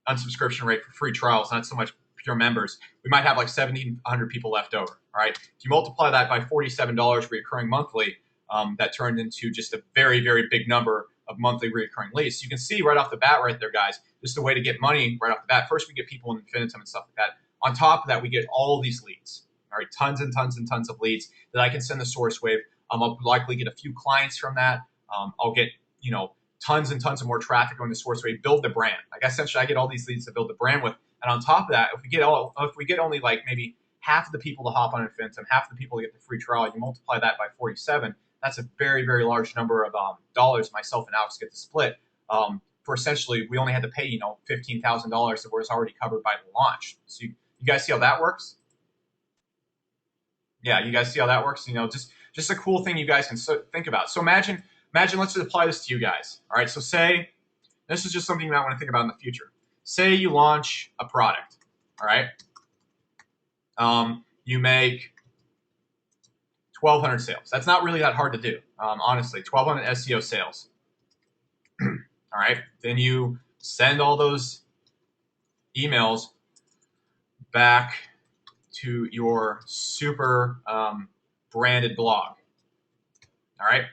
unsubscription rate for free trials, not so much pure members, we might have like 1,700 people left over. All right. If you multiply that by $47 recurring monthly, that turned into just a very, very big number of monthly recurring leads. So you can see right off the bat right there, guys, just a way to get money right off the bat. First, we get people in Infinitum and stuff like that. On top of that, we get all these leads. All right. Tons and tons and tons of leads that I can send the SourceWave. I'll likely get a few clients from that. I'll get, tons and tons of more traffic on the SourceWave, build the brand. Like essentially I get all these leads to build the brand with. And on top of that, if we get only like maybe half of the people to hop on Infinitum, half the people to get the free trial, you multiply that by 47, that's a very, very large number of dollars myself and Alex get to split. For essentially, we only had to pay, $15,000 that was already covered by the launch. So you guys see how that works? Yeah, you guys see how that works? Just a cool thing you guys can think about. So imagine, let's just apply this to you guys. All right, so say, this is just something you might want to think about in the future. Say you launch a product, all right? You make 1,200 sales. That's not really that hard to do, honestly. 1,200 SEO sales. All right, then you send all those emails back to your super branded blog. All right,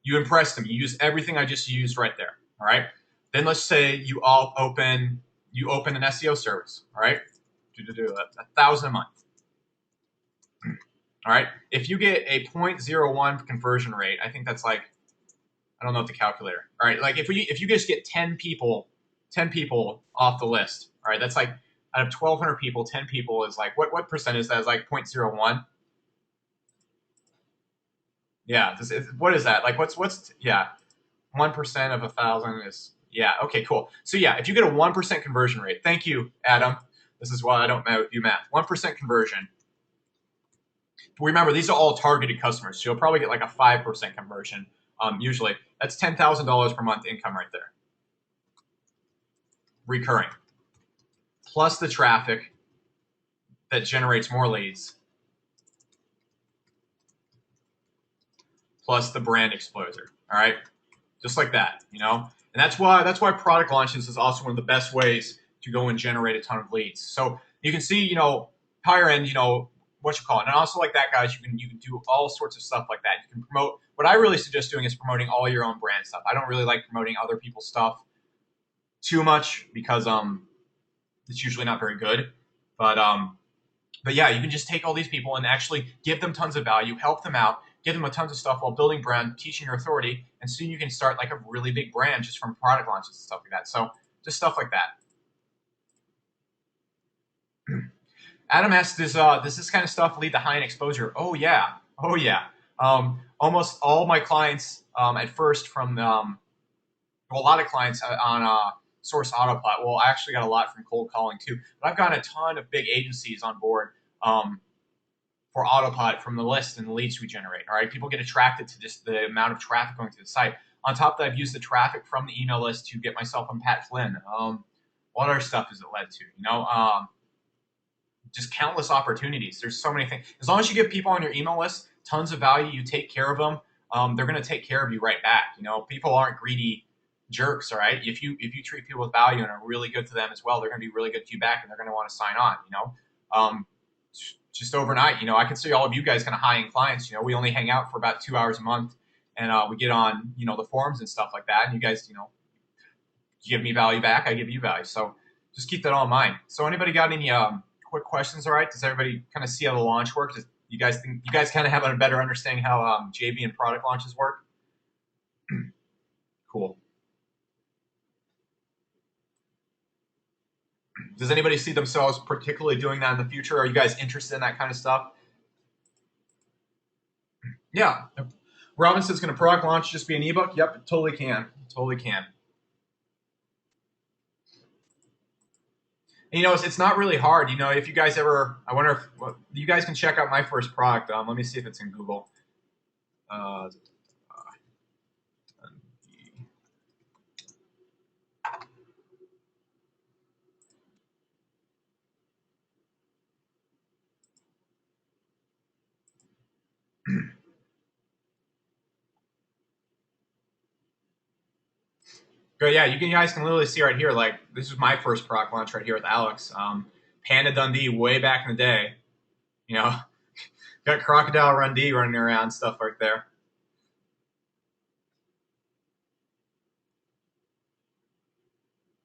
you impress them. You use everything I just used right there. All right, then let's say you open an SEO service. All right, $1,000 a month. All right, if you get a 0.01 conversion rate, I think that's like, I don't know the calculator. All right, like if you just get 10 people off the list, all right, that's like out of 1,200 people, 10 people is like, what percent is that? Is like 0.01? Yeah, what is that? Like what's yeah, 1% of 1,000 is, yeah, okay, cool. So yeah, if you get a 1% conversion rate, thank you, Adam. This is why I don't do math. 1% conversion. Remember, these are all targeted customers, so you'll probably get like a 5% conversion. Usually, that's $10,000 per month income right there, recurring, plus the traffic that generates more leads, plus the brand exposure. All right, just like that, And that's why product launches is also one of the best ways to go and generate a ton of leads. So you can see, higher end, what you call it. And also like that, guys, you can do all sorts of stuff like that. You can promote. What I really suggest doing is promoting all your own brand stuff. I don't really like promoting other people's stuff too much because it's usually not very good. But yeah, you can just take all these people and actually give them tons of value, help them out, give them a tons of stuff while building brand, teaching your authority, and soon you can start like a really big brand just from product launches and stuff like that. So just stuff like that. Adam asks, does this kind of stuff lead to high-end exposure? Oh yeah. Almost all my clients at first from, a lot of clients on Source Autoplot. Well, I actually got a lot from cold calling too. But I've gotten a ton of big agencies on board for Autoplot from the list and the leads we generate. All right, people get attracted to just the amount of traffic going to the site. On top of that, I've used the traffic from the email list to get myself on Pat Flynn. What other stuff has it led to? just countless opportunities. There's so many things. As long as you give people on your email list tons of value, you take care of them, they're going to take care of you right back. People aren't greedy jerks, all right? If you treat people with value and are really good to them as well, they're going to be really good to you back, and they're going to want to sign on. Just overnight, I consider all of you guys kind of high-end clients. We only hang out for about 2 hours a month, and we get on, the forums and stuff like that. And you guys, you give me value back, I give you value. So just keep that all in mind. So anybody got any quick questions? All right, does everybody kind of see how the launch works? You guys kind of have a better understanding how JV and product launches work? Cool. Does anybody see themselves particularly doing that in the future? Are you guys interested in that kind of stuff? Yeah. Robin says, can a product launch just be an ebook? Yep, it totally can. Totally can. And, it's not really hard. If you guys ever, I wonder if you guys can check out my first product. Let me see if it's in Google. But yeah, you guys can literally see right here, like, this is my first product launch right here with Alex. Panda Dundee way back in the day. Got Crocodile Dundee running around, stuff right there.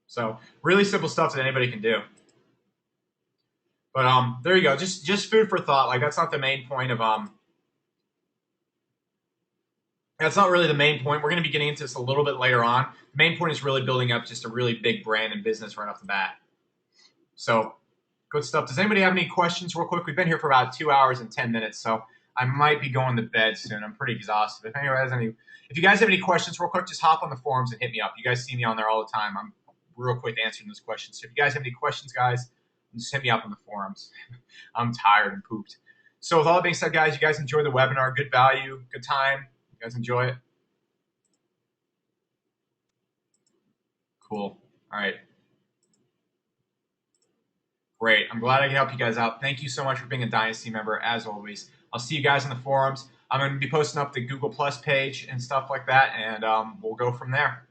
So really simple stuff that anybody can do. But there you go. Just food for thought. Like, that's not the main point of that's not really the main point. We're going to be getting into this a little bit later on. The main point is really building up just a really big brand and business right off the bat. So good stuff. Does anybody have any questions real quick? We've been here for about 2 hours and 10 minutes, so I might be going to bed soon. I'm pretty exhausted. If you guys have any questions real quick, just hop on the forums and hit me up. You guys see me on there all the time. I'm real quick answering those questions. So if you guys have any questions, guys, just hit me up on the forums. I'm tired and pooped. So with all that being said, guys, you guys enjoy the webinar. Good value, good time. You guys enjoy it? Cool. All right. Great. I'm glad I could help you guys out. Thank you so much for being a Dynasty member, as always. I'll see you guys in the forums. I'm going to be posting up the Google Plus page and stuff like that, and we'll go from there.